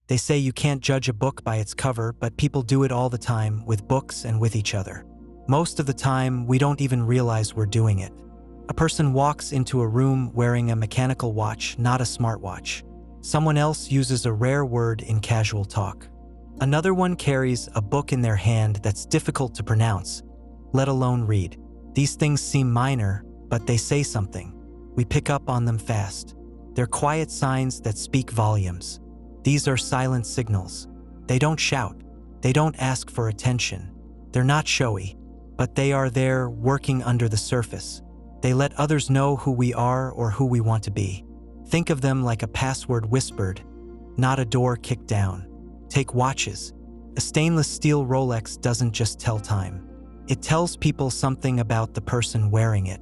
They say you can't judge a book by its cover, but people do it all the time with books and with each other. Most of the time, we don't even realize we're doing it. A person walks into a room wearing a mechanical watch, not a smartwatch. Someone else uses a rare word in casual talk. Another one carries a book in their hand that's difficult to pronounce, let alone read. These things seem minor, but they say something. We pick up on them fast. They're quiet signs that speak volumes. These are silent signals. They don't shout. They don't ask for attention. They're not showy, but they are there working under the surface. They let others know who we are or who we want to be. Think of them like a password whispered, not a door kicked down. Take watches. A stainless steel Rolex doesn't just tell time. It tells people something about the person wearing it.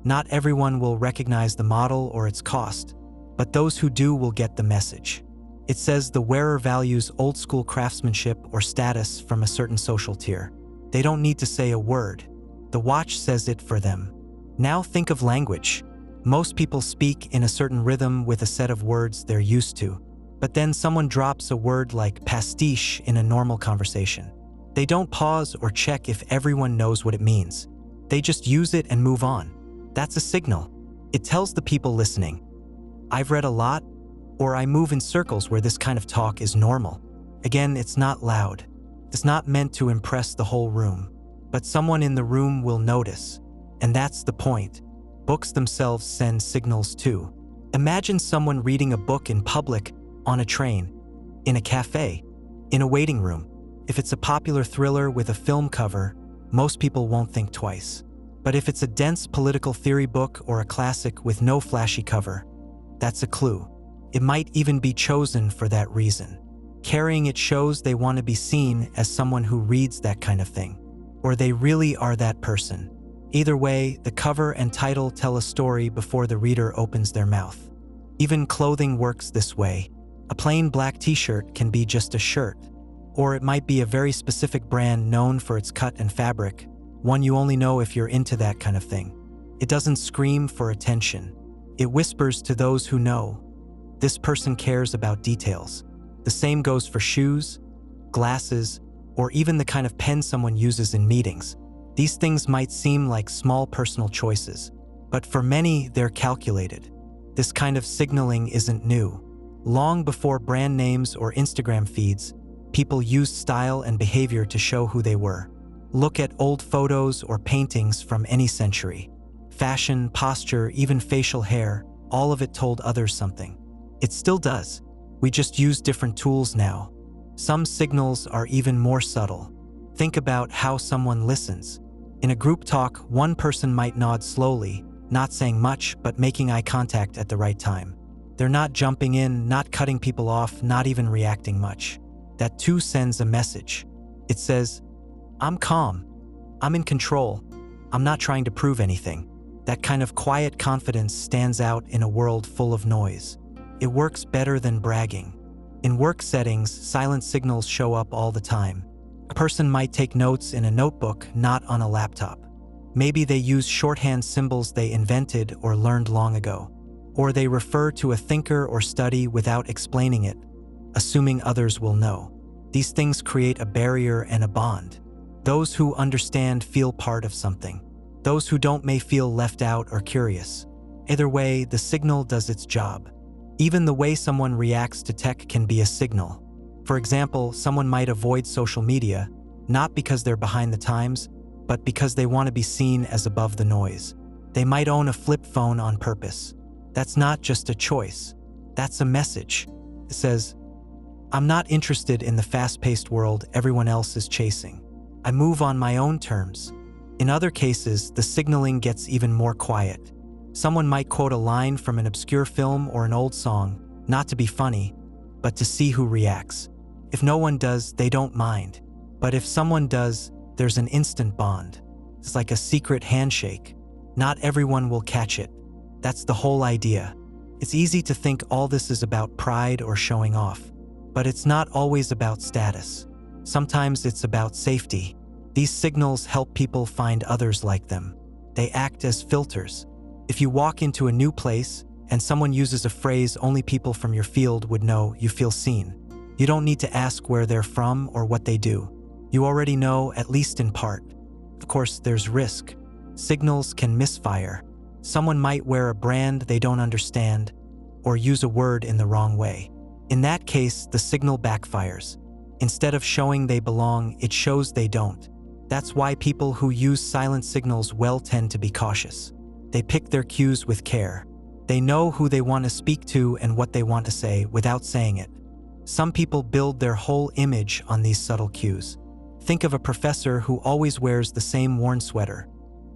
Not everyone will recognize the model or its cost, but those who do will get the message. It says the wearer values old-school craftsmanship or status from a certain social tier. They don't need to say a word. The watch says it for them. Now think of language. Most people speak in a certain rhythm with a set of words they're used to, but then someone drops a word like pastiche in a normal conversation. They don't pause or check if everyone knows what it means. They just use it and move on. That's a signal. It tells the people listening, I've read a lot, or I move in circles where this kind of talk is normal. Again, it's not loud. It's not meant to impress the whole room, but someone in the room will notice. And that's the point. Books themselves send signals too. Imagine someone reading a book in public, on a train, in a cafe, in a waiting room. If it's a popular thriller with a film cover, most people won't think twice. But if it's a dense political theory book or a classic with no flashy cover, that's a clue. It might even be chosen for that reason. Carrying it shows they want to be seen as someone who reads that kind of thing, or they really are that person. Either way, the cover and title tell a story before the reader opens their mouth. Even clothing works this way. A plain black t-shirt can be just a shirt, or it might be a very specific brand known for its cut and fabric, one you only know if you're into that kind of thing. It doesn't scream for attention. It whispers to those who know. This person cares about details. The same goes for shoes, glasses, or even the kind of pen someone uses in meetings. These things might seem like small personal choices, but for many, they're calculated. This kind of signaling isn't new. Long before brand names or Instagram feeds, people used style and behavior to show who they were. Look at old photos or paintings from any century. Fashion, posture, even facial hair, all of it told others something. It still does. We just use different tools now. Some signals are even more subtle. Think about how someone listens. In a group talk, one person might nod slowly, not saying much, but making eye contact at the right time. They're not jumping in, not cutting people off, not even reacting much. That too sends a message. It says, I'm calm. I'm in control. I'm not trying to prove anything. That kind of quiet confidence stands out in a world full of noise. It works better than bragging. In work settings, silent signals show up all the time. A person might take notes in a notebook, not on a laptop. Maybe they use shorthand symbols they invented or learned long ago. Or they refer to a thinker or study without explaining it, assuming others will know. These things create a barrier and a bond. Those who understand feel part of something. Those who don't may feel left out or curious. Either way, the signal does its job. Even the way someone reacts to tech can be a signal. For example, someone might avoid social media, not because they're behind the times, but because they want to be seen as above the noise. They might own a flip phone on purpose. That's not just a choice. That's a message. It says, I'm not interested in the fast-paced world everyone else is chasing. I move on my own terms. In other cases, the signaling gets even more quiet. Someone might quote a line from an obscure film or an old song, not to be funny, but to see who reacts. If no one does, they don't mind. But if someone does, there's an instant bond. It's like a secret handshake. Not everyone will catch it. That's the whole idea. It's easy to think all this is about pride or showing off, but it's not always about status. Sometimes it's about safety. These signals help people find others like them. They act as filters. If you walk into a new place and someone uses a phrase only people from your field would know, you feel seen. You don't need to ask where they're from or what they do. You already know, at least in part. Of course, there's risk. Signals can misfire. Someone might wear a brand they don't understand or use a word in the wrong way. In that case, the signal backfires. Instead of showing they belong, it shows they don't. That's why people who use silent signals well tend to be cautious. They pick their cues with care. They know who they want to speak to and what they want to say without saying it. Some people build their whole image on these subtle cues. Think of a professor who always wears the same worn sweater,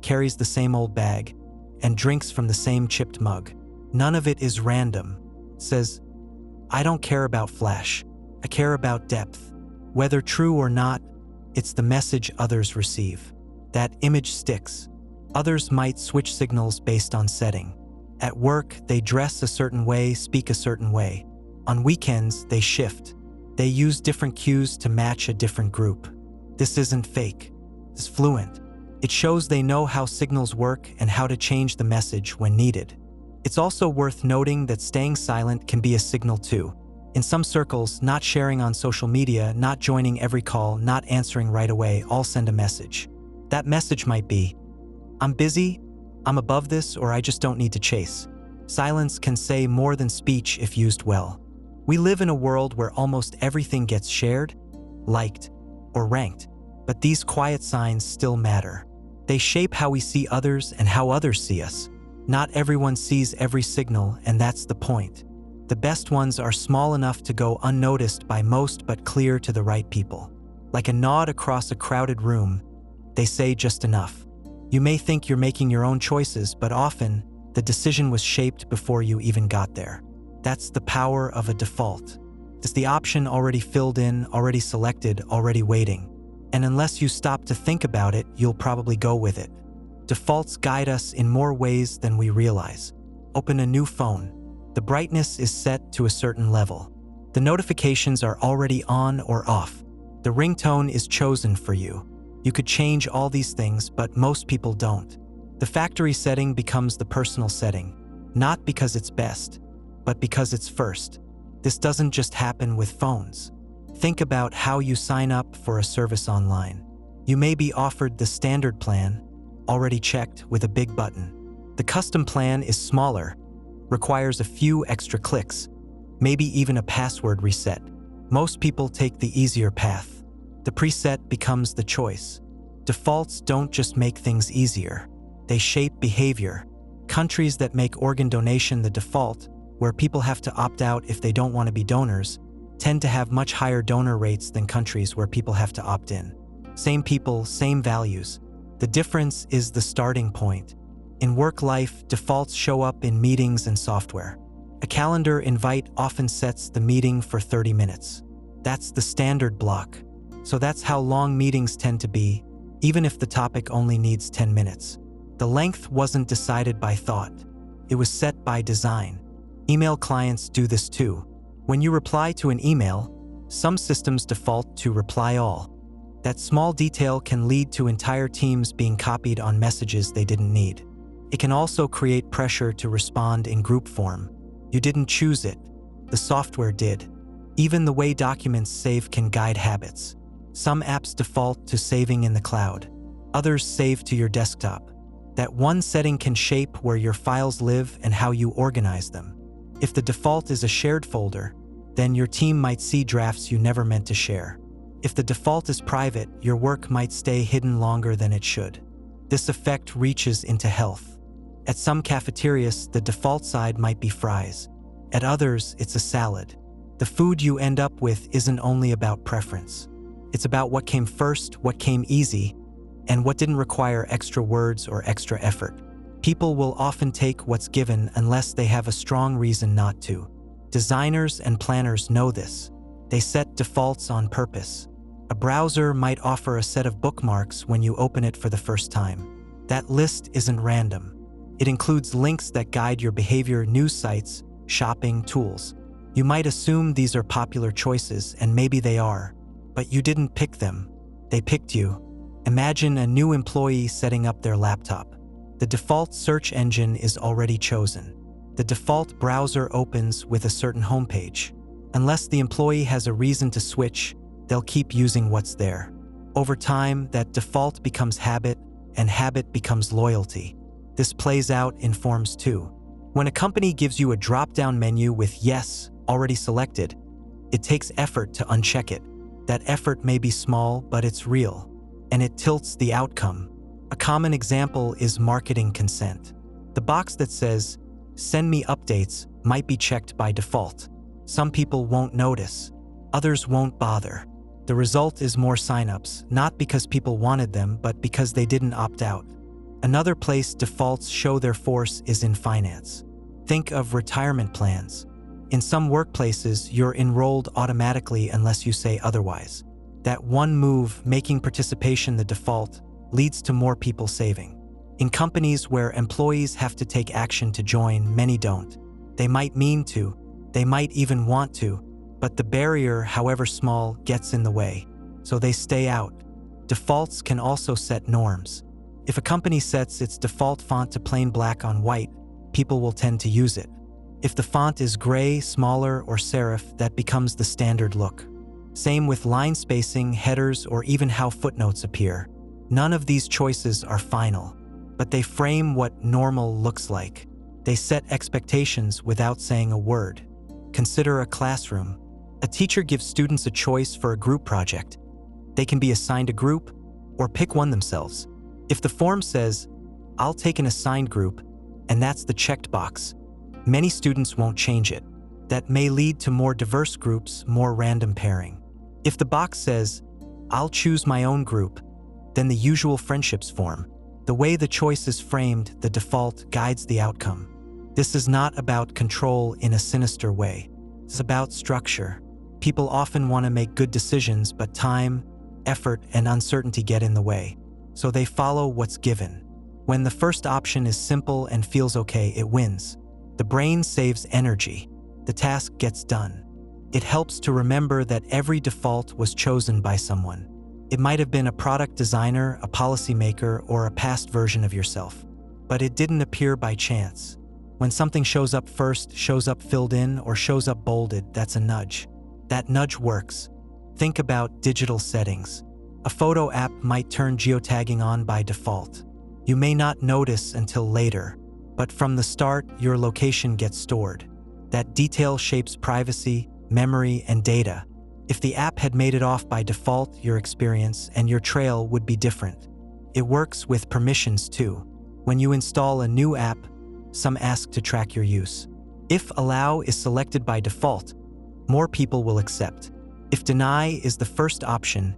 carries the same old bag, and drinks from the same chipped mug. None of it is random. Says, "I don't care about flash. I care about depth." Whether true or not, it's the message others receive. That image sticks. Others might switch signals based on setting. At work, they dress a certain way, speak a certain way. On weekends, they shift. They use different cues to match a different group. This isn't fake. It's fluent. It shows they know how signals work and how to change the message when needed. It's also worth noting that staying silent can be a signal too. In some circles, not sharing on social media, not joining every call, not answering right away all send a message. That message might be, "I'm busy, I'm above this, or I just don't need to chase." Silence can say more than speech if used well. We live in a world where almost everything gets shared, liked, or ranked, but these quiet signs still matter. They shape how we see others and how others see us. Not everyone sees every signal, and that's the point. The best ones are small enough to go unnoticed by most but clear to the right people. Like a nod across a crowded room, they say just enough. You may think you're making your own choices, but often, the decision was shaped before you even got there. That's the power of a default. It's the option already filled in, already selected, already waiting. And unless you stop to think about it, you'll probably go with it. Defaults guide us in more ways than we realize. Open a new phone. The brightness is set to a certain level. The notifications are already on or off. The ringtone is chosen for you. You could change all these things, but most people don't. The factory setting becomes the personal setting, not because it's best, but because it's first. This doesn't just happen with phones. Think about how you sign up for a service online. You may be offered the standard plan, already checked with a big button. The custom plan is smaller, requires a few extra clicks, maybe even a password reset. Most people take the easier path. The preset becomes the choice. Defaults don't just make things easier, they shape behavior. Countries that make organ donation the default, where people have to opt out if they don't want to be donors, tend to have much higher donor rates than countries where people have to opt in. Same people, same values. The difference is the starting point. In work life, defaults show up in meetings and software. A calendar invite often sets the meeting for 30 minutes. That's the standard block. So that's how long meetings tend to be, even if the topic only needs 10 minutes. The length wasn't decided by thought. It was set by design. Email clients do this too. When you reply to an email, some systems default to reply all. That small detail can lead to entire teams being copied on messages they didn't need. It can also create pressure to respond in group form. You didn't choose it. The software did. Even the way documents save can guide habits. Some apps default to saving in the cloud. Others save to your desktop. That one setting can shape where your files live and how you organize them. If the default is a shared folder, then your team might see drafts you never meant to share. If the default is private, your work might stay hidden longer than it should. This effect reaches into health. At some cafeterias, the default side might be fries. At others, it's a salad. The food you end up with isn't only about preference. It's about what came first, what came easy, and what didn't require extra words or extra effort. People will often take what's given unless they have a strong reason not to. Designers and planners know this. They set defaults on purpose. A browser might offer a set of bookmarks when you open it for the first time. That list isn't random. It includes links that guide your behavior, news sites, shopping, tools. You might assume these are popular choices, and maybe they are, but you didn't pick them. They picked you. Imagine a new employee setting up their laptop. The default search engine is already chosen. The default browser opens with a certain homepage. Unless the employee has a reason to switch, they'll keep using what's there. Over time, that default becomes habit, and habit becomes loyalty. This plays out in forms too. When a company gives you a drop-down menu with yes already selected, it takes effort to uncheck it. That effort may be small, but it's real, and it tilts the outcome. A common example is marketing consent. The box that says, "Send me updates," might be checked by default. Some people won't notice, others won't bother. The result is more signups, not because people wanted them, but because they didn't opt out. Another place defaults show their force is in finance. Think of retirement plans. In some workplaces, you're enrolled automatically unless you say otherwise. That one move, making participation the default, leads to more people saving. In companies where employees have to take action to join, many don't. They might mean to, they might even want to, but the barrier, however small, gets in the way, so they stay out. Defaults can also set norms. If a company sets its default font to plain black on white, people will tend to use it. If the font is gray, smaller, or serif, that becomes the standard look. Same with line spacing, headers, or even how footnotes appear. None of these choices are final, but they frame what normal looks like. They set expectations without saying a word. Consider a classroom. A teacher gives students a choice for a group project. They can be assigned a group or pick one themselves. If the form says, "I'll take an assigned group," and that's the checked box, many students won't change it. That may lead to more diverse groups, more random pairing. If the box says, "I'll choose my own group," then the usual friendships form. The way the choice is framed, the default, guides the outcome. This is not about control in a sinister way. It's about structure. People often want to make good decisions, but time, effort, and uncertainty get in the way, so they follow what's given. When the first option is simple and feels okay, it wins. The brain saves energy. The task gets done. It helps to remember that every default was chosen by someone. It might have been a product designer, a policymaker, or a past version of yourself. But it didn't appear by chance. When something shows up first, shows up filled in, or shows up bolded, that's a nudge. That nudge works. Think about digital settings. A photo app might turn geotagging on by default. You may not notice until later, but from the start, your location gets stored. That detail shapes privacy, memory, and data. If the app had made it off by default, your experience and your trail would be different. It works with permissions too. When you install a new app, some ask to track your use. If allow is selected by default, more people will accept. If deny is the first option,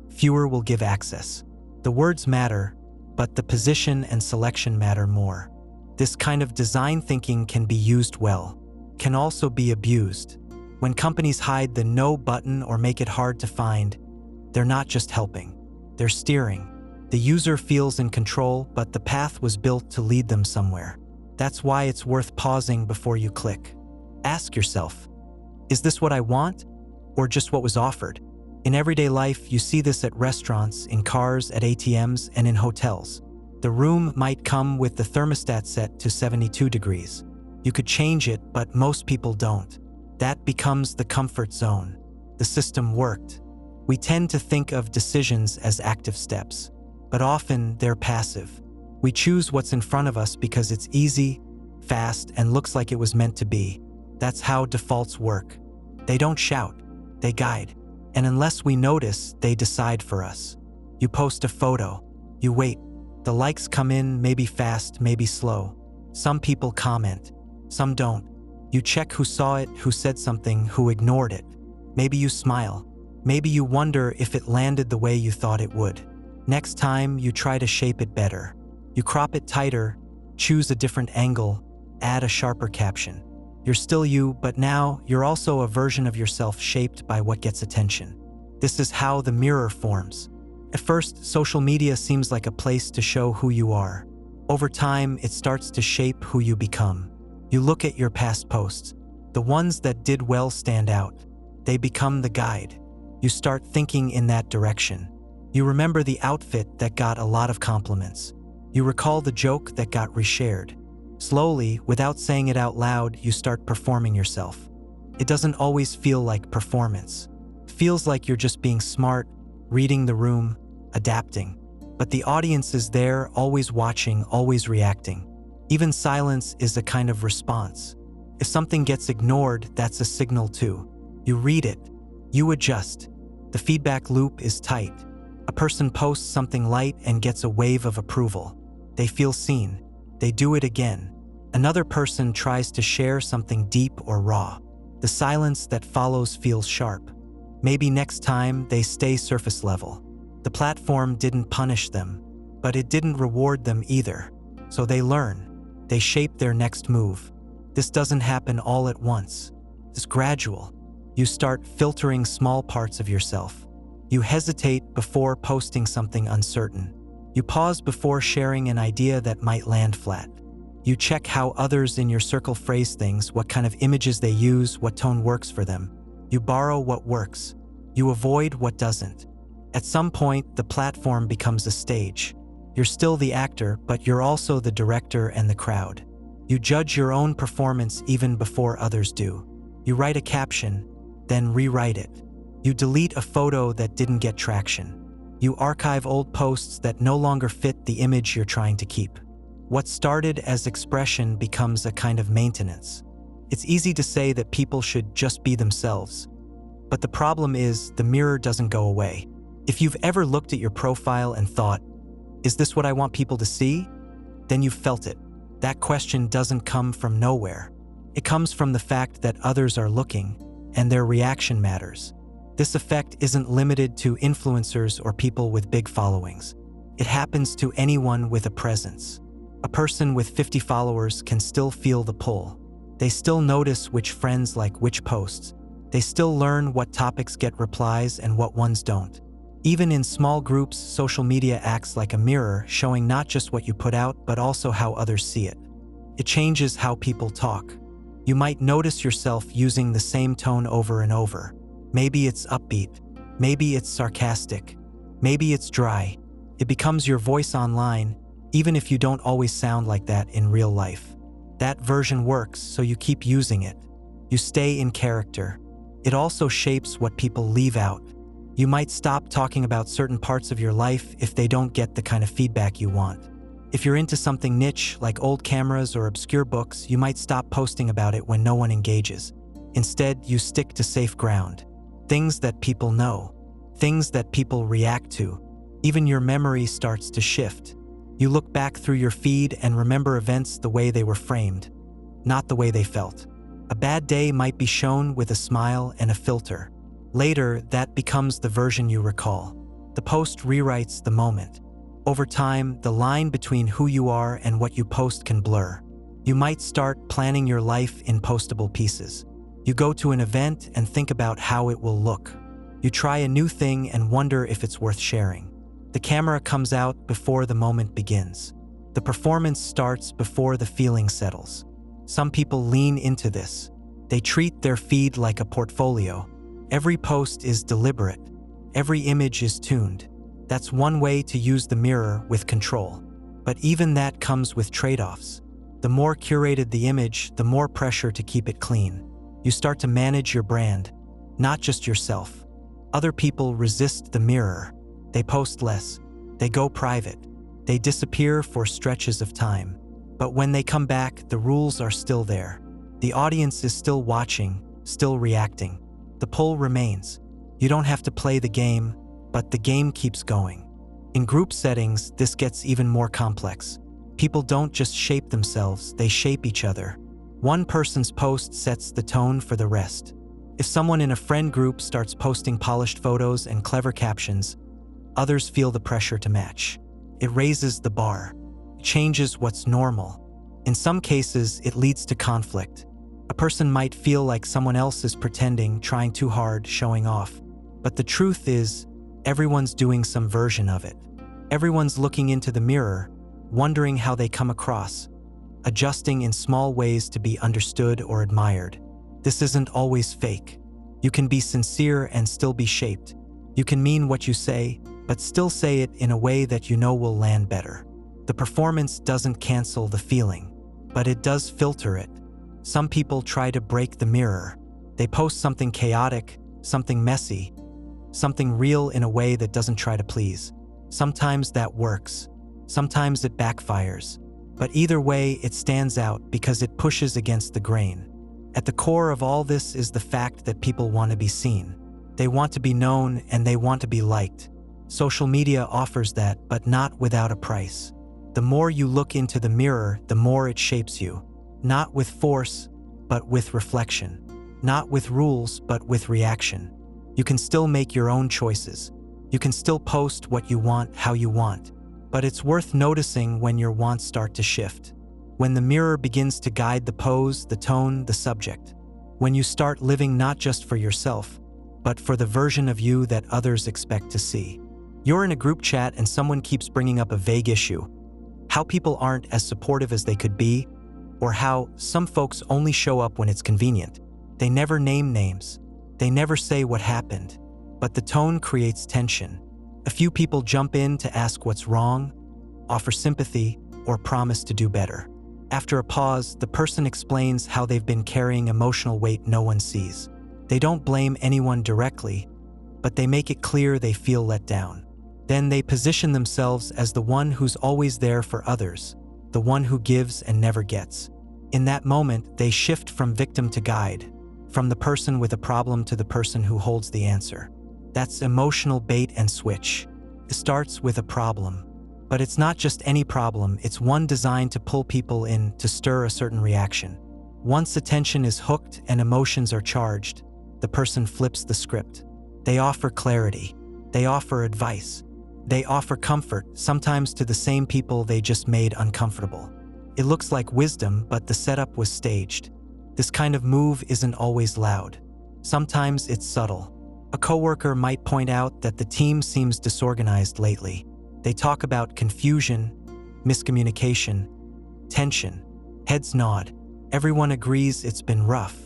fewer will give access. The words matter, but the position and selection matter more. This kind of design thinking can be used well, can also be abused. When companies hide the no button or make it hard to find, they're not just helping, they're steering. The user feels in control, but the path was built to lead them somewhere. That's why it's worth pausing before you click. Ask yourself, is this what I want, or just what was offered? In everyday life, you see this at restaurants, in cars, at ATMs, and in hotels. The room might come with the thermostat set to 72 degrees. You could change it, but most people don't. That becomes the comfort zone. The system worked. We tend to think of decisions as active steps, but often they're passive. We choose what's in front of us because it's easy, fast, and looks like it was meant to be. That's how defaults work. They don't shout, they guide. And unless we notice, they decide for us. You post a photo, you wait. The likes come in, maybe fast, maybe slow. Some people comment, some don't. You check who saw it, who said something, who ignored it. Maybe you smile. Maybe you wonder if it landed the way you thought it would. Next time, you try to shape it better. You crop it tighter, choose a different angle, add a sharper caption. You're still you, but now you're also a version of yourself shaped by what gets attention. This is how the mirror forms. At first, social media seems like a place to show who you are. Over time, it starts to shape who you become. You look at your past posts. The ones that did well stand out. They become the guide. You start thinking in that direction. You remember the outfit that got a lot of compliments. You recall the joke that got reshared. Slowly, without saying it out loud, you start performing yourself. It doesn't always feel like performance. It feels like you're just being smart, reading the room, adapting. But the audience is there, always watching, always reacting. Even silence is a kind of response. If something gets ignored, that's a signal too. You read it. You adjust. The feedback loop is tight. A person posts something light and gets a wave of approval. They feel seen. They do it again. Another person tries to share something deep or raw. The silence that follows feels sharp. Maybe next time they stay surface level. The platform didn't punish them, but it didn't reward them either. So they learn. They shape their next move. This doesn't happen all at once. It's gradual. You start filtering small parts of yourself. You hesitate before posting something uncertain. You pause before sharing an idea that might land flat. You check how others in your circle phrase things, what kind of images they use, what tone works for them. You borrow what works. You avoid what doesn't. At some point, the platform becomes a stage. You're still the actor, but you're also the director and the crowd. You judge your own performance even before others do. You write a caption, then rewrite it. You delete a photo that didn't get traction. You archive old posts that no longer fit the image you're trying to keep. What started as expression becomes a kind of maintenance. It's easy to say that people should just be themselves. But the problem is, the mirror doesn't go away. If you've ever looked at your profile and thought, "Is this what I want people to see?" Then you've felt it. That question doesn't come from nowhere. It comes from the fact that others are looking, and their reaction matters. This effect isn't limited to influencers or people with big followings. It happens to anyone with a presence. A person with 50 followers can still feel the pull. They still notice which friends like which posts. They still learn what topics get replies and what ones don't. Even in small groups, social media acts like a mirror, showing not just what you put out, but also how others see it. It changes how people talk. You might notice yourself using the same tone over and over. Maybe it's upbeat. Maybe it's sarcastic. Maybe it's dry. It becomes your voice online, even if you don't always sound like that in real life. That version works, so you keep using it. You stay in character. It also shapes what people leave out. You might stop talking about certain parts of your life if they don't get the kind of feedback you want. If you're into something niche, like old cameras or obscure books, you might stop posting about it when no one engages. Instead, you stick to safe ground. Things that people know. Things that people react to. Even your memory starts to shift. You look back through your feed and remember events the way they were framed, not the way they felt. A bad day might be shown with a smile and a filter. Later, that becomes the version you recall. The post rewrites the moment. Over time, the line between who you are and what you post can blur. You might start planning your life in postable pieces. You go to an event and think about how it will look. You try a new thing and wonder if it's worth sharing. The camera comes out before the moment begins. The performance starts before the feeling settles. Some people lean into this. They treat their feed like a portfolio. Every post is deliberate. Every image is tuned. That's one way to use the mirror with control. But even that comes with trade-offs. The more curated the image, the more pressure to keep it clean. You start to manage your brand, not just yourself. Other people resist the mirror. They post less. They go private. They disappear for stretches of time. But when they come back, the rules are still there. The audience is still watching, still reacting. The pull remains. You don't have to play the game, but the game keeps going. In group settings, this gets even more complex. People don't just shape themselves, they shape each other. One person's post sets the tone for the rest. If someone in a friend group starts posting polished photos and clever captions, others feel the pressure to match. It raises the bar. It changes what's normal. In some cases, it leads to conflict. A person might feel like someone else is pretending, trying too hard, showing off. But the truth is, everyone's doing some version of it. Everyone's looking into the mirror, wondering how they come across, adjusting in small ways to be understood or admired. This isn't always fake. You can be sincere and still be shaped. You can mean what you say, but still say it in a way that you know will land better. The performance doesn't cancel the feeling, but it does filter it. Some people try to break the mirror. They post something chaotic, something messy, something real in a way that doesn't try to please. Sometimes that works. Sometimes it backfires. But either way, it stands out because it pushes against the grain. At the core of all this is the fact that people want to be seen. They want to be known and they want to be liked. Social media offers that, but not without a price. The more you look into the mirror, the more it shapes you. Not with force, but with reflection. Not with rules, but with reaction. You can still make your own choices. You can still post what you want, how you want. But it's worth noticing when your wants start to shift. When the mirror begins to guide the pose, the tone, the subject. When you start living not just for yourself, but for the version of you that others expect to see. You're in a group chat and someone keeps bringing up a vague issue. How people aren't as supportive as they could be, or how some folks only show up when it's convenient. They never name names. They never say what happened. But the tone creates tension. A few people jump in to ask what's wrong, offer sympathy, or promise to do better. After a pause, the person explains how they've been carrying emotional weight no one sees. They don't blame anyone directly, but they make it clear they feel let down. Then they position themselves as the one who's always there for others, the one who gives and never gets. In that moment, they shift from victim to guide, from the person with a problem to the person who holds the answer. That's emotional bait and switch. It starts with a problem. But it's not just any problem, it's one designed to pull people in, to stir a certain reaction. Once attention is hooked and emotions are charged, the person flips the script. They offer clarity. They offer advice. They offer comfort, sometimes to the same people they just made uncomfortable. It looks like wisdom, but the setup was staged. This kind of move isn't always loud. Sometimes it's subtle. A coworker might point out that the team seems disorganized lately. They talk about confusion, miscommunication, tension. Heads nod. Everyone agrees it's been rough.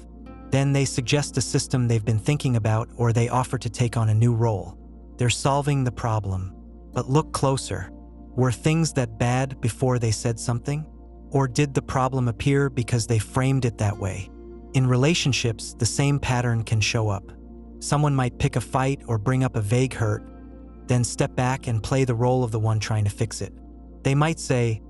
Then they suggest a system they've been thinking about, or they offer to take on a new role. They're solving the problem. But look closer. Were things that bad before they said something? Or did the problem appear because they framed it that way? In relationships, the same pattern can show up. Someone might pick a fight or bring up a vague hurt, then step back and play the role of the one trying to fix it. They might say,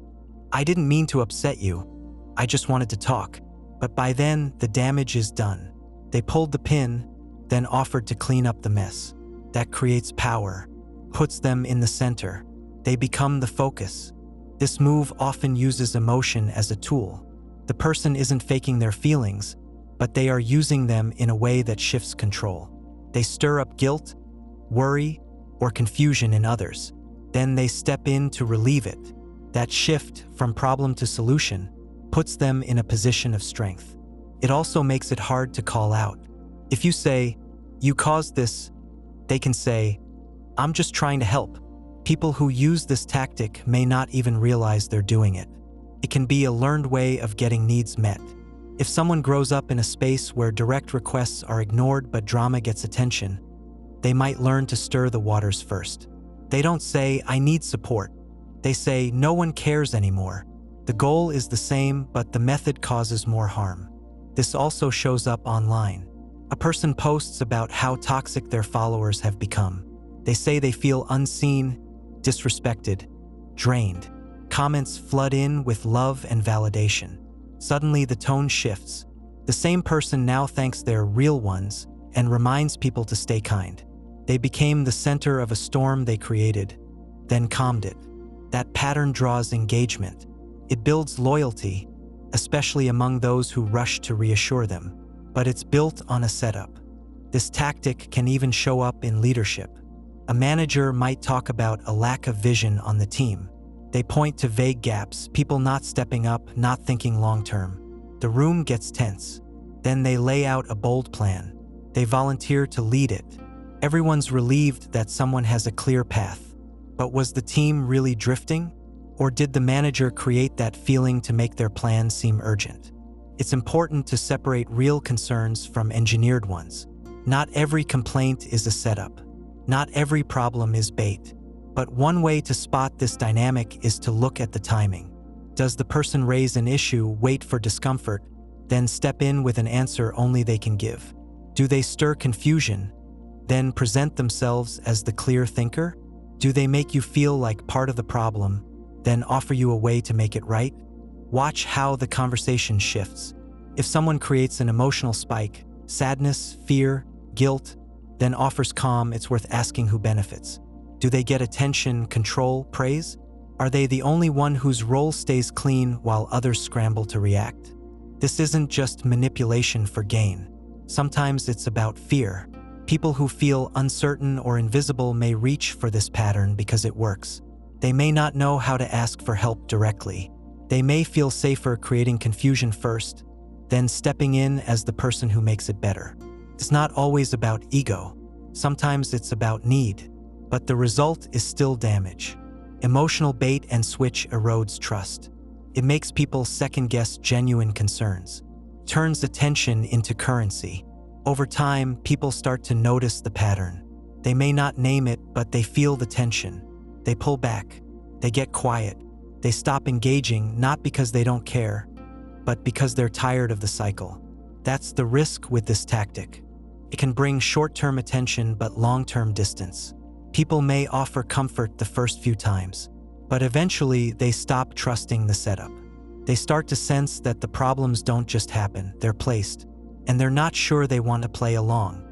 "I didn't mean to upset you. I just wanted to talk." But by then, the damage is done. They pulled the pin, then offered to clean up the mess. That creates power, puts them in the center. They become the focus. This move often uses emotion as a tool. The person isn't faking their feelings, but they are using them in a way that shifts control. They stir up guilt, worry, or confusion in others. Then they step in to relieve it. That shift from problem to solution puts them in a position of strength. It also makes it hard to call out. If you say, "You caused this," they can say, "I'm just trying to help." People who use this tactic may not even realize they're doing it. It can be a learned way of getting needs met. If someone grows up in a space where direct requests are ignored but drama gets attention, they might learn to stir the waters first. They don't say, "I need support." They say, "No one cares anymore." The goal is the same, but the method causes more harm. This also shows up online. A person posts about how toxic their followers have become. They say they feel unseen, disrespected, drained. Comments flood in with love and validation. Suddenly the tone shifts. The same person now thanks their real ones and reminds people to stay kind. They became the center of a storm they created, then calmed it. That pattern draws engagement. It builds loyalty, especially among those who rush to reassure them. But it's built on a setup. This tactic can even show up in leadership. A manager might talk about a lack of vision on the team. They point to vague gaps, people not stepping up, not thinking long-term. The room gets tense. Then they lay out a bold plan. They volunteer to lead it. Everyone's relieved that someone has a clear path. But was the team really drifting? Or did the manager create that feeling to make their plan seem urgent? It's important to separate real concerns from engineered ones. Not every complaint is a setup. Not every problem is bait. But one way to spot this dynamic is to look at the timing. Does the person raise an issue, wait for discomfort, then step in with an answer only they can give? Do they stir confusion, then present themselves as the clear thinker? Do they make you feel like part of the problem, then offer you a way to make it right? Watch how the conversation shifts. If someone creates an emotional spike, sadness, fear, guilt, then offers calm, it's worth asking who benefits. Do they get attention, control, praise? Are they the only one whose role stays clean while others scramble to react? This isn't just manipulation for gain. Sometimes it's about fear. People who feel uncertain or invisible may reach for this pattern because it works. They may not know how to ask for help directly. They may feel safer creating confusion first, then stepping in as the person who makes it better. It's not always about ego. Sometimes it's about need, but the result is still damage. Emotional bait and switch erodes trust. It makes people second-guess genuine concerns, turns attention into currency. Over time, people start to notice the pattern. They may not name it, but they feel the tension. They pull back. They get quiet. They stop engaging, not because they don't care, but because they're tired of the cycle. That's the risk with this tactic. It can bring short-term attention but long-term distance. People may offer comfort the first few times, but eventually they stop trusting the setup. They start to sense that the problems don't just happen, they're placed, and they're not sure they want to play along.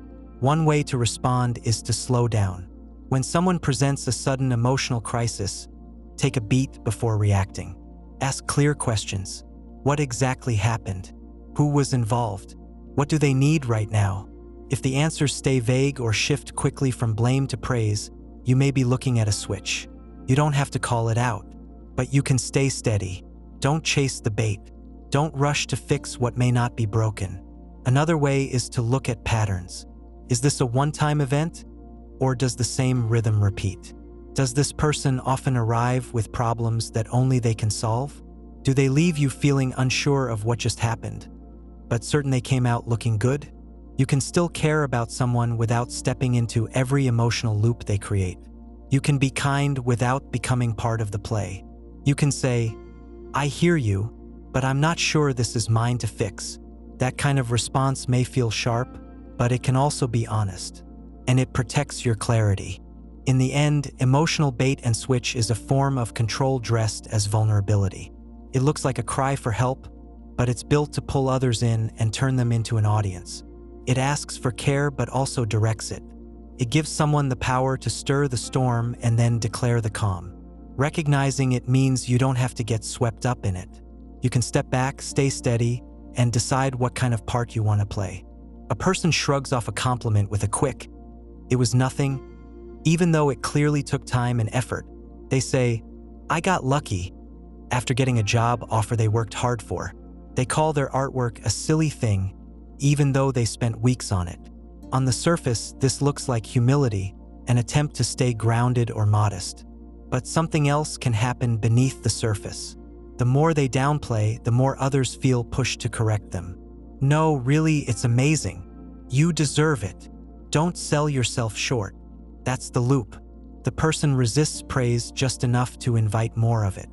One way to respond is to slow down. When someone presents a sudden emotional crisis, take a beat before reacting. Ask clear questions. What exactly happened? Who was involved? What do they need right now? If the answers stay vague or shift quickly from blame to praise, you may be looking at a switch. You don't have to call it out, but you can stay steady. Don't chase the bait. Don't rush to fix what may not be broken. Another way is to look at patterns. Is this a one-time event, or does the same rhythm repeat? Does this person often arrive with problems that only they can solve? Do they leave you feeling unsure of what just happened, but certain they came out looking good? You can still care about someone without stepping into every emotional loop they create. You can be kind without becoming part of the play. You can say, "I hear you, but I'm not sure this is mine to fix." That kind of response may feel sharp, but it can also be honest, and it protects your clarity. In the end, emotional bait and switch is a form of control dressed as vulnerability. It looks like a cry for help, but it's built to pull others in and turn them into an audience. It asks for care but also directs it. It gives someone the power to stir the storm and then declare the calm. Recognizing it means you don't have to get swept up in it. You can step back, stay steady, and decide what kind of part you want to play. A person shrugs off a compliment with a quick, "It was nothing," even though it clearly took time and effort. They say, "I got lucky," after getting a job offer they worked hard for. They call their artwork a silly thing, even though they spent weeks on it. On the surface, this looks like humility, an attempt to stay grounded or modest. But something else can happen beneath the surface. The more they downplay, the more others feel pushed to correct them. "No, really, it's amazing. You deserve it. Don't sell yourself short." That's the loop. The person resists praise just enough to invite more of it.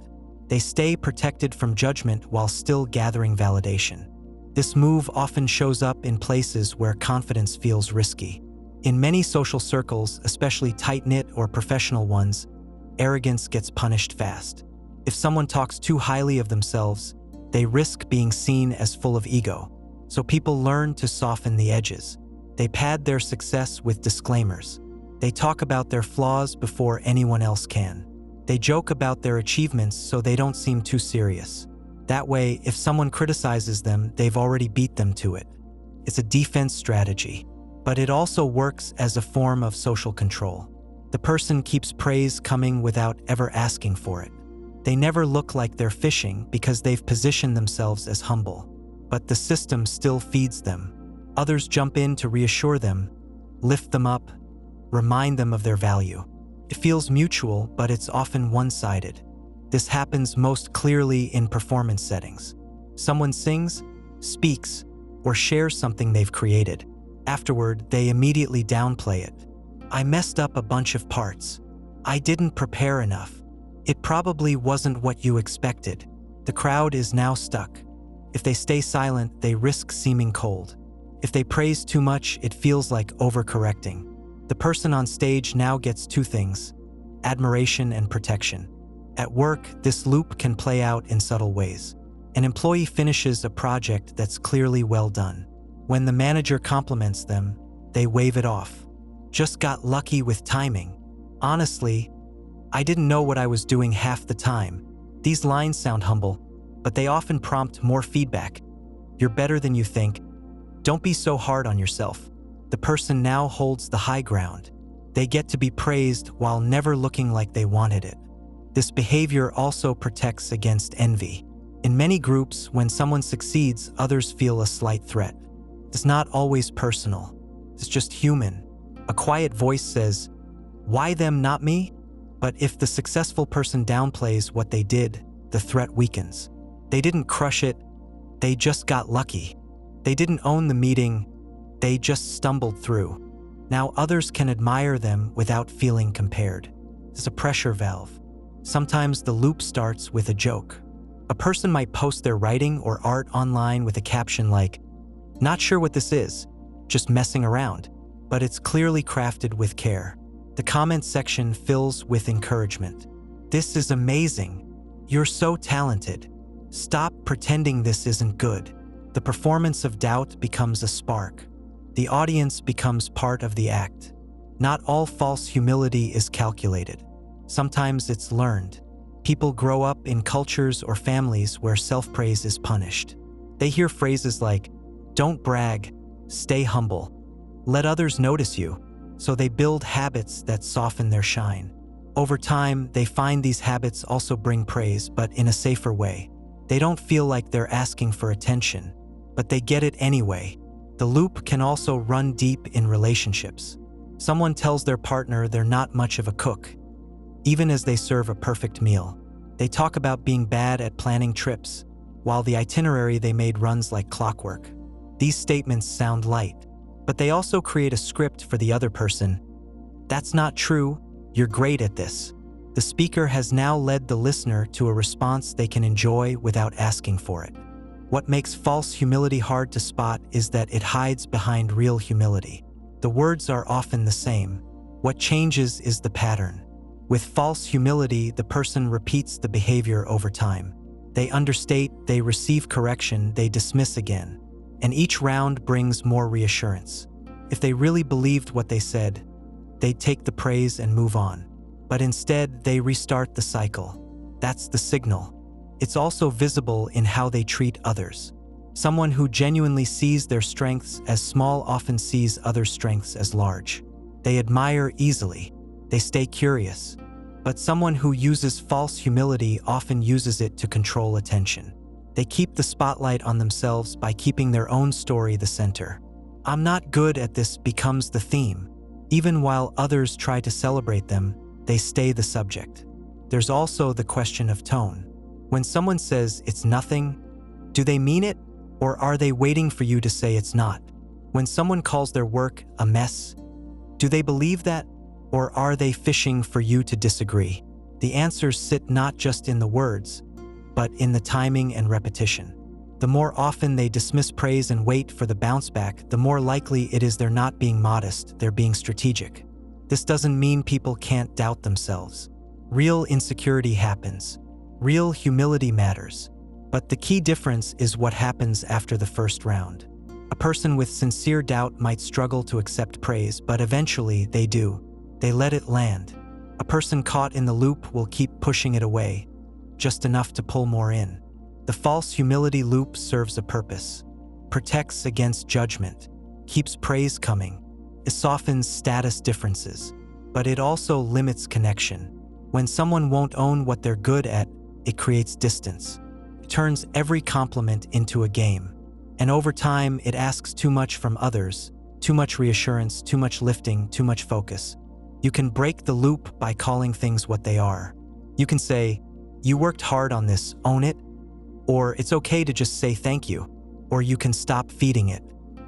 They stay protected from judgment while still gathering validation. This move often shows up in places where confidence feels risky. In many social circles, especially tight-knit or professional ones, arrogance gets punished fast. If someone talks too highly of themselves, they risk being seen as full of ego. So people learn to soften the edges. They pad their success with disclaimers. They talk about their flaws before anyone else can. They joke about their achievements so they don't seem too serious. That way, if someone criticizes them, they've already beat them to it. It's a defense strategy, but it also works as a form of social control. The person keeps praise coming without ever asking for it. They never look like they're fishing because they've positioned themselves as humble. But the system still feeds them. Others jump in to reassure them, lift them up, remind them of their value. It feels mutual, but it's often one-sided. This happens most clearly in performance settings. Someone sings, speaks, or shares something they've created. Afterward, they immediately downplay it. "I messed up a bunch of parts. I didn't prepare enough. It probably wasn't what you expected." The crowd is now stuck. If they stay silent, they risk seeming cold. If they praise too much, it feels like overcorrecting. The person on stage now gets two things: admiration and protection. At work, this loop can play out in subtle ways. An employee finishes a project that's clearly well done. When the manager compliments them, they wave it off. Just got lucky with timing. Honestly, I didn't know what I was doing half the time. These lines sound humble, but they often prompt more feedback. You're better than you think. Don't be so hard on yourself. The person now holds the high ground. They get to be praised while never looking like they wanted it. This behavior also protects against envy. In many groups, when someone succeeds, others feel a slight threat. It's not always personal. It's just human. A quiet voice says, "Why them, not me?" But if the successful person downplays what they did, the threat weakens. They didn't crush it, they just got lucky. They didn't own the meeting, they just stumbled through. Now others can admire them without feeling compared. It's a pressure valve. Sometimes the loop starts with a joke. A person might post their writing or art online with a caption like, "Not sure what this is, just messing around," but it's clearly crafted with care. The comment section fills with encouragement. "This is amazing. You're so talented. Stop pretending this isn't good." The performance of doubt becomes a spark. The audience becomes part of the act. Not all false humility is calculated. Sometimes it's learned. People grow up in cultures or families where self-praise is punished. They hear phrases like, "Don't brag, stay humble, let others notice you," so they build habits that soften their shine. Over time, they find these habits also bring praise, but in a safer way. They don't feel like they're asking for attention, but they get it anyway. The loop can also run deep in relationships. Someone tells their partner they're not much of a cook, even as they serve a perfect meal. They talk about being bad at planning trips, while the itinerary they made runs like clockwork. These statements sound light, but they also create a script for the other person. "That's not true, you're great at this." The speaker has now led the listener to a response they can enjoy without asking for it. What makes false humility hard to spot is that it hides behind real humility. The words are often the same. What changes is the pattern. With false humility, the person repeats the behavior over time. They understate, they receive correction, they dismiss again. And each round brings more reassurance. If they really believed what they said, they'd take the praise and move on. But instead, they restart the cycle. That's the signal. It's also visible in how they treat others. Someone who genuinely sees their strengths as small often sees other strengths as large. They admire easily. They stay curious. But someone who uses false humility often uses it to control attention. They keep the spotlight on themselves by keeping their own story the center. "I'm not good at this" becomes the theme. Even while others try to celebrate them, they stay the subject. There's also the question of tone. When someone says it's nothing, do they mean it, or are they waiting for you to say it's not? When someone calls their work a mess, do they believe that, or are they fishing for you to disagree? The answers sit not just in the words, but in the timing and repetition. The more often they dismiss praise and wait for the bounce back, the more likely it is they're not being modest, they're being strategic. This doesn't mean people can't doubt themselves. Real insecurity happens. Real humility matters. But the key difference is what happens after the first round. A person with sincere doubt might struggle to accept praise, but eventually they do. They let it land. A person caught in the loop will keep pushing it away, just enough to pull more in. The false humility loop serves a purpose. Protects against judgment, keeps praise coming. It softens status differences, but it also limits connection. When someone won't own what they're good at, it creates distance. It turns every compliment into a game. And over time, it asks too much from others, too much reassurance, too much lifting, too much focus. You can break the loop by calling things what they are. You can say, "You worked hard on this, own it," or "It's okay to just say thank you," or you can stop feeding it.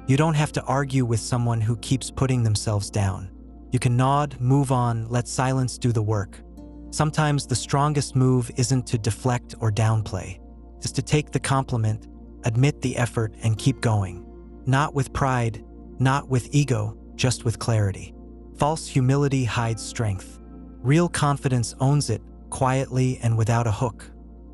You don't have to argue with someone who keeps putting themselves down. You can nod, move on, let silence do the work. Sometimes the strongest move isn't to deflect or downplay. It's to take the compliment, admit the effort, and keep going. Not with pride, not with ego, just with clarity. False humility hides strength. Real confidence owns it, quietly and without a hook.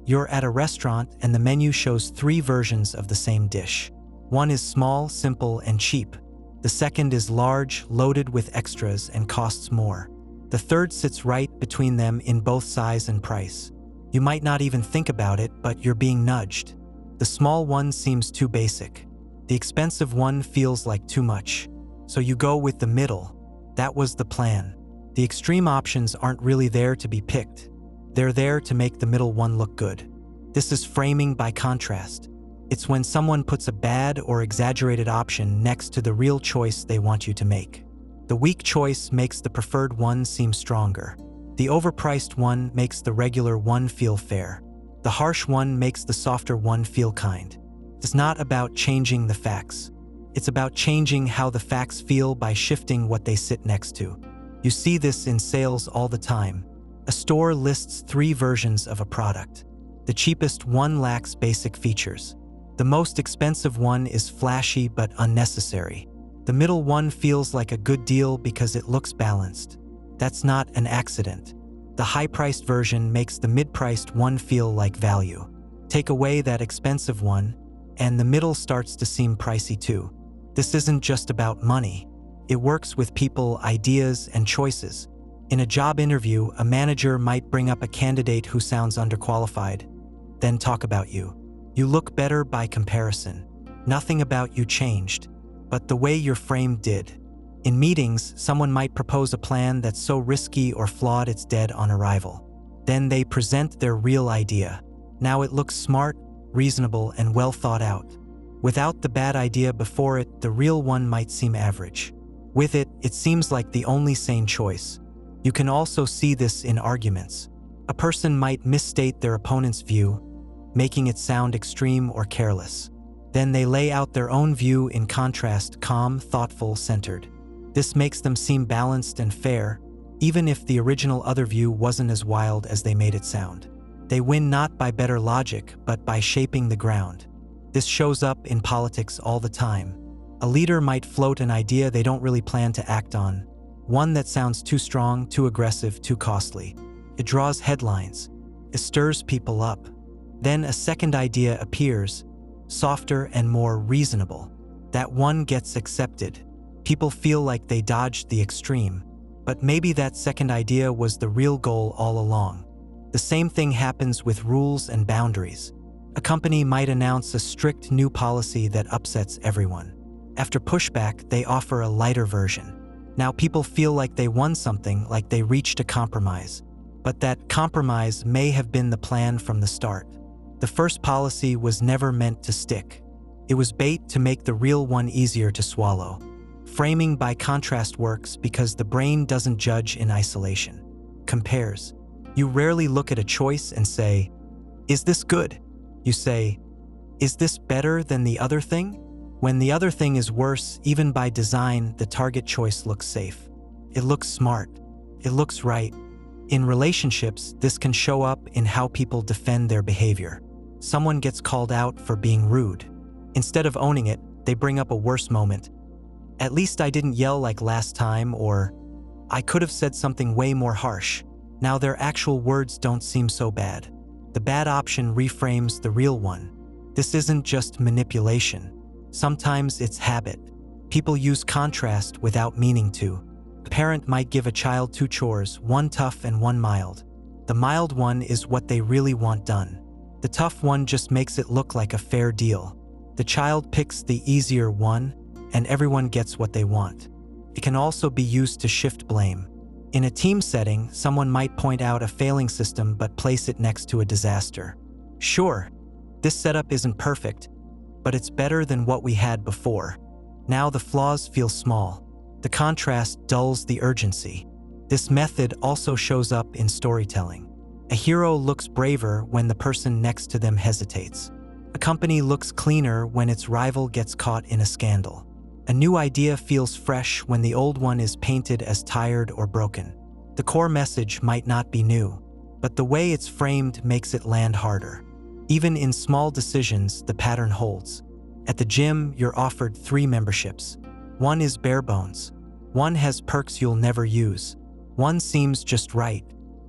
You're at a restaurant and the menu shows 3 versions of the same dish. One is small, simple, and cheap. The second is large, loaded with extras, and costs more. The third sits right between them in both size and price. You might not even think about it, but you're being nudged. The small one seems too basic. The expensive one feels like too much. So you go with the middle. That was the plan. The extreme options aren't really there to be picked. They're there to make the middle one look good. This is framing by contrast. It's when someone puts a bad or exaggerated option next to the real choice they want you to make. The weak choice makes the preferred one seem stronger. The overpriced one makes the regular one feel fair. The harsh one makes the softer one feel kind. It's not about changing the facts. It's about changing how the facts feel by shifting what they sit next to. You see this in sales all the time. A store lists 3 versions of a product. The cheapest one lacks basic features. The most expensive one is flashy but unnecessary. The middle one feels like a good deal because it looks balanced. That's not an accident. The high-priced version makes the mid-priced one feel like value. Take away that expensive one, and the middle starts to seem pricey too. This isn't just about money. It works with people, ideas, and choices. In a job interview, a manager might bring up a candidate who sounds underqualified, then talk about you. You look better by comparison. Nothing about you changed, but the way you're framed did. In meetings, someone might propose a plan that's so risky or flawed it's dead on arrival. Then they present their real idea. Now it looks smart, reasonable, and well thought out. Without the bad idea before it, the real one might seem average. With it, it seems like the only sane choice. You can also see this in arguments. A person might misstate their opponent's view, making it sound extreme or careless. Then they lay out their own view in contrast, calm, thoughtful, centered. This makes them seem balanced and fair, even if the original other view wasn't as wild as they made it sound. They win not by better logic, but by shaping the ground. This shows up in politics all the time. A leader might float an idea they don't really plan to act on, one that sounds too strong, too aggressive, too costly. It draws headlines. It stirs people up. Then a second idea appears, softer and more reasonable. That one gets accepted. People feel like they dodged the extreme, but maybe that second idea was the real goal all along. The same thing happens with rules and boundaries. A company might announce a strict new policy that upsets everyone. After pushback, they offer a lighter version. Now people feel like they won something, like they reached a compromise. But that compromise may have been the plan from the start. The first policy was never meant to stick. It was bait to make the real one easier to swallow. Framing by contrast works because the brain doesn't judge in isolation. Compares. You rarely look at a choice and say, "Is this good?" You say, "Is this better than the other thing?" When the other thing is worse, even by design, the target choice looks safe. It looks smart. It looks right. In relationships, this can show up in how people defend their behavior. Someone gets called out for being rude. Instead of owning it, they bring up a worse moment. "At least I didn't yell like last time," or "I could have said something way more harsh." Now their actual words don't seem so bad. The bad option reframes the real one. This isn't just manipulation. Sometimes it's habit. People use contrast without meaning to. A parent might give a child 2 chores, one tough and one mild. The mild one is what they really want done. The tough one just makes it look like a fair deal. The child picks the easier one, and everyone gets what they want. It can also be used to shift blame. In a team setting, someone might point out a failing system but place it next to a disaster. Sure, this setup isn't perfect, but it's better than what we had before. Now the flaws feel small. The contrast dulls the urgency. This method also shows up in storytelling. A hero looks braver when the person next to them hesitates. A company looks cleaner when its rival gets caught in a scandal. A new idea feels fresh when the old one is painted as tired or broken. The core message might not be new, but the way it's framed makes it land harder. Even in small decisions, the pattern holds. At the gym, you're offered 3 memberships. One is bare bones. One has perks you'll never use. One seems just right.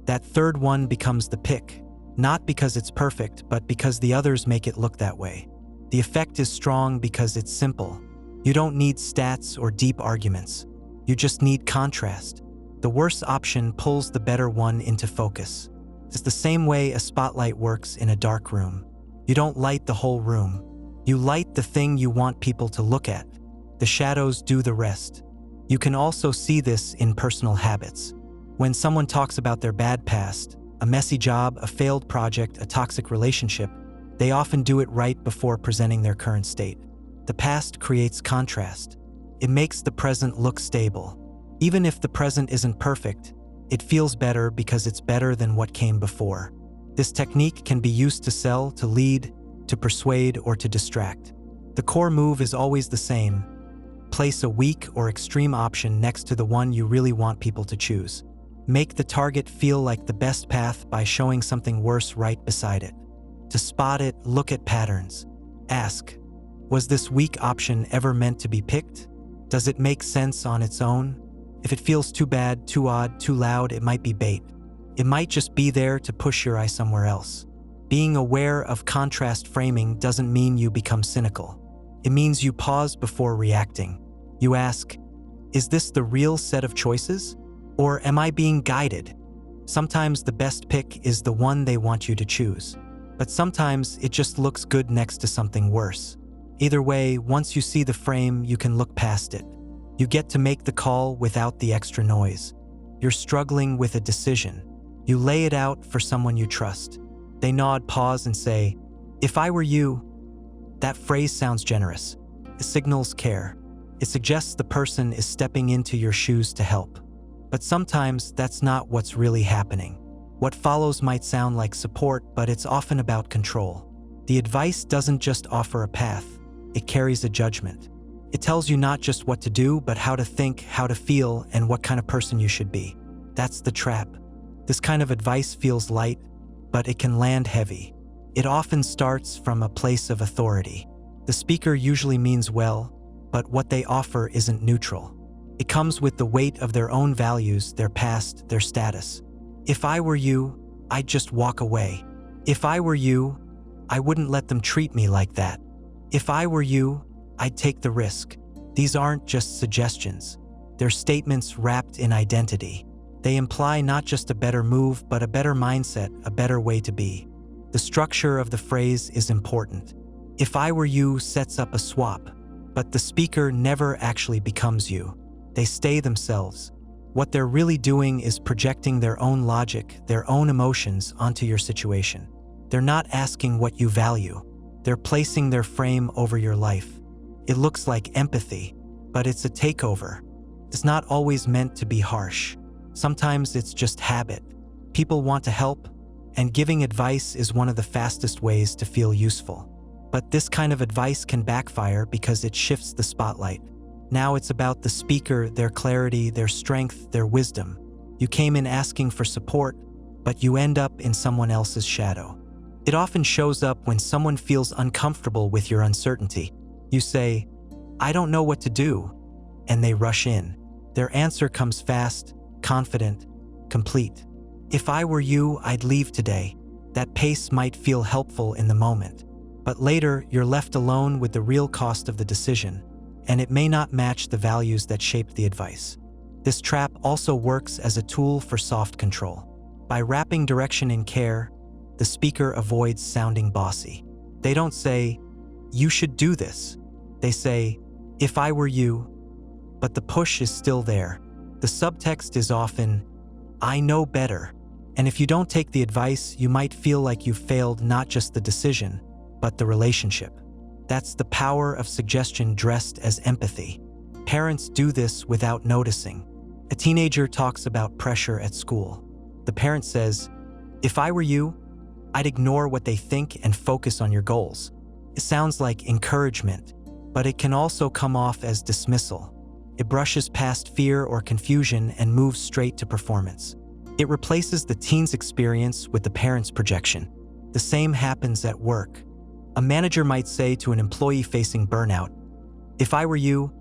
That third one becomes the pick, not because it's perfect, but because the others make it look that way. The effect is strong because it's simple. You don't need stats or deep arguments. You just need contrast. The worse option pulls the better one into focus. It's the same way a spotlight works in a dark room. You don't light the whole room. You light the thing you want people to look at. The shadows do the rest. You can also see this in personal habits. When someone talks about their bad past, a messy job, a failed project, a toxic relationship, they often do it right before presenting their current state. The past creates contrast. It makes the present look stable. Even if the present isn't perfect, it feels better because it's better than what came before. This technique can be used to sell, to lead, to persuade, or to distract. The core move is always the same. Place a weak or extreme option next to the one you really want people to choose. Make the target feel like the best path by showing something worse right beside it. To spot it, look at patterns. Ask, was this weak option ever meant to be picked? Does it make sense on its own? If it feels too bad, too odd, too loud, it might be bait. It might just be there to push your eye somewhere else. Being aware of contrast framing doesn't mean you become cynical. It means you pause before reacting. You ask, is this the real set of choices? Or am I being guided? Sometimes the best pick is the one they want you to choose. But sometimes it just looks good next to something worse. Either way, once you see the frame, you can look past it. You get to make the call without the extra noise. You're struggling with a decision. You lay it out for someone you trust. They nod, pause, and say, if I were you. That phrase sounds generous. It signals care. It suggests the person is stepping into your shoes to help. But sometimes that's not what's really happening. What follows might sound like support, but it's often about control. The advice doesn't just offer a path, it carries a judgment. It tells you not just what to do, but how to think, how to feel, and what kind of person you should be. That's the trap. This kind of advice feels light, but it can land heavy. It often starts from a place of authority. The speaker usually means well, but what they offer isn't neutral. It comes with the weight of their own values, their past, their status. If I were you, I'd just walk away. If I were you, I wouldn't let them treat me like that. If I were you, I'd take the risk. These aren't just suggestions. They're statements wrapped in identity. They imply not just a better move, but a better mindset, a better way to be. The structure of the phrase is important. If I were you sets up a swap, but the speaker never actually becomes you. They stay themselves. What they're really doing is projecting their own logic, their own emotions onto your situation. They're not asking what you value. They're placing their frame over your life. It looks like empathy, but it's a takeover. It's not always meant to be harsh. Sometimes it's just habit. People want to help, and giving advice is one of the fastest ways to feel useful. But this kind of advice can backfire because it shifts the spotlight. Now it's about the speaker, their clarity, their strength, their wisdom. You came in asking for support, but you end up in someone else's shadow. It often shows up when someone feels uncomfortable with your uncertainty. You say, I don't know what to do, and they rush in. Their answer comes fast, confident, complete. If I were you, I'd leave today. That pace might feel helpful in the moment, but later you're left alone with the real cost of the decision, and it may not match the values that shaped the advice. This trap also works as a tool for soft control. By wrapping direction in care, the speaker avoids sounding bossy. They don't say, you should do this. They say, if I were you, but the push is still there. The subtext is often, I know better. And if you don't take the advice, you might feel like you've failed not just the decision, but the relationship. That's the power of suggestion dressed as empathy. Parents do this without noticing. A teenager talks about pressure at school. The parent says, if I were you, I'd ignore what they think and focus on your goals. It sounds like encouragement, but it can also come off as dismissal. It brushes past fear or confusion and moves straight to performance. It replaces the teen's experience with the parent's projection. The same happens at work. A manager might say to an employee facing burnout, "If I were you,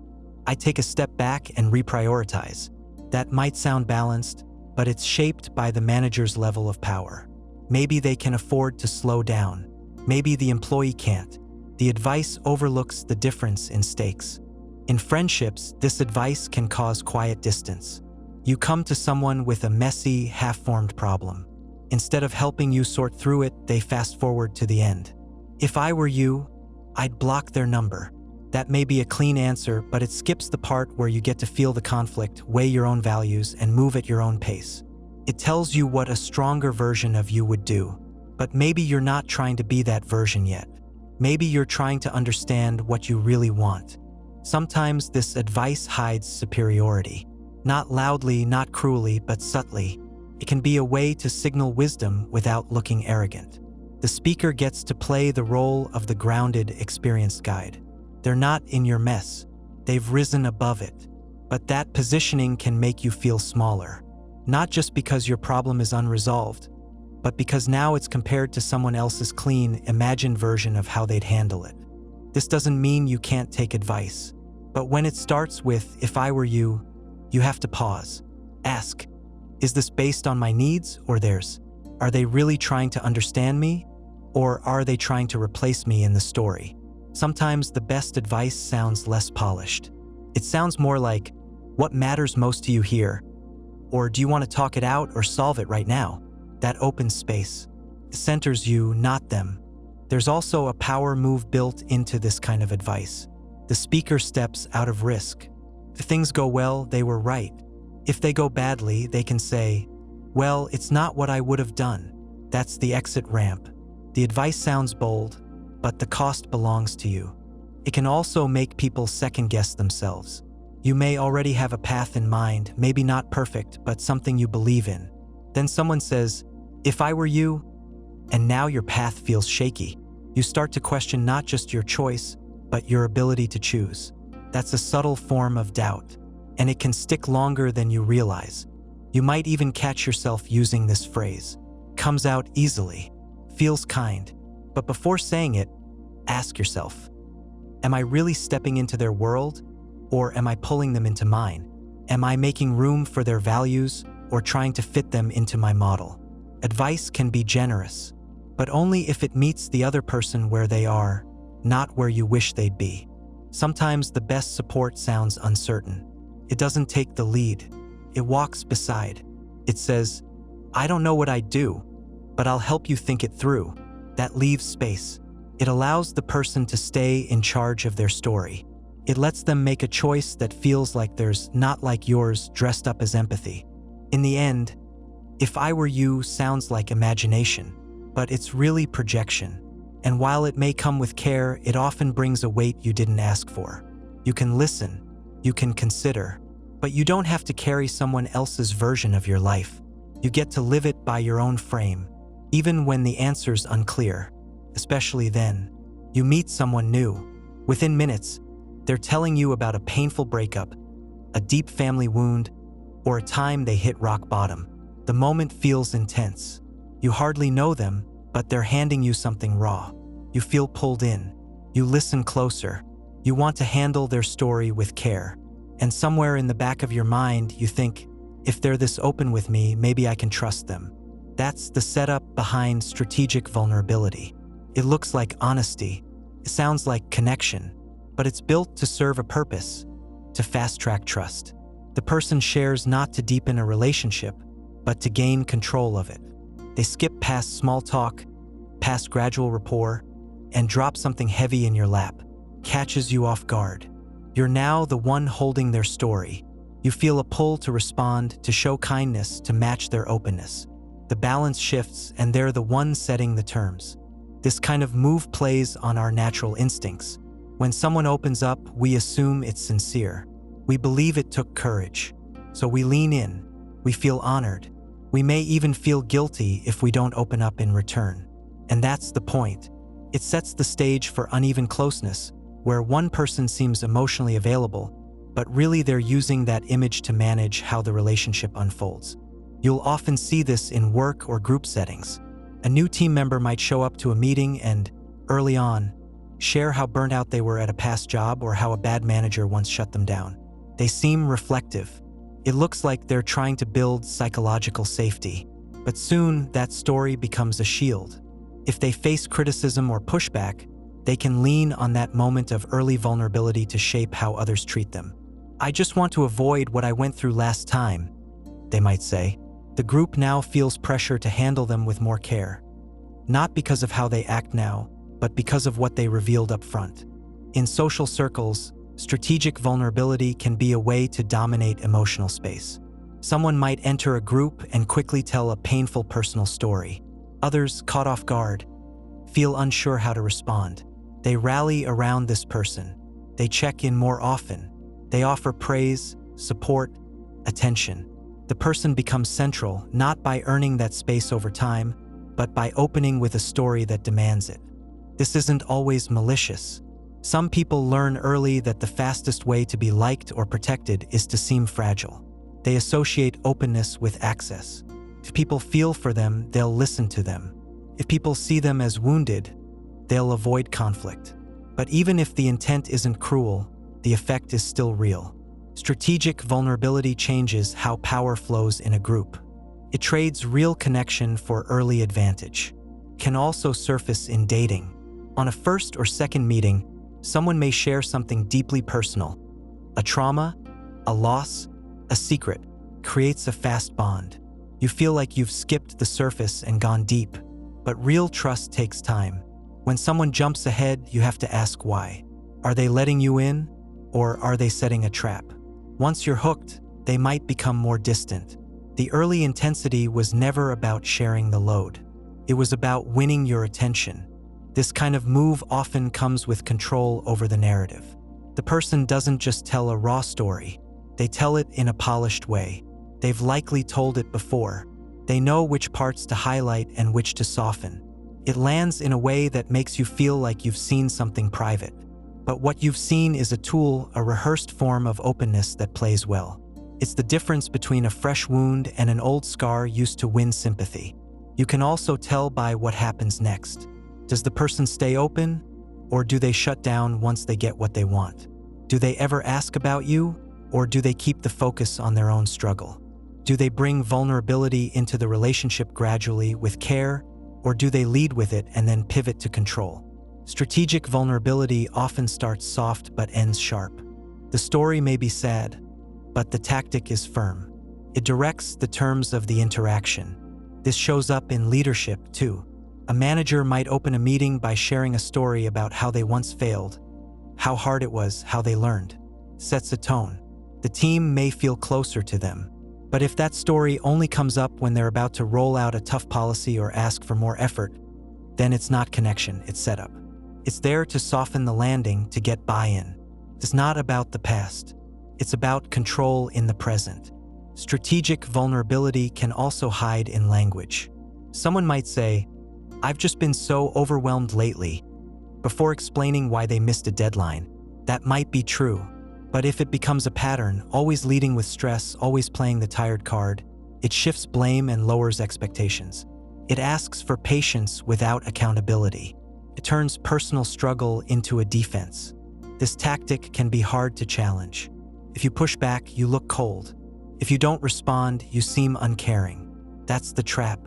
I'd take a step back and reprioritize." That might sound balanced, but it's shaped by the manager's level of power. Maybe they can afford to slow down. Maybe the employee can't. The advice overlooks the difference in stakes. In friendships, this advice can cause quiet distance. You come to someone with a messy, half-formed problem. Instead of helping you sort through it, they fast forward to the end. "If I were you, I'd block their number." That may be a clean answer, but it skips the part where you get to feel the conflict, weigh your own values, and move at your own pace. It tells you what a stronger version of you would do. But maybe you're not trying to be that version yet. Maybe you're trying to understand what you really want. Sometimes this advice hides superiority. Not loudly, not cruelly, but subtly. It can be a way to signal wisdom without looking arrogant. The speaker gets to play the role of the grounded, experienced guide. They're not in your mess. They've risen above it. But that positioning can make you feel smaller. Not just because your problem is unresolved, but because now it's compared to someone else's clean, imagined version of how they'd handle it. This doesn't mean you can't take advice. But when it starts with, "If I were you," you have to pause. Ask, is this based on my needs or theirs? Are they really trying to understand me? Or are they trying to replace me in the story? Sometimes the best advice sounds less polished. It sounds more like, "What matters most to you here?" Or, "Do you want to talk it out or solve it right now?" That opens space. It centers you, not them. There's also a power move built into this kind of advice. The speaker steps out of risk. If things go well, they were right. If they go badly, they can say, "Well, it's not what I would have done." That's the exit ramp. The advice sounds bold, but the cost belongs to you. It can also make people second-guess themselves. You may already have a path in mind, maybe not perfect, but something you believe in. Then someone says, "If I were you," and now your path feels shaky. You start to question not just your choice, but your ability to choose. That's a subtle form of doubt, and it can stick longer than you realize. You might even catch yourself using this phrase. Comes out easily, feels kind, but before saying it, ask yourself, am I really stepping into their world, or am I pulling them into mine? Am I making room for their values, or trying to fit them into my model? Advice can be generous, but only if it meets the other person where they are, not where you wish they'd be. Sometimes the best support sounds uncertain. It doesn't take the lead. It walks beside. It says, "I don't know what I'd do, but I'll help you think it through." That leaves space. It allows the person to stay in charge of their story. It lets them make a choice that feels like theirs, not like yours, dressed up as empathy. In the end, "If I were you" sounds like imagination, but it's really projection. And while it may come with care, it often brings a weight you didn't ask for. You can listen, you can consider, but you don't have to carry someone else's version of your life. You get to live it by your own frame, even when the answer's unclear. Especially then, you meet someone new. Within minutes, they're telling you about a painful breakup, a deep family wound, or a time they hit rock bottom. The moment feels intense. You hardly know them, but they're handing you something raw. You feel pulled in. You listen closer. You want to handle their story with care. And somewhere in the back of your mind, you think, if they're this open with me, maybe I can trust them. That's the setup behind strategic vulnerability. It looks like honesty. It sounds like connection, but it's built to serve a purpose, to fast-track trust. The person shares not to deepen a relationship, but to gain control of it. They skip past small talk, past gradual rapport, and drop something heavy in your lap. Catches you off guard. You're now the one holding their story. You feel a pull to respond, to show kindness, to match their openness. The balance shifts, and they're the one setting the terms. This kind of move plays on our natural instincts. When someone opens up, we assume it's sincere. We believe it took courage. So we lean in. We feel honored. We may even feel guilty if we don't open up in return. And that's the point. It sets the stage for uneven closeness, where one person seems emotionally available, but really they're using that image to manage how the relationship unfolds. You'll often see this in work or group settings. A new team member might show up to a meeting and early on, share how burnt out they were at a past job or how a bad manager once shut them down. They seem reflective. It looks like they're trying to build psychological safety. But soon, that story becomes a shield. If they face criticism or pushback, they can lean on that moment of early vulnerability to shape how others treat them. "I just want to avoid what I went through last time," they might say. The group now feels pressure to handle them with more care. Not because of how they act now, but because of what they revealed up front. In social circles, strategic vulnerability can be a way to dominate emotional space. Someone might enter a group and quickly tell a painful personal story. Others, caught off guard, feel unsure how to respond. They rally around this person. They check in more often. They offer praise, support, attention. The person becomes central, not by earning that space over time, but by opening with a story that demands it. This isn't always malicious. Some people learn early that the fastest way to be liked or protected is to seem fragile. They associate openness with access. If people feel for them, they'll listen to them. If people see them as wounded, they'll avoid conflict. But even if the intent isn't cruel, the effect is still real. Strategic vulnerability changes how power flows in a group. It trades real connection for early advantage. Can also surface in dating. On a first or second meeting, someone may share something deeply personal. A trauma, a loss, a secret creates a fast bond. You feel like you've skipped the surface and gone deep. But real trust takes time. When someone jumps ahead, you have to ask why. Are they letting you in, or are they setting a trap? Once you're hooked, they might become more distant. The early intensity was never about sharing the load. It was about winning your attention. This kind of move often comes with control over the narrative. The person doesn't just tell a raw story. They tell it in a polished way. They've likely told it before. They know which parts to highlight and which to soften. It lands in a way that makes you feel like you've seen something private. But what you've seen is a tool, a rehearsed form of openness that plays well. It's the difference between a fresh wound and an old scar used to win sympathy. You can also tell by what happens next. Does the person stay open, or do they shut down once they get what they want? Do they ever ask about you, or do they keep the focus on their own struggle? Do they bring vulnerability into the relationship gradually with care, or do they lead with it and then pivot to control? Strategic vulnerability often starts soft but ends sharp. The story may be sad, but the tactic is firm. It directs the terms of the interaction. This shows up in leadership, too. A manager might open a meeting by sharing a story about how they once failed, how hard it was, how they learned. Sets a tone. The team may feel closer to them. But if that story only comes up when they're about to roll out a tough policy or ask for more effort, then it's not connection, it's setup. It's there to soften the landing, to get buy-in. It's not about the past. It's about control in the present. Strategic vulnerability can also hide in language. Someone might say, "I've just been so overwhelmed lately," before explaining why they missed a deadline. That might be true. But if it becomes a pattern, always leading with stress, always playing the tired card, it shifts blame and lowers expectations. It asks for patience without accountability. It turns personal struggle into a defense. This tactic can be hard to challenge. If you push back, you look cold. If you don't respond, you seem uncaring. That's the trap.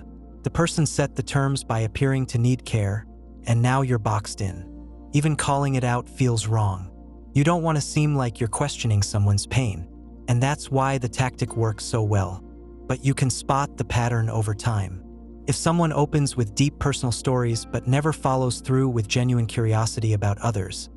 The person set the terms by appearing to need care, and now you're boxed in. Even calling it out feels wrong. You don't want to seem like you're questioning someone's pain, and that's why the tactic works so well. But you can spot the pattern over time. If someone opens with deep personal stories but never follows through with genuine curiosity about others,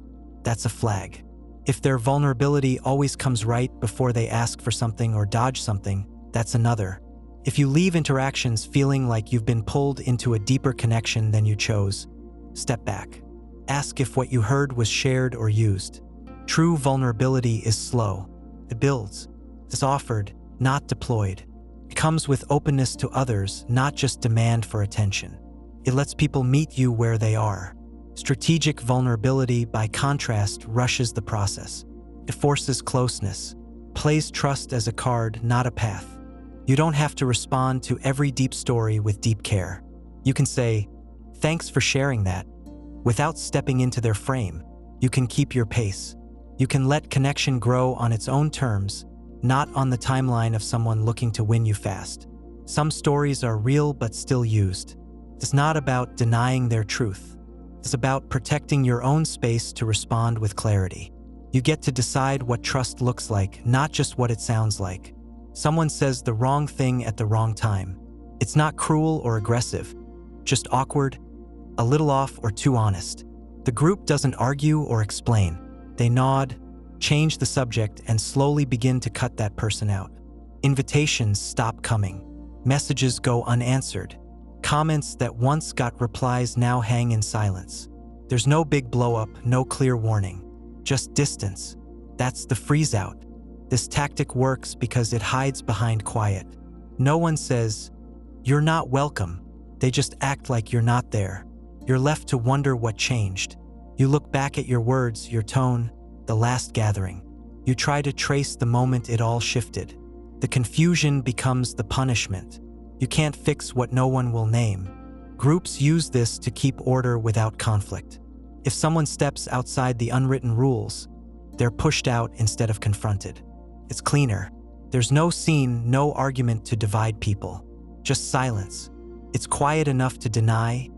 that's a flag. If their vulnerability always comes right before they ask for something or dodge something, that's another. If you leave interactions feeling like you've been pulled into a deeper connection than you chose, step back. Ask if what you heard was shared or used. True vulnerability is slow. It builds. It's offered, not deployed. It comes with openness to others, not just demand for attention. It lets people meet you where they are. Strategic vulnerability, by contrast, rushes the process. It forces closeness, plays trust as a card, not a path. You don't have to respond to every deep story with deep care. You can say, "Thanks for sharing that," Without stepping into their frame, you can keep your pace. You can let connection grow on its own terms, not on the timeline of someone looking to win you fast. Some stories are real but still used. It's not about denying their truth. It's about protecting your own space to respond with clarity. You get to decide what trust looks like, not just what it sounds like. Someone says the wrong thing at the wrong time. It's not cruel or aggressive, just awkward, a little off or too honest. The group doesn't argue or explain. They nod, change the subject, and slowly begin to cut that person out. Invitations stop coming. Messages go unanswered. Comments that once got replies now hang in silence. There's no big blow-up, no clear warning. Just distance. That's the freeze-out. This tactic works because it hides behind quiet. No one says, "You're not welcome." They just act like you're not there. You're left to wonder what changed. You look back at your words, your tone, the last gathering. You try to trace the moment it all shifted. The confusion becomes the punishment. You can't fix what no one will name. Groups use this to keep order without conflict. If someone steps outside the unwritten rules, they're pushed out instead of confronted. It's cleaner. There's no scene, no argument to divide people. Just silence. It's quiet enough to deny,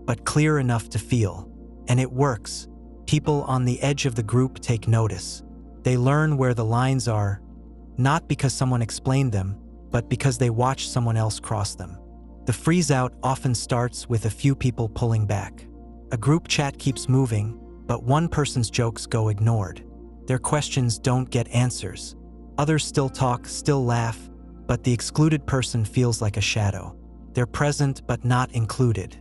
but clear enough to feel. And it works. People on the edge of the group take notice. They learn where the lines are, not because someone explained them, but because they watched someone else cross them. The freeze-out often starts with a few people pulling back. A group chat keeps moving, but one person's jokes go ignored. Their questions don't get answers. Others still talk, still laugh, but the excluded person feels like a shadow. They're present but not included.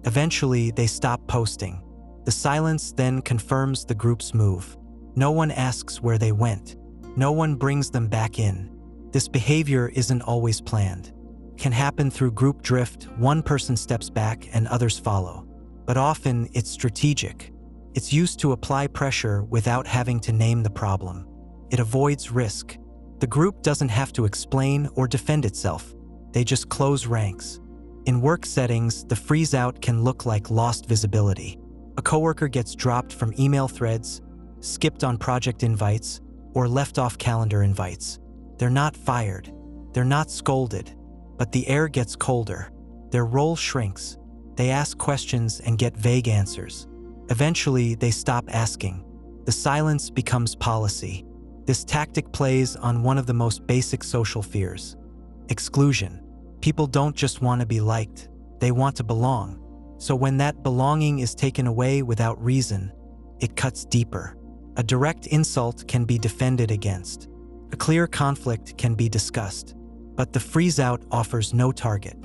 Eventually, they stop posting. The silence then confirms the group's move. No one asks where they went. No one brings them back in. This behavior isn't always planned. It can happen through group drift. One person steps back and others follow. But often, it's strategic. It's used to apply pressure without having to name the problem. It avoids risk. The group doesn't have to explain or defend itself. They just close ranks. In work settings, the freeze-out can look like lost visibility. A coworker gets dropped from email threads, skipped on project invites, or left off calendar invites. They're not fired. They're not scolded. But the air gets colder. Their role shrinks. They ask questions and get vague answers. Eventually, they stop asking. The silence becomes policy. This tactic plays on one of the most basic social fears: exclusion. People don't just want to be liked. They want to belong. So when that belonging is taken away without reason, it cuts deeper. A direct insult can be defended against. A clear conflict can be discussed. But the freeze-out offers no target.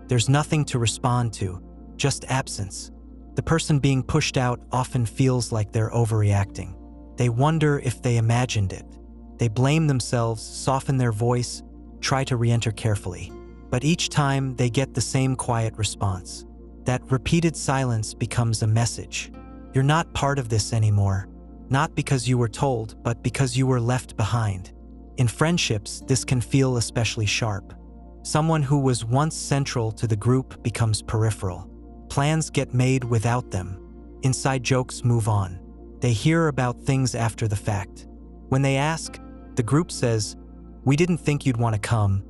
There's nothing to respond to, just absence. The person being pushed out often feels like they're overreacting. They wonder if they imagined it. They blame themselves, soften their voice, try to re-enter carefully. But each time they get the same quiet response. That repeated silence becomes a message. You're not part of this anymore. Not because you were told, but because you were left behind. In friendships, this can feel especially sharp. Someone who was once central to the group becomes peripheral. Plans get made without them. Inside jokes move on. They hear about things after the fact. When they ask, the group says, "We didn't think you'd want to come,"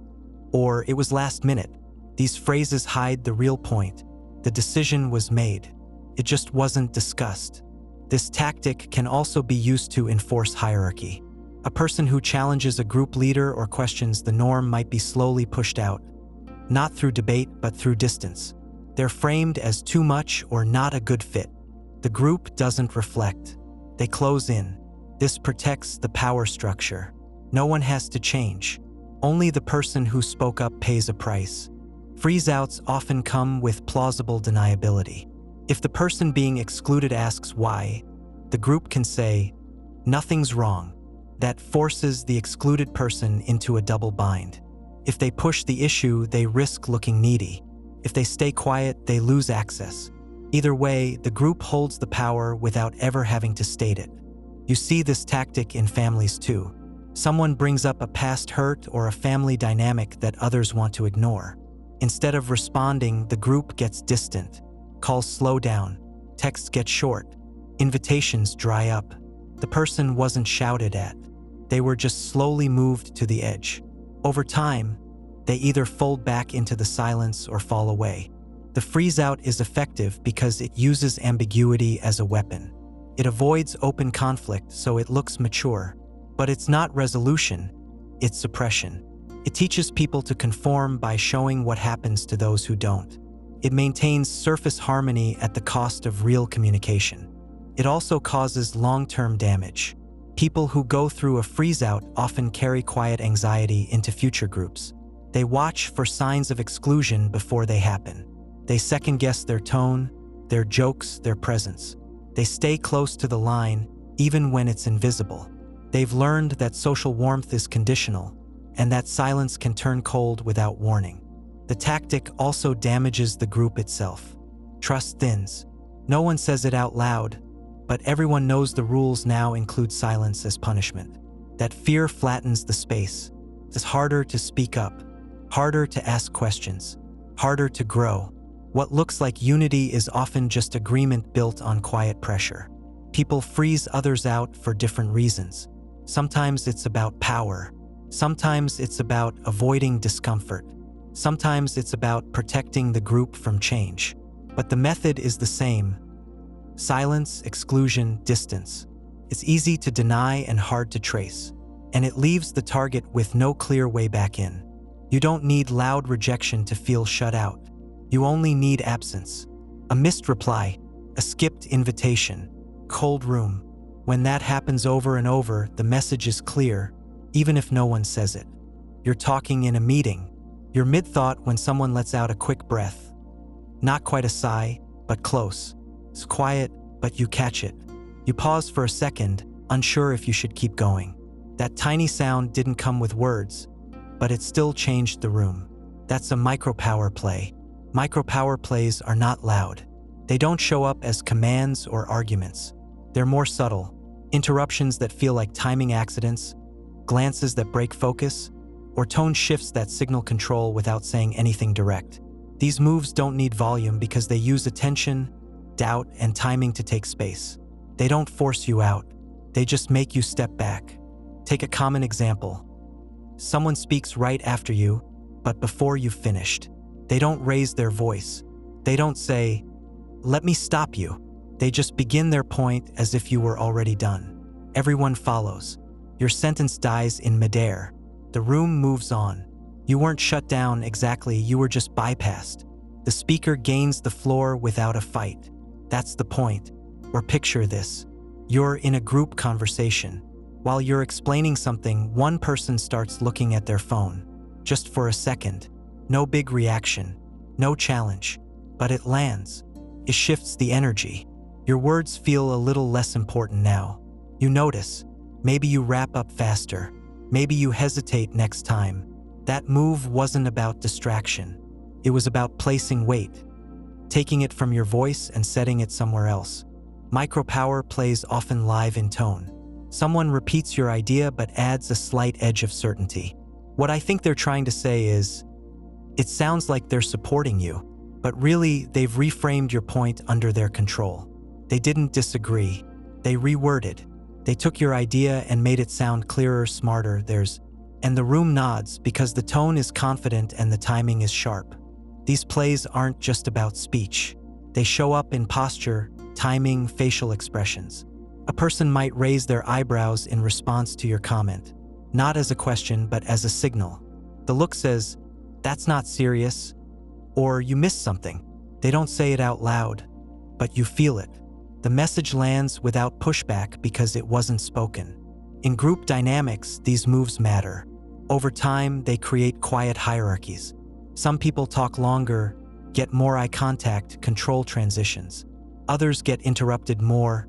or "It was last minute." These phrases hide the real point. The decision was made. It just wasn't discussed. This tactic can also be used to enforce hierarchy. A person who challenges a group leader or questions the norm might be slowly pushed out, not through debate but through distance. They're framed as too much or not a good fit. The group doesn't reflect. They close in. This protects the power structure. No one has to change. Only the person who spoke up pays a price. Freeze-outs often come with plausible deniability. If the person being excluded asks why, the group can say, "Nothing's wrong." That forces the excluded person into a double bind. If they push the issue, they risk looking needy. If they stay quiet, they lose access. Either way, the group holds the power without ever having to state it. You see this tactic in families too. Someone brings up a past hurt or a family dynamic that others want to ignore. Instead of responding, the group gets distant, calls slow down, Texts get short. Invitations dry up. The person wasn't shouted at. They were just slowly moved to the edge. Over time, they either fold back into the silence or fall away. The freeze-out is effective because it uses ambiguity as a weapon. It avoids open conflict, so it looks mature. But it's not resolution, it's suppression. It teaches people to conform by showing what happens to those who don't. It maintains surface harmony at the cost of real communication. It also causes long-term damage. People who go through a freeze-out often carry quiet anxiety into future groups. They watch for signs of exclusion before they happen. They second-guess their tone, their jokes, their presence. They stay close to the line, even when it's invisible. They've learned that social warmth is conditional, and that silence can turn cold without warning. The tactic also damages the group itself. Trust thins. No one says it out loud, but everyone knows the rules now include silence as punishment. That fear flattens the space. It's harder to speak up, harder to ask questions, harder to grow. What looks like unity is often just agreement built on quiet pressure. People freeze others out for different reasons. Sometimes it's about power. Sometimes it's about avoiding discomfort. Sometimes it's about protecting the group from change. But the method is the same. Silence, exclusion, distance. It's easy to deny and hard to trace. And it leaves the target with no clear way back in. You don't need loud rejection to feel shut out. You only need absence. A missed reply, a skipped invitation, cold room. When that happens over and over, the message is clear, even if no one says it. You're talking in a meeting. You're mid-thought when someone lets out a quick breath. Not quite a sigh, but close. It's quiet, but you catch it. You pause for a second, unsure if you should keep going. That tiny sound didn't come with words, but it still changed the room. That's a micro-power play. Micro-power plays are not loud. They don't show up as commands or arguments. They're more subtle. Interruptions that feel like timing accidents, glances that break focus, or tone shifts that signal control without saying anything direct. These moves don't need volume because they use attention, doubt, and timing to take space. They don't force you out. They just make you step back. Take a common example. Someone speaks right after you, but before you've finished. They don't raise their voice. They don't say, "Let me stop you." They just begin their point as if you were already done. Everyone follows. Your sentence dies in midair. The room moves on. You weren't shut down exactly, you were just bypassed. The speaker gains the floor without a fight. That's the point. Or picture this. You're in a group conversation. While you're explaining something, one person starts looking at their phone. Just for a second. No big reaction. No challenge. But it lands. It shifts the energy. Your words feel a little less important now. You notice. Maybe you wrap up faster. Maybe you hesitate next time. That move wasn't about distraction. It was about placing weight. Taking it from your voice and setting it somewhere else. Micro-power plays often live in tone. Someone repeats your idea but adds a slight edge of certainty. What I think they're trying to say is, it sounds like they're supporting you, but really they've reframed your point under their control. They didn't disagree. They reworded. They took your idea and made it sound clearer, smarter. And the room nods because the tone is confident and the timing is sharp. These plays aren't just about speech. They show up in posture, timing, facial expressions. A person might raise their eyebrows in response to your comment, not as a question but as a signal. The look says, "That's not serious," or "You missed something." They don't say it out loud, but you feel it. The message lands without pushback because it wasn't spoken. In group dynamics, these moves matter. Over time, they create quiet hierarchies. Some people talk longer, get more eye contact, control transitions. Others get interrupted more,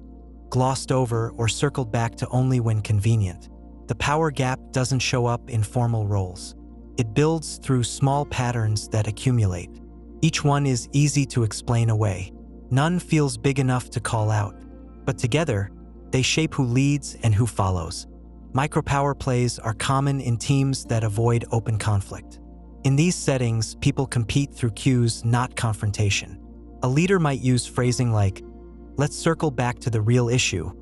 glossed over, or circled back to only when convenient. The power gap doesn't show up in formal roles. It builds through small patterns that accumulate. Each one is easy to explain away. None feels big enough to call out. But together, they shape who leads and who follows. Micro-power plays are common in teams that avoid open conflict. In these settings, people compete through cues, not confrontation. A leader might use phrasing like, Let's circle back to the real issue,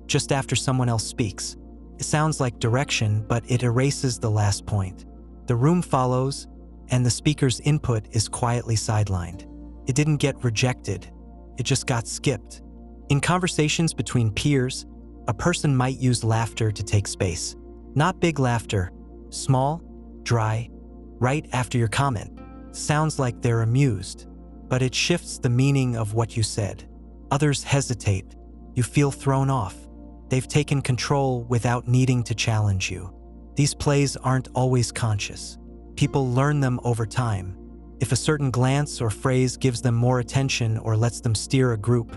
just after someone else speaks. It sounds like direction, but it erases the last point. The room follows, and the speaker's input is quietly sidelined. It didn't get rejected, it just got skipped. In conversations between peers, a person might use laughter to take space. Not big laughter, small, dry, right after your comment. Sounds like they're amused, but it shifts the meaning of what you said. Others hesitate. You feel thrown off. They've taken control without needing to challenge you. These plays aren't always conscious. People learn them over time. If a certain glance or phrase gives them more attention or lets them steer a group,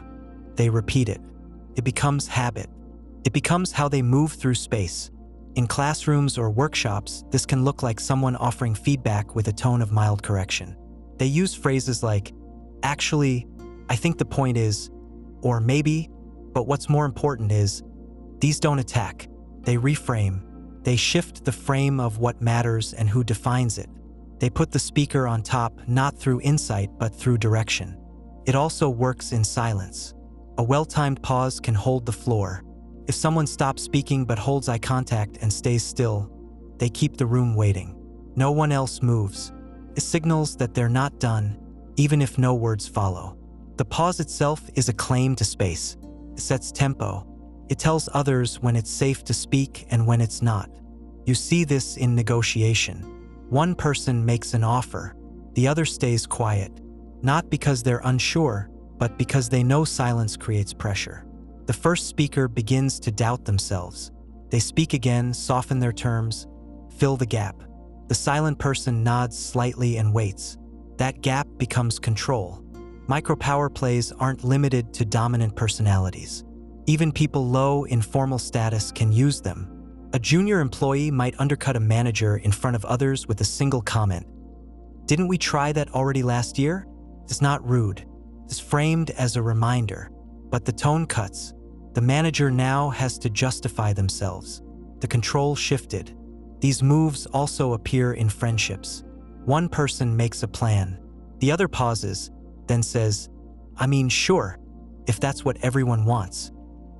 they repeat it. It becomes habit. It becomes how they move through space. In classrooms or workshops, this can look like someone offering feedback with a tone of mild correction. They use phrases like, "Actually, I think the point is," or "maybe, but what's more important is." These don't attack. They reframe. They shift the frame of what matters and who defines it. They put the speaker on top, not through insight, but through direction. It also works in silence. A well-timed pause can hold the floor. If someone stops speaking but holds eye contact and stays still, they keep the room waiting. No one else moves. It signals that they're not done, even if no words follow. The pause itself is a claim to space. It sets tempo. It tells others when it's safe to speak and when it's not. You see this in negotiation. One person makes an offer. The other stays quiet, not because they're unsure, but because they know silence creates pressure. The first speaker begins to doubt themselves. They speak again, soften their terms, fill the gap. The silent person nods slightly and waits. That gap becomes control. Micropower plays aren't limited to dominant personalities. Even people low in formal status can use them. A junior employee might undercut a manager in front of others with a single comment. "Didn't we try that already last year?" It's not rude. It's framed as a reminder. But the tone cuts. The manager now has to justify themselves. The control shifted. These moves also appear in friendships. One person makes a plan. The other pauses, then says, "I mean, sure, if that's what everyone wants."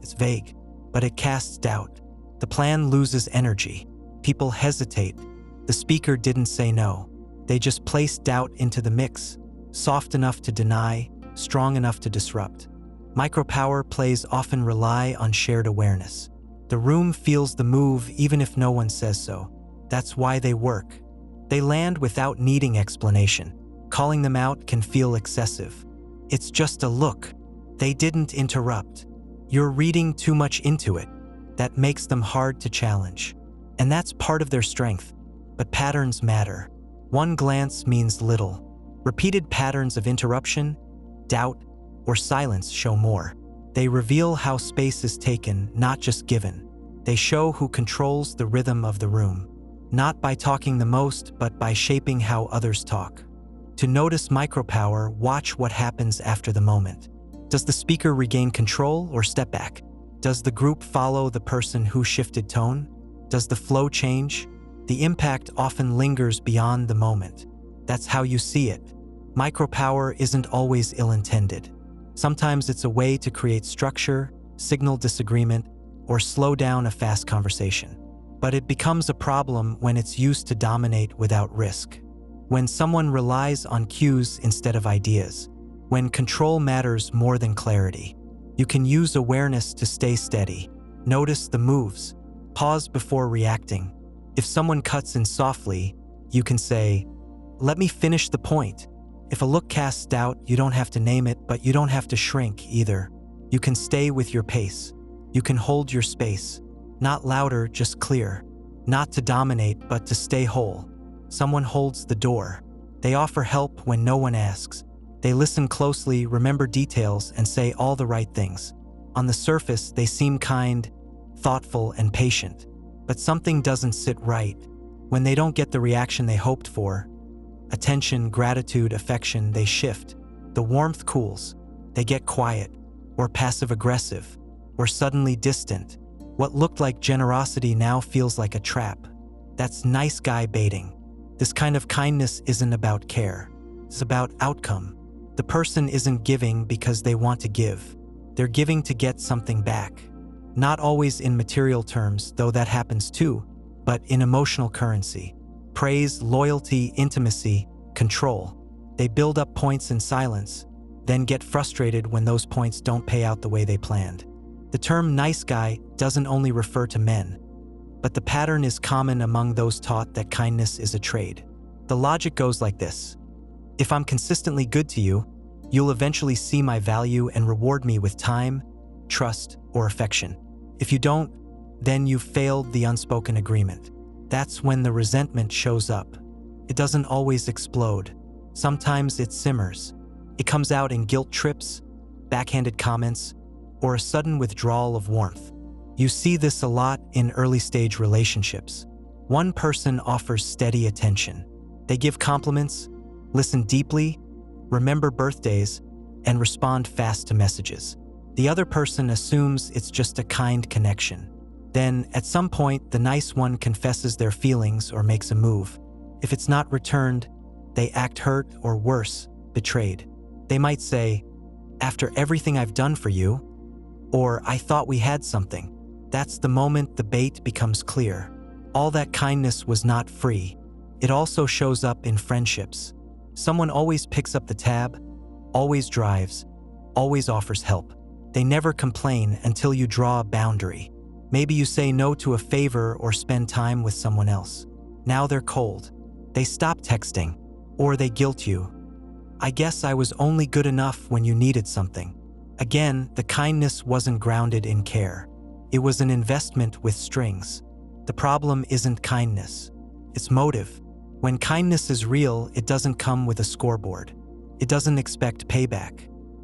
It's vague, but it casts doubt. The plan loses energy. People hesitate. The speaker didn't say no. They just placed doubt into the mix, soft enough to deny, strong enough to disrupt. Micropower plays often rely on shared awareness. The room feels the move even if no one says so. That's why they work. They land without needing explanation. Calling them out can feel excessive. It's just a look. They didn't interrupt. You're reading too much into it. That makes them hard to challenge. And that's part of their strength. But patterns matter. One glance means little. Repeated patterns of interruption, doubt, or silence show more. They reveal how space is taken, not just given. They show who controls the rhythm of the room. Not by talking the most, but by shaping how others talk. To notice micropower, watch what happens after the moment. Does the speaker regain control or step back? Does the group follow the person who shifted tone? Does the flow change? The impact often lingers beyond the moment. That's how you see it. Micropower isn't always ill-intended. Sometimes it's a way to create structure, signal disagreement, or slow down a fast conversation. But it becomes a problem when it's used to dominate without risk. When someone relies on cues instead of ideas. When control matters more than clarity. You can use awareness to stay steady. Notice the moves. Pause before reacting. If someone cuts in softly, you can say, "Let me finish the point." If a look casts doubt, you don't have to name it, but you don't have to shrink either. You can stay with your pace. You can hold your space. Not louder, just clear. Not to dominate, but to stay whole. Someone holds the door. They offer help when no one asks. They listen closely, remember details, and say all the right things. On the surface, they seem kind, thoughtful, and patient. But something doesn't sit right. When they don't get the reaction they hoped for, attention, gratitude, affection, they shift. The warmth cools. They get quiet, or passive-aggressive, or suddenly distant. What looked like generosity now feels like a trap. That's nice guy baiting. This kind of kindness isn't about care. It's about outcome. The person isn't giving because they want to give. They're giving to get something back. Not always in material terms, though that happens too, but in emotional currency. Praise, loyalty, intimacy, control. They build up points in silence, then get frustrated when those points don't pay out the way they planned. The term nice guy doesn't only refer to men, but the pattern is common among those taught that kindness is a trade. The logic goes like this. If I'm consistently good to you, you'll eventually see my value and reward me with time, trust, or affection. If you don't, then you've failed the unspoken agreement. That's when the resentment shows up. It doesn't always explode. Sometimes it simmers. It comes out in guilt trips, backhanded comments, or a sudden withdrawal of warmth. You see this a lot in early-stage relationships. One person offers steady attention. They give compliments, listen deeply, remember birthdays, and respond fast to messages. The other person assumes it's just a kind connection. Then, at some point, the nice one confesses their feelings or makes a move. If it's not returned, they act hurt or worse, betrayed. They might say, "After everything I've done for you," or "I thought we had something." That's the moment the bait becomes clear. All that kindness was not free. It also shows up in friendships. Someone always picks up the tab, always drives, always offers help. They never complain until you draw a boundary. Maybe you say no to a favor or spend time with someone else. Now they're cold. They stop texting, or they guilt you. "I guess I was only good enough when you needed something." Again, the kindness wasn't grounded in care. It was an investment with strings. The problem isn't kindness. It's motive. When kindness is real, it doesn't come with a scoreboard. It doesn't expect payback.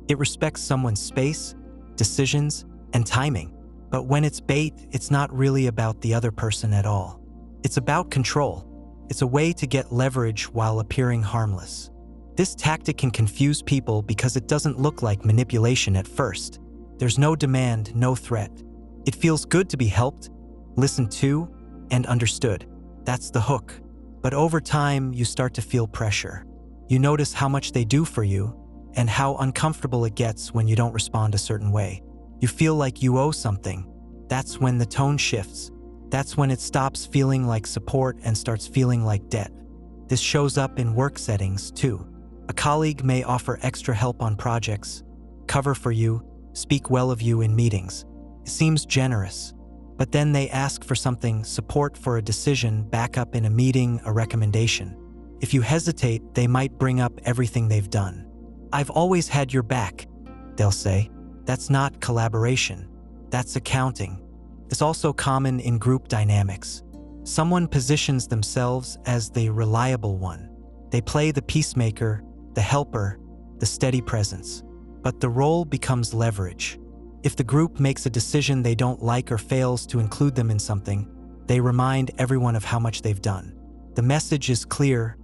It respects someone's space, decisions, and timing. But when it's bait, it's not really about the other person at all. It's about control. It's a way to get leverage while appearing harmless. This tactic can confuse people because it doesn't look like manipulation at first. There's no demand, no threat. It feels good to be helped, listened to, and understood. That's the hook. But over time, you start to feel pressure. You notice how much they do for you and how uncomfortable it gets when you don't respond a certain way. You feel like you owe something. That's when the tone shifts. That's when it stops feeling like support and starts feeling like debt. This shows up in work settings, too. A colleague may offer extra help on projects, cover for you, speak well of you in meetings. It seems generous. But then they ask for something, support for a decision, backup in a meeting, a recommendation. If you hesitate, they might bring up everything they've done. "I've always had your back," they'll say. That's not collaboration. That's accounting. It's also common in group dynamics. Someone positions themselves as the reliable one. They play the peacemaker, the helper, the steady presence. But the role becomes leverage. If the group makes a decision they don't like or fails to include them in something, they remind everyone of how much they've done. The message is clear: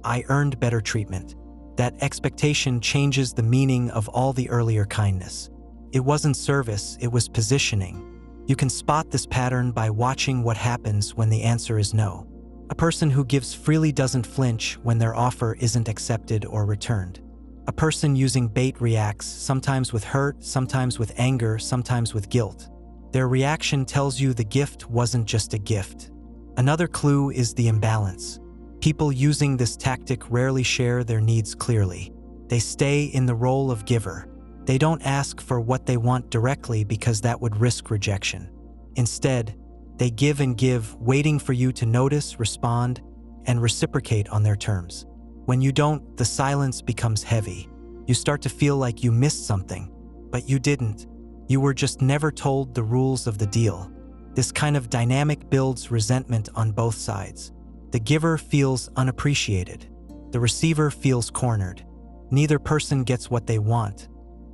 I earned better treatment. That expectation changes the meaning of all the earlier kindness. It wasn't service, it was positioning. You can spot this pattern by watching what happens when the answer is no. A person who gives freely doesn't flinch when their offer isn't accepted or returned. A person using bait reacts, sometimes with hurt, sometimes with anger, sometimes with guilt. Their reaction tells you the gift wasn't just a gift. Another clue is the imbalance. People using this tactic rarely share their needs clearly. They stay in the role of giver. They don't ask for what they want directly because that would risk rejection. Instead, they give and give, waiting for you to notice, respond, and reciprocate on their terms. When you don't, the silence becomes heavy. You start to feel like you missed something, but you didn't. You were just never told the rules of the deal. This kind of dynamic builds resentment on both sides. The giver feels unappreciated. The receiver feels cornered. Neither person gets what they want,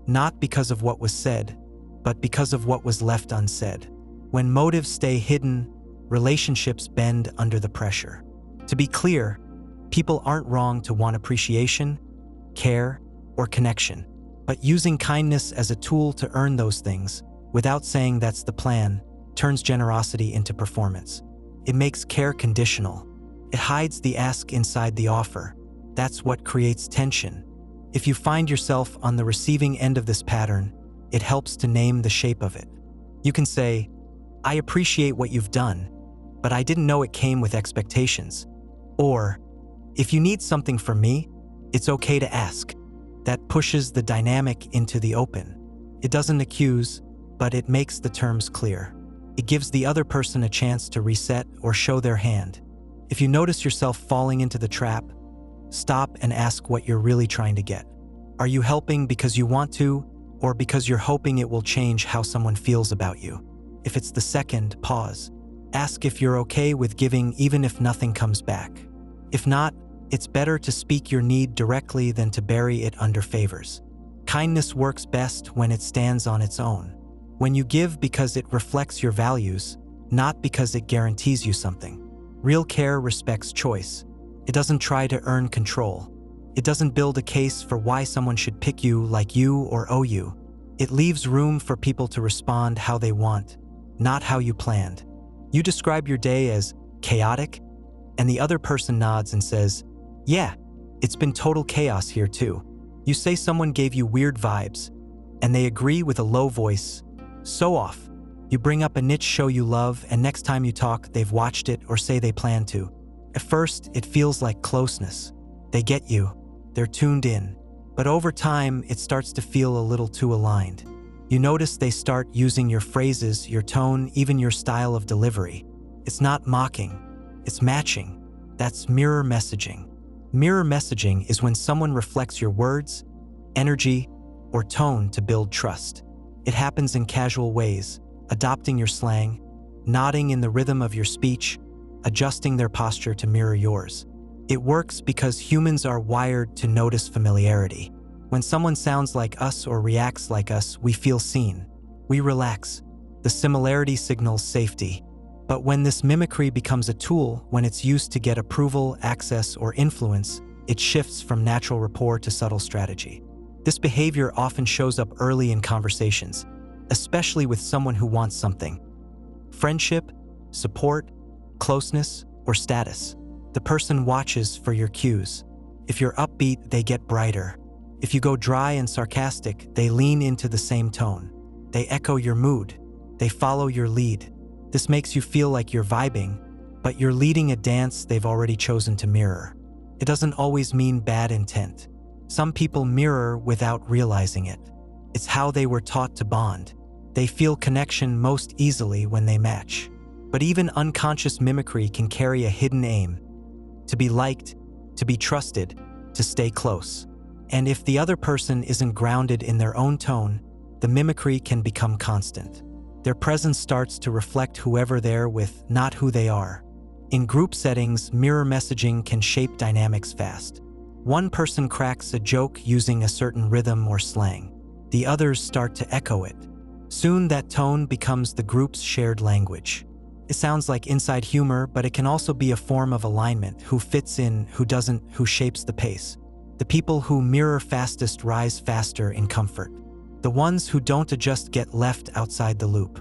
not because of what was said, but because of what was left unsaid. When motives stay hidden, relationships bend under the pressure. To be clear, people aren't wrong to want appreciation, care, or connection. But using kindness as a tool to earn those things, without saying that's the plan, turns generosity into performance. It makes care conditional. It hides the ask inside the offer. That's what creates tension. If you find yourself on the receiving end of this pattern, it helps to name the shape of it. You can say, "I appreciate what you've done, but I didn't know it came with expectations." Or, "If you need something from me, it's okay to ask." That pushes the dynamic into the open. It doesn't accuse, but it makes the terms clear. It gives the other person a chance to reset or show their hand. If you notice yourself falling into the trap, stop and ask what you're really trying to get. Are you helping because you want to, or because you're hoping it will change how someone feels about you? If it's the second, pause. Ask if you're okay with giving even if nothing comes back. If not, it's better to speak your need directly than to bury it under favors. Kindness works best when it stands on its own. When you give because it reflects your values, not because it guarantees you something. Real care respects choice. It doesn't try to earn control. It doesn't build a case for why someone should pick you, like you, or owe you. It leaves room for people to respond how they want, not how you planned. You describe your day as chaotic, and the other person nods and says, "Yeah, it's been total chaos here too." You say someone gave you weird vibes, and they agree with a low voice, "So off." You bring up a niche show you love, and next time you talk, they've watched it or say they plan to. At first, it feels like closeness. They get you. They're tuned in. But over time, it starts to feel a little too aligned. You notice they start using your phrases, your tone, even your style of delivery. It's not mocking. It's matching. That's mirror messaging. Mirror messaging is when someone reflects your words, energy, or tone to build trust. It happens in casual ways, adopting your slang, nodding in the rhythm of your speech, adjusting their posture to mirror yours. It works because humans are wired to notice familiarity. When someone sounds like us or reacts like us, we feel seen. We relax. The similarity signals safety. But when this mimicry becomes a tool, when it's used to get approval, access, or influence, it shifts from natural rapport to subtle strategy. This behavior often shows up early in conversations, especially with someone who wants something: friendship, support, closeness, or status. The person watches for your cues. If you're upbeat, they get brighter. If you go dry and sarcastic, they lean into the same tone. They echo your mood. They follow your lead. This makes you feel like you're vibing, but you're leading a dance they've already chosen to mirror. It doesn't always mean bad intent. Some people mirror without realizing it. It's how they were taught to bond. They feel connection most easily when they match. But even unconscious mimicry can carry a hidden aim: to be liked, to be trusted, to stay close. And if the other person isn't grounded in their own tone, the mimicry can become constant. Their presence starts to reflect whoever they're with, not who they are. In group settings, mirror messaging can shape dynamics fast. One person cracks a joke using a certain rhythm or slang. The others start to echo it. Soon that tone becomes the group's shared language. It sounds like inside humor, but it can also be a form of alignment: who fits in, who doesn't, who shapes the pace. The people who mirror fastest rise faster in comfort. The ones who don't adjust get left outside the loop.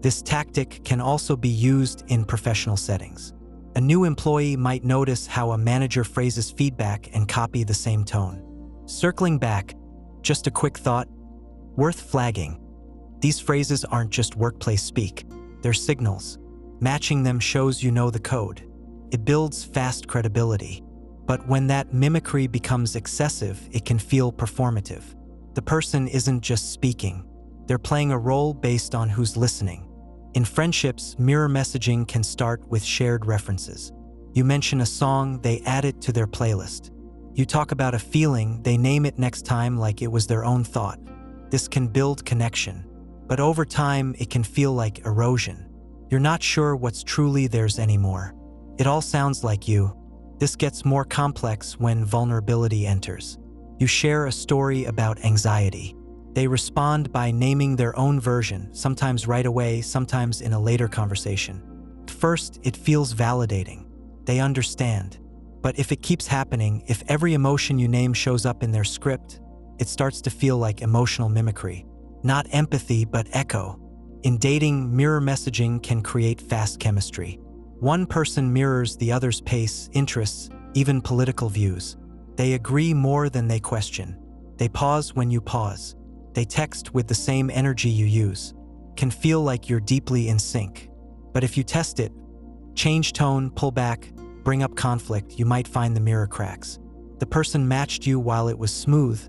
This tactic can also be used in professional settings. A new employee might notice how a manager phrases feedback and copy the same tone. Circling back, just a quick thought: worth flagging. These phrases aren't just workplace speak, they're signals. Matching them shows you know the code. It builds fast credibility. But when that mimicry becomes excessive, it can feel performative. The person isn't just speaking. They're playing a role based on who's listening. In friendships, mirror messaging can start with shared references. You mention a song, they add it to their playlist. You talk about a feeling, they name it next time like it was their own thought. This can build connection. But over time, it can feel like erosion. You're not sure what's truly theirs anymore. It all sounds like you. This gets more complex when vulnerability enters. You share a story about anxiety. They respond by naming their own version, sometimes right away, sometimes in a later conversation. At first, it feels validating. They understand. But if it keeps happening, if every emotion you name shows up in their script, it starts to feel like emotional mimicry. Not empathy, but echo. In dating, mirror messaging can create fast chemistry. One person mirrors the other's pace, interests, even political views. They agree more than they question. They pause when you pause. They text with the same energy you use, can feel like you're deeply in sync. But if you test it, change tone, pull back, bring up conflict, you might find the mirror cracks. The person matched you while it was smooth,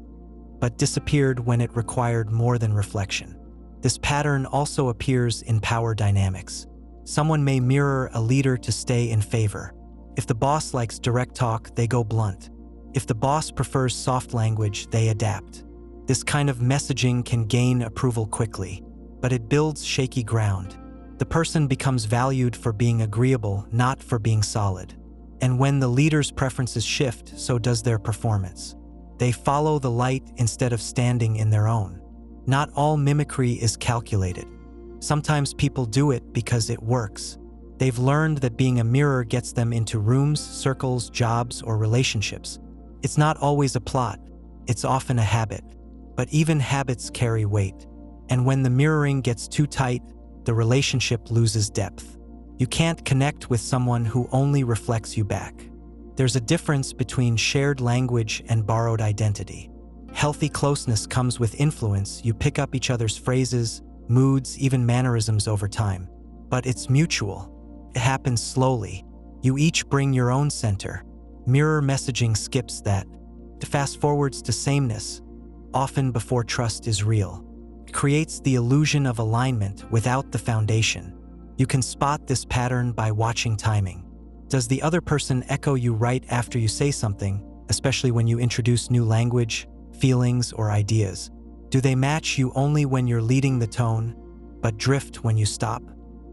but disappeared when it required more than reflection. This pattern also appears in power dynamics. Someone may mirror a leader to stay in favor. If the boss likes direct talk, they go blunt. If the boss prefers soft language, they adapt. This kind of messaging can gain approval quickly, but it builds shaky ground. The person becomes valued for being agreeable, not for being solid. And when the leader's preferences shift, so does their performance. They follow the light instead of standing in their own. Not all mimicry is calculated. Sometimes people do it because it works. They've learned that being a mirror gets them into rooms, circles, jobs, or relationships. It's not always a plot, it's often a habit. But even habits carry weight. And when the mirroring gets too tight, the relationship loses depth. You can't connect with someone who only reflects you back. There's a difference between shared language and borrowed identity. Healthy closeness comes with influence. You pick up each other's phrases, moods, even mannerisms over time. But it's mutual. It happens slowly. You each bring your own center. Mirror messaging skips that. It fast forwards to sameness, often before trust is real. It creates the illusion of alignment without the foundation. You can spot this pattern by watching timing. Does the other person echo you right after you say something, especially when you introduce new language, feelings, or ideas? Do they match you only when you're leading the tone, but drift when you stop?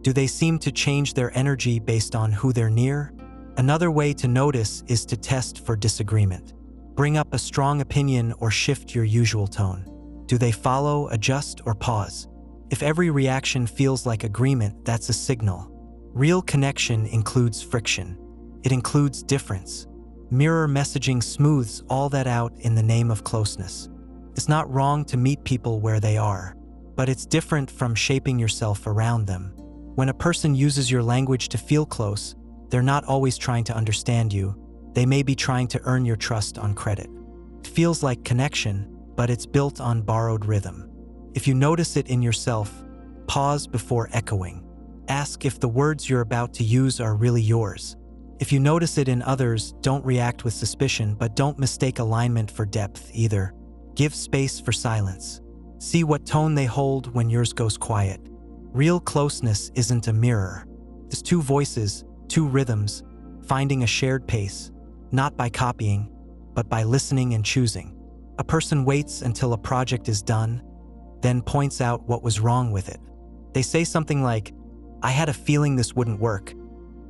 Do they seem to change their energy based on who they're near? Another way to notice is to test for disagreement. Bring up a strong opinion or shift your usual tone. Do they follow, adjust, or pause? If every reaction feels like agreement, that's a signal. Real connection includes friction. It includes difference. Mirror messaging smooths all that out in the name of closeness. It's not wrong to meet people where they are, but it's different from shaping yourself around them. When a person uses your language to feel close, they're not always trying to understand you. They may be trying to earn your trust on credit. It feels like connection, but it's built on borrowed rhythm. If you notice it in yourself, pause before echoing. Ask if the words you're about to use are really yours. If you notice it in others, don't react with suspicion, but don't mistake alignment for depth either. Give space for silence. See what tone they hold when yours goes quiet. Real closeness isn't a mirror. It's two voices, two rhythms, finding a shared pace, not by copying, but by listening and choosing. A person waits until a project is done, then points out what was wrong with it. They say something like, "I had a feeling this wouldn't work,"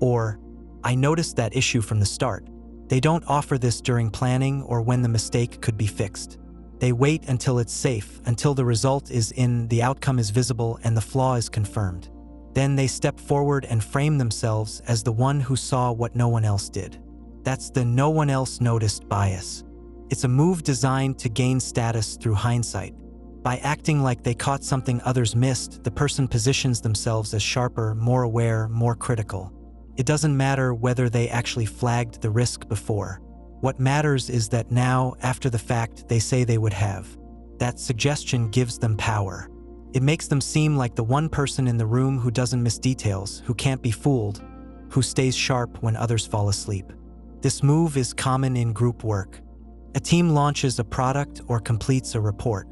or "I noticed that issue from the start." They don't offer this during planning or when the mistake could be fixed. They wait until it's safe, until the result is in, the outcome is visible, and the flaw is confirmed. Then they step forward and frame themselves as the one who saw what no one else did. That's the no one else noticed bias. It's a move designed to gain status through hindsight. By acting like they caught something others missed, the person positions themselves as sharper, more aware, more critical. It doesn't matter whether they actually flagged the risk before. What matters is that now, after the fact, they say they would have. That suggestion gives them power. It makes them seem like the one person in the room who doesn't miss details, who can't be fooled, who stays sharp when others fall asleep. This move is common in group work. A team launches a product or completes a report.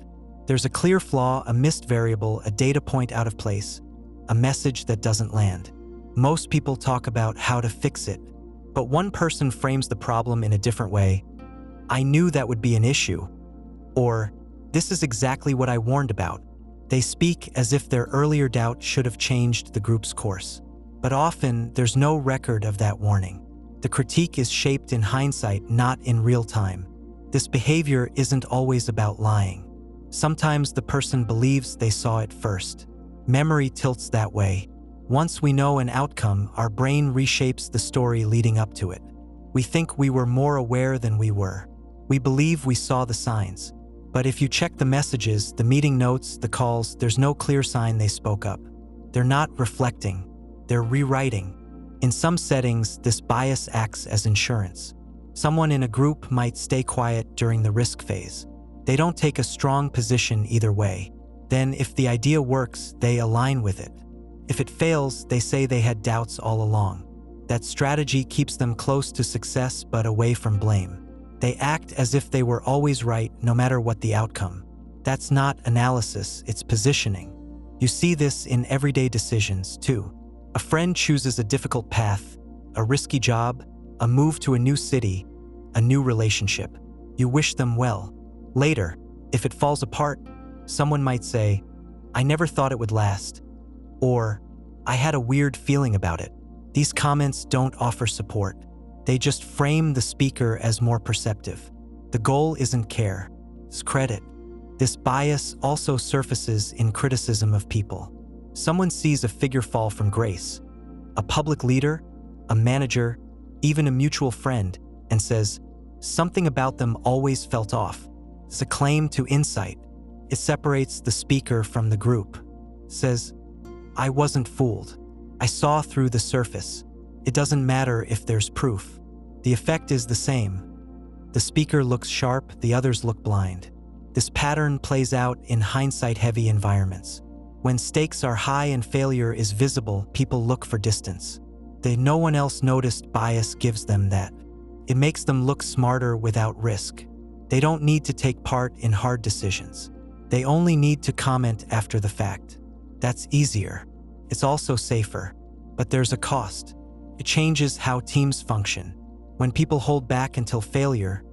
There's a clear flaw, a missed variable, a data point out of place, a message that doesn't land. Most people talk about how to fix it, but one person frames the problem in a different way. "I knew that would be an issue," or "This is exactly what I warned about." They speak as if their earlier doubt should have changed the group's course. But often, there's no record of that warning. The critique is shaped in hindsight, not in real time. This behavior isn't always about lying. Sometimes the person believes they saw it first. Memory tilts that way. Once we know an outcome, our brain reshapes the story leading up to it. We think we were more aware than we were. We believe we saw the signs. But if you check the messages, the meeting notes, the calls, there's no clear sign they spoke up. They're not reflecting. They're rewriting. In some settings, this bias acts as insurance. Someone in a group might stay quiet during the risk phase. They don't take a strong position either way. Then, if the idea works, they align with it. If it fails, they say they had doubts all along. That strategy keeps them close to success but away from blame. They act as if they were always right no matter what the outcome. That's not analysis, it's positioning. You see this in everyday decisions, too. A friend chooses a difficult path, a risky job, a move to a new city, a new relationship. You wish them well. Later, if it falls apart, someone might say, "I never thought it would last," or "I had a weird feeling about it." These comments don't offer support. They just frame the speaker as more perceptive. The goal isn't care, it's credit. This bias also surfaces in criticism of people. Someone sees a figure fall from grace, a public leader, a manager, even a mutual friend, and says, "Something about them always felt off." It's a claim to insight. It separates the speaker from the group. It says, "I wasn't fooled. I saw through the surface." It doesn't matter if there's proof. The effect is the same. The speaker looks sharp, the others look blind. This pattern plays out in hindsight-heavy environments. When stakes are high and failure is visible, people look for distance. The "no one else noticed" bias gives them that. It makes them look smarter without risk. They don't need to take part in hard decisions. They only need to comment after the fact. That's easier. It's also safer. But there's a cost. It changes how teams function. When people hold back until failure,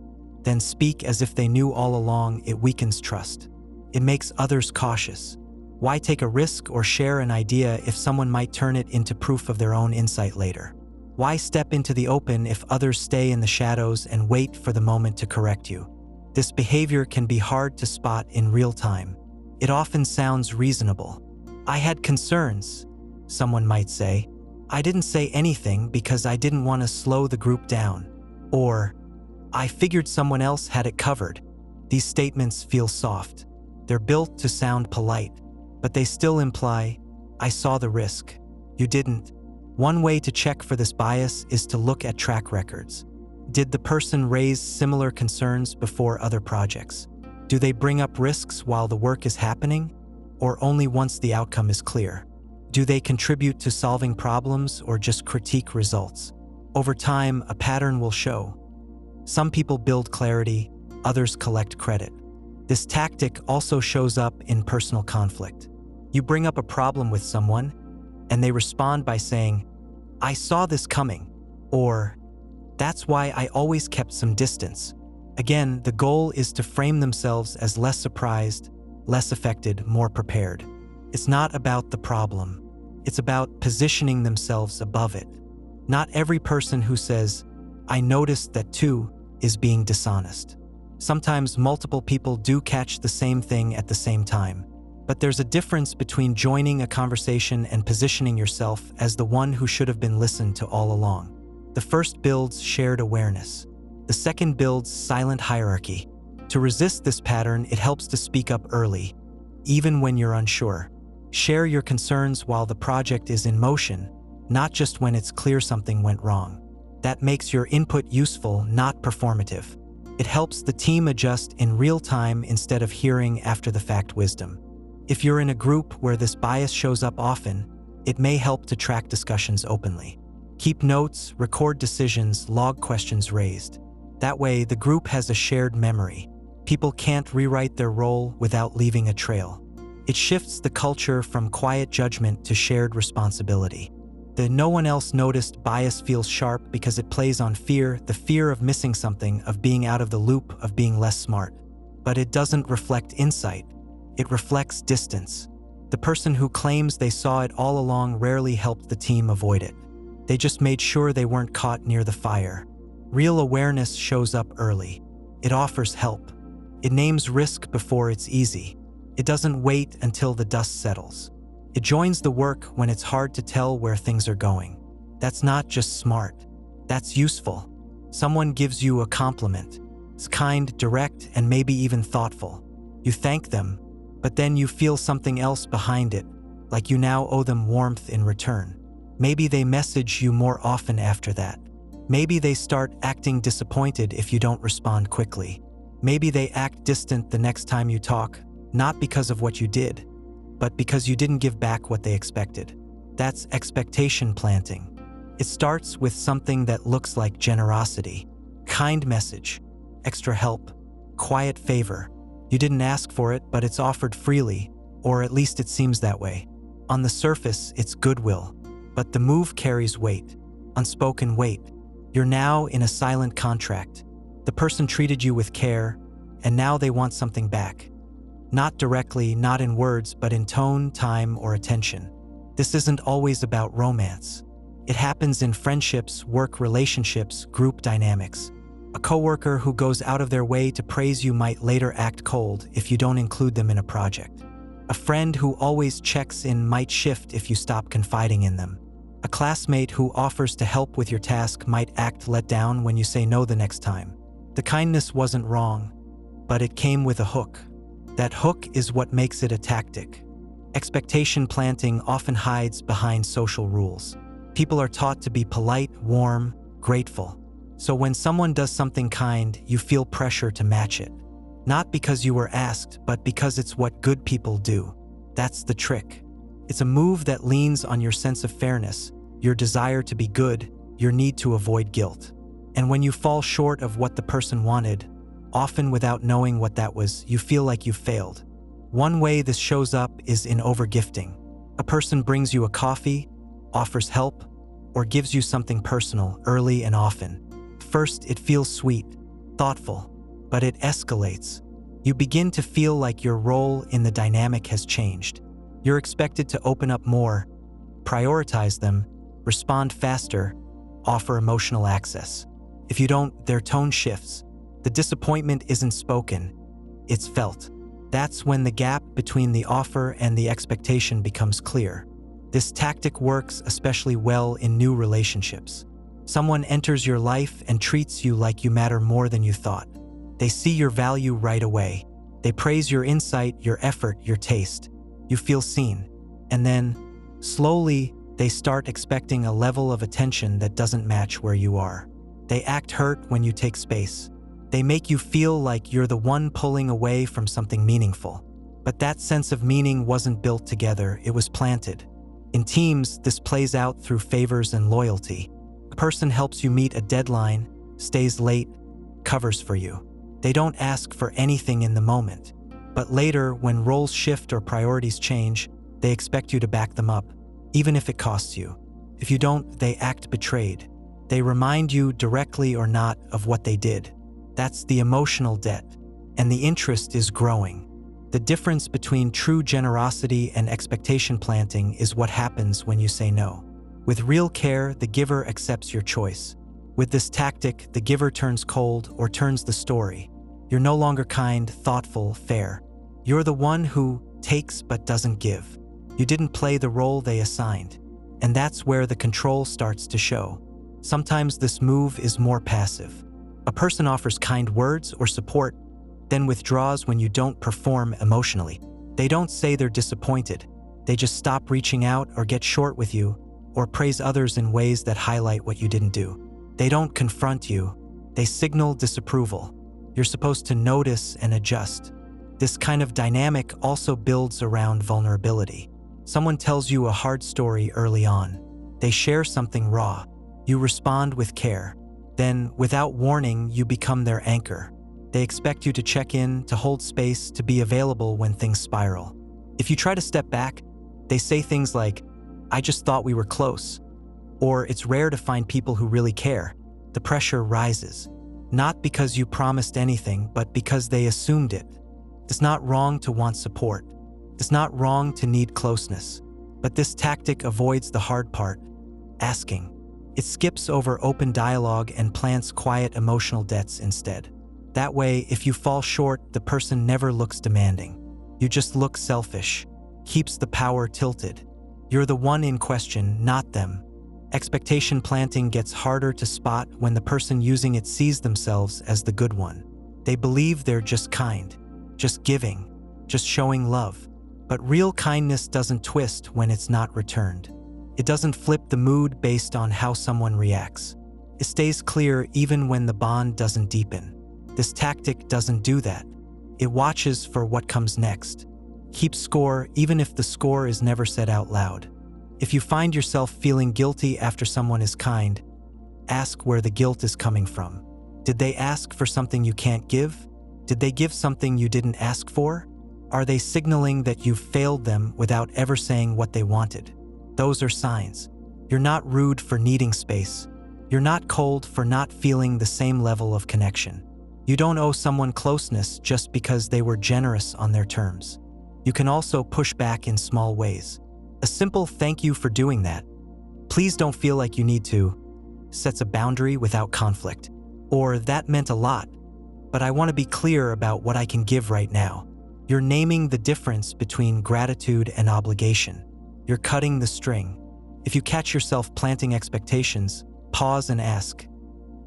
then speak as if they knew all along, it weakens trust. It makes others cautious. Why take a risk or share an idea if someone might turn it into proof of their own insight later? Why step into the open if others stay in the shadows and wait for the moment to correct you? This behavior can be hard to spot in real time. It often sounds reasonable. "I had concerns," someone might say. "I didn't say anything because I didn't want to slow the group down." Or, "I figured someone else had it covered." These statements feel soft. They're built to sound polite, but they still imply, "I saw the risk. You didn't." One way to check for this bias is to look at track records. Did the person raise similar concerns before other projects? Do they bring up risks while the work is happening, or only once the outcome is clear? Do they contribute to solving problems or just critique results? Over time, a pattern will show. Some people build clarity, others collect credit. This tactic also shows up in personal conflict. You bring up a problem with someone, and they respond by saying, "I saw this coming," or "That's why I always kept some distance." Again, the goal is to frame themselves as less surprised, less affected, more prepared. It's not about the problem. It's about positioning themselves above it. Not every person who says, "I noticed that too," is being dishonest. Sometimes multiple people do catch the same thing at the same time. But there's a difference between joining a conversation and positioning yourself as the one who should have been listened to all along. The first builds shared awareness. The second builds silent hierarchy. To resist this pattern, it helps to speak up early, even when you're unsure. Share your concerns while the project is in motion, not just when it's clear something went wrong. That makes your input useful, not performative. It helps the team adjust in real time instead of hearing after-the-fact wisdom. If you're in a group where this bias shows up often, it may help to track discussions openly. Keep notes, record decisions, log questions raised. That way, the group has a shared memory. People can't rewrite their role without leaving a trail. It shifts the culture from quiet judgment to shared responsibility. The "no one else noticed" bias feels sharp because it plays on fear, the fear of missing something, of being out of the loop, of being less smart. But it doesn't reflect insight. It reflects distance. The person who claims they saw it all along rarely helped the team avoid it. They just made sure they weren't caught near the fire. Real awareness shows up early. It offers help. It names risk before it's easy. It doesn't wait until the dust settles. It joins the work when it's hard to tell where things are going. That's not just smart. That's useful. Someone gives you a compliment. It's kind, direct, and maybe even thoughtful. You thank them, but then you feel something else behind it, like you now owe them warmth in return. Maybe they message you more often after that. Maybe they start acting disappointed if you don't respond quickly. Maybe they act distant the next time you talk, not because of what you did, but because you didn't give back what they expected. That's expectation planting. It starts with something that looks like generosity, kind message, extra help, quiet favor. You didn't ask for it, but it's offered freely, or at least it seems that way. On the surface, it's goodwill, but the move carries weight, unspoken weight. You're now in a silent contract. The person treated you with care, and now they want something back. Not directly, not in words, but in tone, time, or attention. This isn't always about romance. It happens in friendships, work relationships, group dynamics. A coworker who goes out of their way to praise you might later act cold if you don't include them in a project. A friend who always checks in might shift if you stop confiding in them. A classmate who offers to help with your task might act let down when you say no the next time. The kindness wasn't wrong, but it came with a hook. That hook is what makes it a tactic. Expectation planting often hides behind social rules. People are taught to be polite, warm, grateful. So when someone does something kind, you feel pressure to match it. Not because you were asked, but because it's what good people do. That's the trick. It's a move that leans on your sense of fairness, your desire to be good, your need to avoid guilt. And when you fall short of what the person wanted, often without knowing what that was, you feel like you've failed. One way this shows up is in overgifting. A person brings you a coffee, offers help, or gives you something personal early and often. First, it feels sweet, thoughtful, but it escalates. You begin to feel like your role in the dynamic has changed. You're expected to open up more, prioritize them, respond faster, offer emotional access. If you don't, their tone shifts. The disappointment isn't spoken, it's felt. That's when the gap between the offer and the expectation becomes clear. This tactic works especially well in new relationships. Someone enters your life and treats you like you matter more than you thought. They see your value right away. They praise your insight, your effort, your taste. You feel seen. And then, slowly, they start expecting a level of attention that doesn't match where you are. They act hurt when you take space. They make you feel like you're the one pulling away from something meaningful. But that sense of meaning wasn't built together, it was planted. In teams, this plays out through favors and loyalty. A person helps you meet a deadline, stays late, covers for you. They don't ask for anything in the moment. But later, when roles shift or priorities change, they expect you to back them up, even if it costs you. If you don't, they act betrayed. They remind you, directly or not, of what they did. That's the emotional debt, and the interest is growing. The difference between true generosity and expectation planting is what happens when you say no. With real care, the giver accepts your choice. With this tactic, the giver turns cold or turns the story. You're no longer kind, thoughtful, fair. You're the one who takes but doesn't give. You didn't play the role they assigned. And that's where the control starts to show. Sometimes this move is more passive. A person offers kind words or support, then withdraws when you don't perform emotionally. They don't say they're disappointed. They just stop reaching out or get short with you, or praise others in ways that highlight what you didn't do. They don't confront you. They signal disapproval. You're supposed to notice and adjust. This kind of dynamic also builds around vulnerability. Someone tells you a hard story early on. They share something raw. You respond with care. Then, without warning, you become their anchor. They expect you to check in, to hold space, to be available when things spiral. If you try to step back, they say things like, "I just thought we were close," or "It's rare to find people who really care." The pressure rises, not because you promised anything, but because they assumed it. It's not wrong to want support. It's not wrong to need closeness. But this tactic avoids the hard part, asking. It skips over open dialogue and plants quiet emotional debts instead. That way, if you fall short, the person never looks demanding. You just look selfish, keeps the power tilted. You're the one in question, not them. Expectation planting gets harder to spot when the person using it sees themselves as the good one. They believe they're just kind, just giving, just showing love. But real kindness doesn't twist when it's not returned. It doesn't flip the mood based on how someone reacts. It stays clear even when the bond doesn't deepen. This tactic doesn't do that. It watches for what comes next. Keep score even if the score is never said out loud. If you find yourself feeling guilty after someone is kind, ask where the guilt is coming from. Did they ask for something you can't give? Did they give something you didn't ask for? Are they signaling that you've failed them without ever saying what they wanted? Those are signs. You're not rude for needing space. You're not cold for not feeling the same level of connection. You don't owe someone closeness just because they were generous on their terms. You can also push back in small ways. A simple thank you for doing that. Please don't feel like you need to sets a boundary without conflict. Or that meant a lot, but I want to be clear about what I can give right now. You're naming the difference between gratitude and obligation. You're cutting the string. If you catch yourself planting expectations, pause and ask,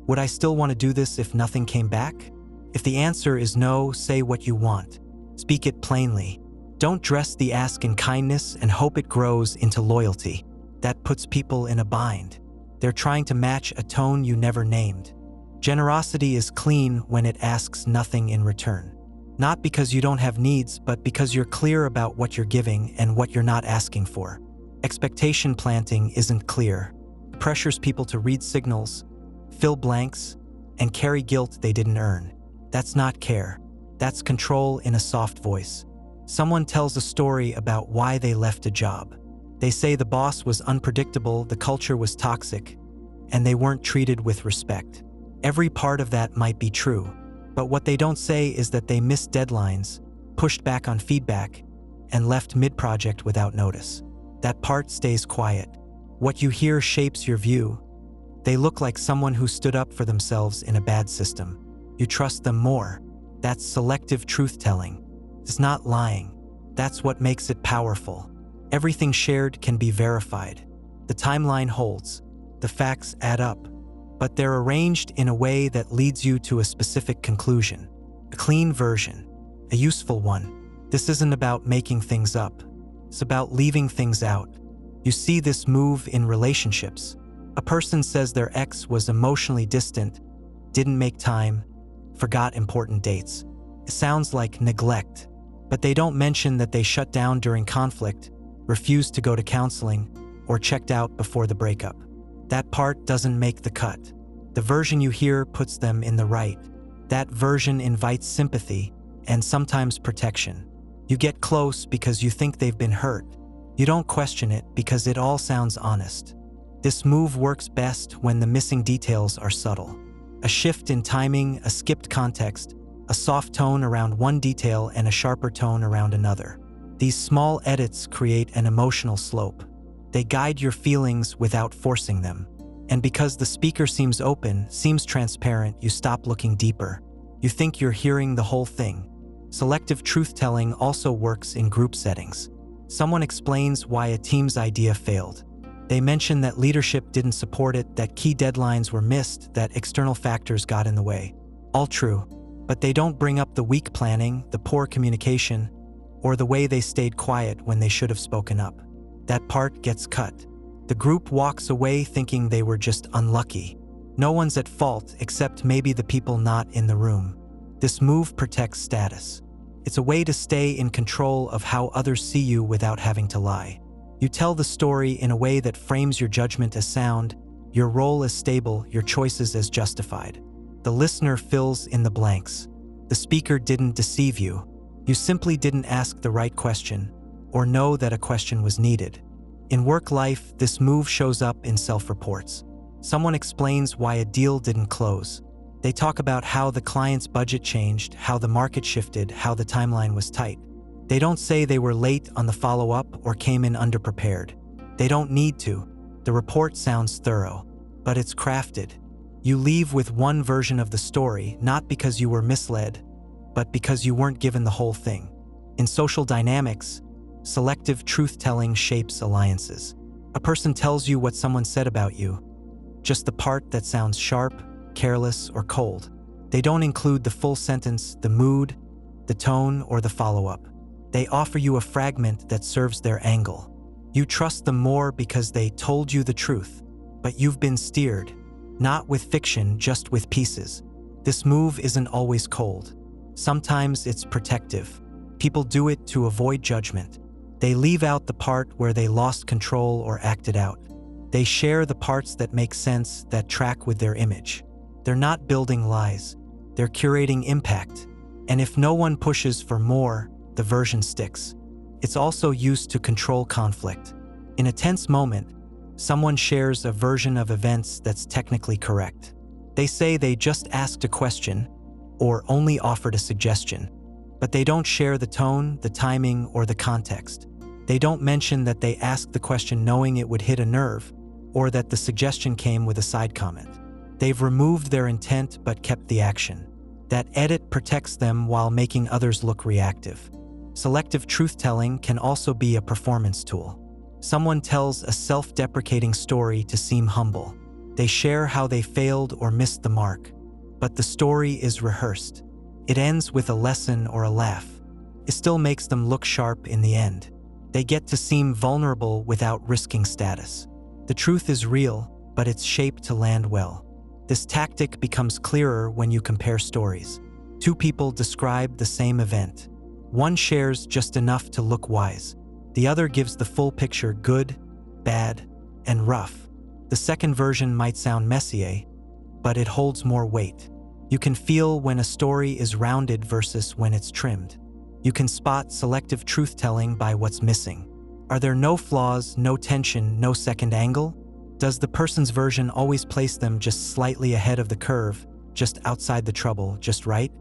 would I still want to do this if nothing came back? If the answer is no, say what you want. Speak it plainly. Don't dress the ask in kindness and hope it grows into loyalty. That puts people in a bind. They're trying to match a tone you never named. Generosity is clean when it asks nothing in return. Not because you don't have needs, but because you're clear about what you're giving and what you're not asking for. Expectation planting isn't clear. It pressures people to read signals, fill blanks, and carry guilt they didn't earn. That's not care. That's control in a soft voice. Someone tells a story about why they left a job. They say the boss was unpredictable, the culture was toxic, and they weren't treated with respect. Every part of that might be true, but what they don't say is that they missed deadlines, pushed back on feedback, and left mid-project without notice. That part stays quiet. What you hear shapes your view. They look like someone who stood up for themselves in a bad system. You trust them more. That's selective truth-telling. It's not lying. That's what makes it powerful. Everything shared can be verified. The timeline holds. The facts add up. But they're arranged in a way that leads you to a specific conclusion. A clean version. A useful one. This isn't about making things up. It's about leaving things out. You see this move in relationships. A person says their ex was emotionally distant, didn't make time, forgot important dates. It sounds like neglect, but they don't mention that they shut down during conflict, refused to go to counseling, or checked out before the breakup. That part doesn't make the cut. The version you hear puts them in the right. That version invites sympathy and sometimes protection. You get close because you think they've been hurt. You don't question it because it all sounds honest. This move works best when the missing details are subtle. A shift in timing, a skipped context, a soft tone around one detail and a sharper tone around another. These small edits create an emotional slope. They guide your feelings without forcing them. And because the speaker seems open, seems transparent, you stop looking deeper. You think you're hearing the whole thing. Selective truth-telling also works in group settings. Someone explains why a team's idea failed. They mention that leadership didn't support it, that key deadlines were missed, that external factors got in the way. All true, but they don't bring up the weak planning, the poor communication, or the way they stayed quiet when they should have spoken up. That part gets cut. The group walks away thinking they were just unlucky. No one's at fault except maybe the people not in the room. This move protects status. It's a way to stay in control of how others see you without having to lie. You tell the story in a way that frames your judgment as sound, your role as stable, your choices as justified. The listener fills in the blanks. The speaker didn't deceive you. You simply didn't ask the right question, or know that a question was needed. In work life, this move shows up in self-reports. Someone explains why a deal didn't close. They talk about how the client's budget changed, how the market shifted, how the timeline was tight. They don't say they were late on the follow-up or came in underprepared. They don't need to. The report sounds thorough, but it's crafted. You leave with one version of the story, not because you were misled, but because you weren't given the whole thing. In social dynamics, selective truth-telling shapes alliances. A person tells you what someone said about you, just the part that sounds sharp, careless, or cold. They don't include the full sentence, the mood, the tone, or the follow-up. They offer you a fragment that serves their angle. You trust them more because they told you the truth, but you've been steered, not with fiction, just with pieces. This move isn't always cold. Sometimes it's protective. People do it to avoid judgment. They leave out the part where they lost control or acted out. They share the parts that make sense, that track with their image. They're not building lies. They're curating impact. And if no one pushes for more, the version sticks. It's also used to control conflict. In a tense moment, someone shares a version of events that's technically correct. They say they just asked a question or only offered a suggestion, but they don't share the tone, the timing, or the context. They don't mention that they asked the question knowing it would hit a nerve, or that the suggestion came with a side comment. They've removed their intent but kept the action. That edit protects them while making others look reactive. Selective truth-telling can also be a performance tool. Someone tells a self-deprecating story to seem humble. They share how they failed or missed the mark, but the story is rehearsed. It ends with a lesson or a laugh. It still makes them look sharp in the end. They get to seem vulnerable without risking status. The truth is real, but it's shaped to land well. This tactic becomes clearer when you compare stories. Two people describe the same event. One shares just enough to look wise. The other gives the full picture: good, bad, and rough. The second version might sound messier, but it holds more weight. You can feel when a story is rounded versus when it's trimmed. You can spot selective truth-telling by what's missing. Are there no flaws, no tension, no second angle? Does the person's version always place them just slightly ahead of the curve, just outside the trouble, just right?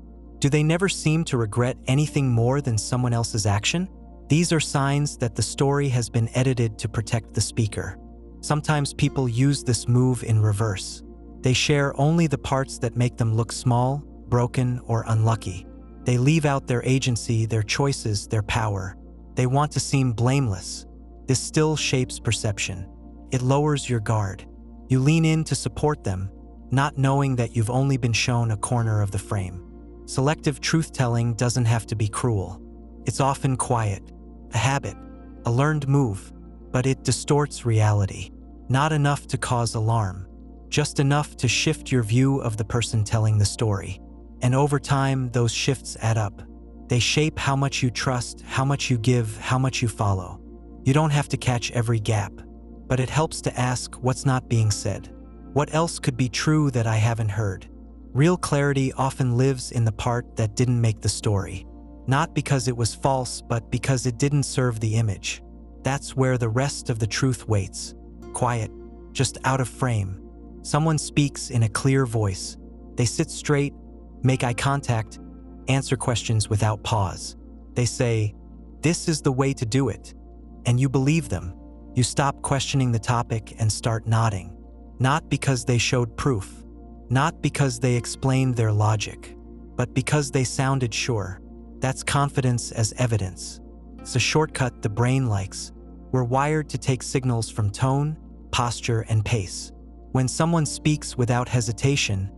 Do they never seem to regret anything more than someone else's action? These are signs that the story has been edited to protect the speaker. Sometimes people use this move in reverse. They share only the parts that make them look small, broken, or unlucky. They leave out their agency, their choices, their power. They want to seem blameless. This still shapes perception. It lowers your guard. You lean in to support them, not knowing that you've only been shown a corner of the frame. Selective truth-telling doesn't have to be cruel. It's often quiet, a habit, a learned move, but it distorts reality. Not enough to cause alarm, just enough to shift your view of the person telling the story. And over time, those shifts add up. They shape how much you trust, how much you give, how much you follow. You don't have to catch every gap, but it helps to ask what's not being said. What else could be true that I haven't heard? Real clarity often lives in the part that didn't make the story. Not because it was false, but because it didn't serve the image. That's where the rest of the truth waits. Quiet, just out of frame. Someone speaks in a clear voice. They sit straight, make eye contact, answer questions without pause. They say, "This is the way to do it." And you believe them. You stop questioning the topic and start nodding. Not because they showed proof, not because they explained their logic, but because they sounded sure. That's confidence as evidence. It's a shortcut the brain likes. We're wired to take signals from tone, posture, and pace. When someone speaks without hesitation,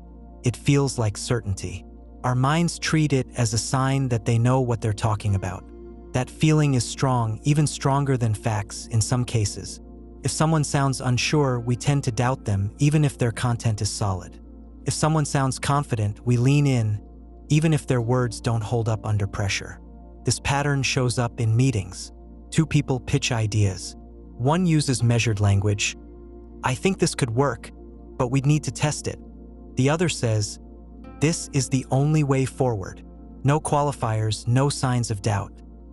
it feels like certainty. Our minds treat it as a sign that they know what they're talking about. That feeling is strong, even stronger than facts in some cases. If someone sounds unsure, we tend to doubt them, even if their content is solid. If someone sounds confident, we lean in, even if their words don't hold up under pressure. This pattern shows up in meetings. Two people pitch ideas. One uses measured language. "I think this could work, but we'd need to test it." The other says, "This is the only way forward." No qualifiers, no signs of doubt.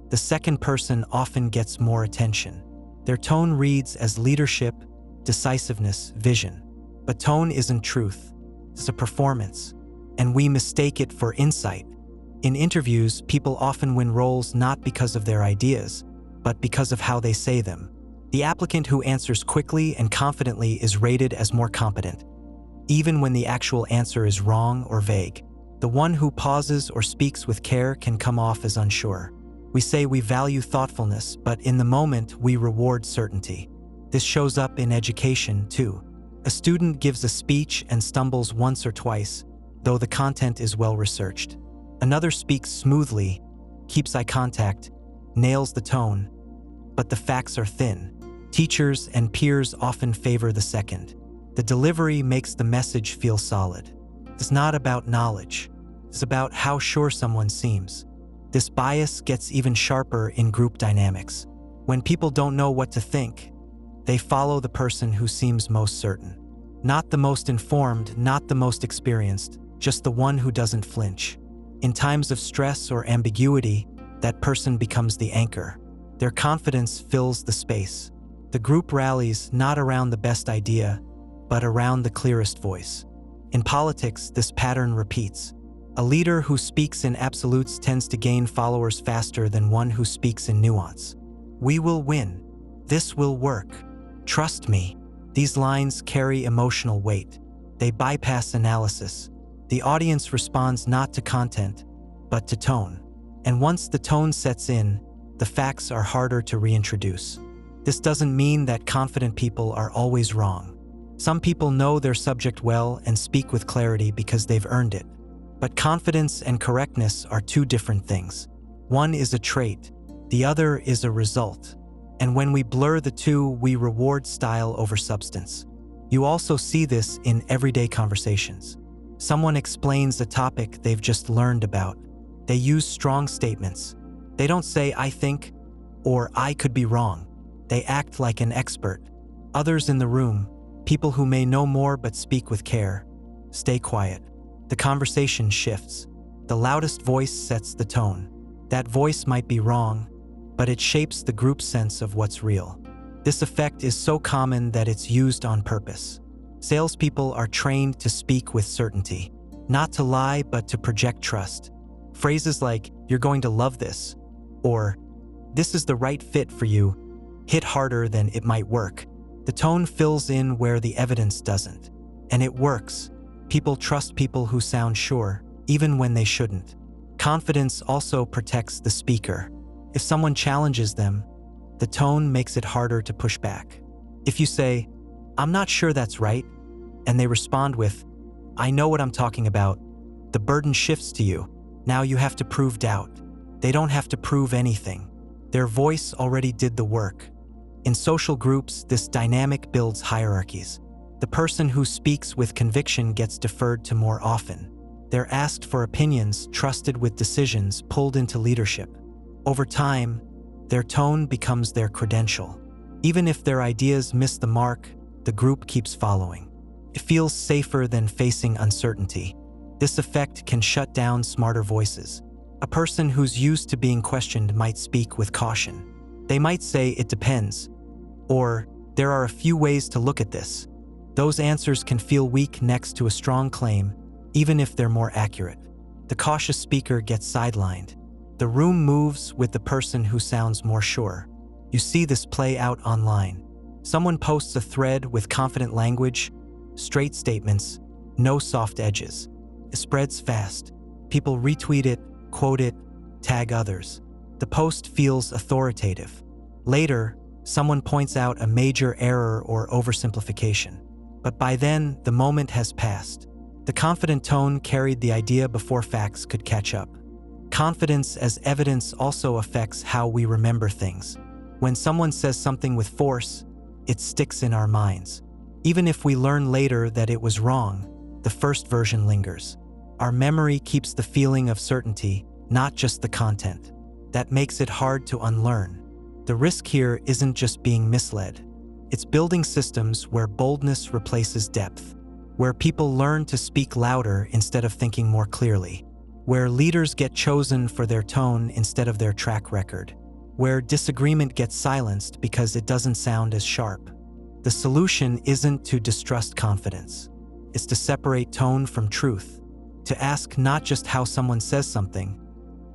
The second person often gets more attention. Their tone reads as leadership, decisiveness, vision. But tone isn't truth. It's a performance. And we mistake it for insight. In interviews, people often win roles not because of their ideas, but because of how they say them. The applicant who answers quickly and confidently is rated as more competent, even when the actual answer is wrong or vague. The one who pauses or speaks with care can come off as unsure. We say we value thoughtfulness, but in the moment, we reward certainty. This shows up in education, too. A student gives a speech and stumbles once or twice, though the content is well-researched. Another speaks smoothly, keeps eye contact, nails the tone, but the facts are thin. Teachers and peers often favor the second. The delivery makes the message feel solid. It's not about knowledge. It's about how sure someone seems. This bias gets even sharper in group dynamics. When people don't know what to think, they follow the person who seems most certain. Not the most informed, not the most experienced, just the one who doesn't flinch. In times of stress or ambiguity, that person becomes the anchor. Their confidence fills the space. The group rallies not around the best idea, but around the clearest voice. In politics, this pattern repeats. A leader who speaks in absolutes tends to gain followers faster than one who speaks in nuance. "We will win. This will work. Trust me." These lines carry emotional weight. They bypass analysis. The audience responds not to content, but to tone. And once the tone sets in, the facts are harder to reintroduce. This doesn't mean that confident people are always wrong. Some people know their subject well and speak with clarity because they've earned it. But confidence and correctness are two different things. One is a trait, the other is a result. And when we blur the two, we reward style over substance. You also see this in everyday conversations. Someone explains a topic they've just learned about. They use strong statements. They don't say, "I think," or "I could be wrong." They act like an expert. Others in the room, people who may know more but speak with care, stay quiet. The conversation shifts. The loudest voice sets the tone. That voice might be wrong, but it shapes the group's sense of what's real. This effect is so common that it's used on purpose. Salespeople are trained to speak with certainty, not to lie, but to project trust. Phrases like, "You're going to love this," or "This is the right fit for you," hit harder than "it might work." The tone fills in where the evidence doesn't. And it works. People trust people who sound sure, even when they shouldn't. Confidence also protects the speaker. If someone challenges them, the tone makes it harder to push back. If you say, "I'm not sure that's right," and they respond with, "I know what I'm talking about," the burden shifts to you. Now you have to prove doubt. They don't have to prove anything. Their voice already did the work. In social groups, this dynamic builds hierarchies. The person who speaks with conviction gets deferred to more often. They're asked for opinions, trusted with decisions, pulled into leadership. Over time, their tone becomes their credential. Even if their ideas miss the mark, the group keeps following. It feels safer than facing uncertainty. This effect can shut down smarter voices. A person who's used to being questioned might speak with caution. They might say, "It depends," or "There are a few ways to look at this." Those answers can feel weak next to a strong claim, even if they're more accurate. The cautious speaker gets sidelined. The room moves with the person who sounds more sure. You see this play out online. Someone posts a thread with confident language, straight statements, no soft edges. It spreads fast. People retweet it, quote it, tag others. The post feels authoritative. Later, someone points out a major error or oversimplification. But by then, the moment has passed. The confident tone carried the idea before facts could catch up. Confidence as evidence also affects how we remember things. When someone says something with force, it sticks in our minds. Even if we learn later that it was wrong, the first version lingers. Our memory keeps the feeling of certainty, not just the content. That makes it hard to unlearn. The risk here isn't just being misled. It's building systems where boldness replaces depth, where people learn to speak louder instead of thinking more clearly, where leaders get chosen for their tone instead of their track record, where disagreement gets silenced because it doesn't sound as sharp. The solution isn't to distrust confidence. It's to separate tone from truth, to ask not just how someone says something,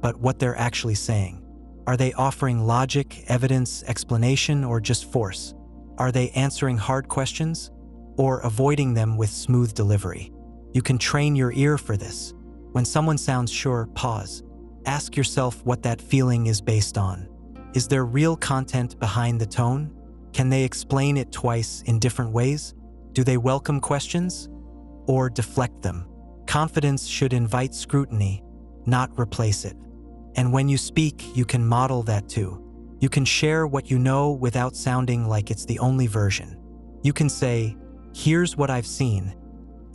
but what they're actually saying. Are they offering logic, evidence, explanation, or just force? Are they answering hard questions or avoiding them with smooth delivery? You can train your ear for this. When someone sounds sure, pause. Ask yourself what that feeling is based on. Is there real content behind the tone? Can they explain it twice in different ways? Do they welcome questions or deflect them? Confidence should invite scrutiny, not replace it. And when you speak, you can model that too. You can share what you know without sounding like it's the only version. You can say, "Here's what I've seen,"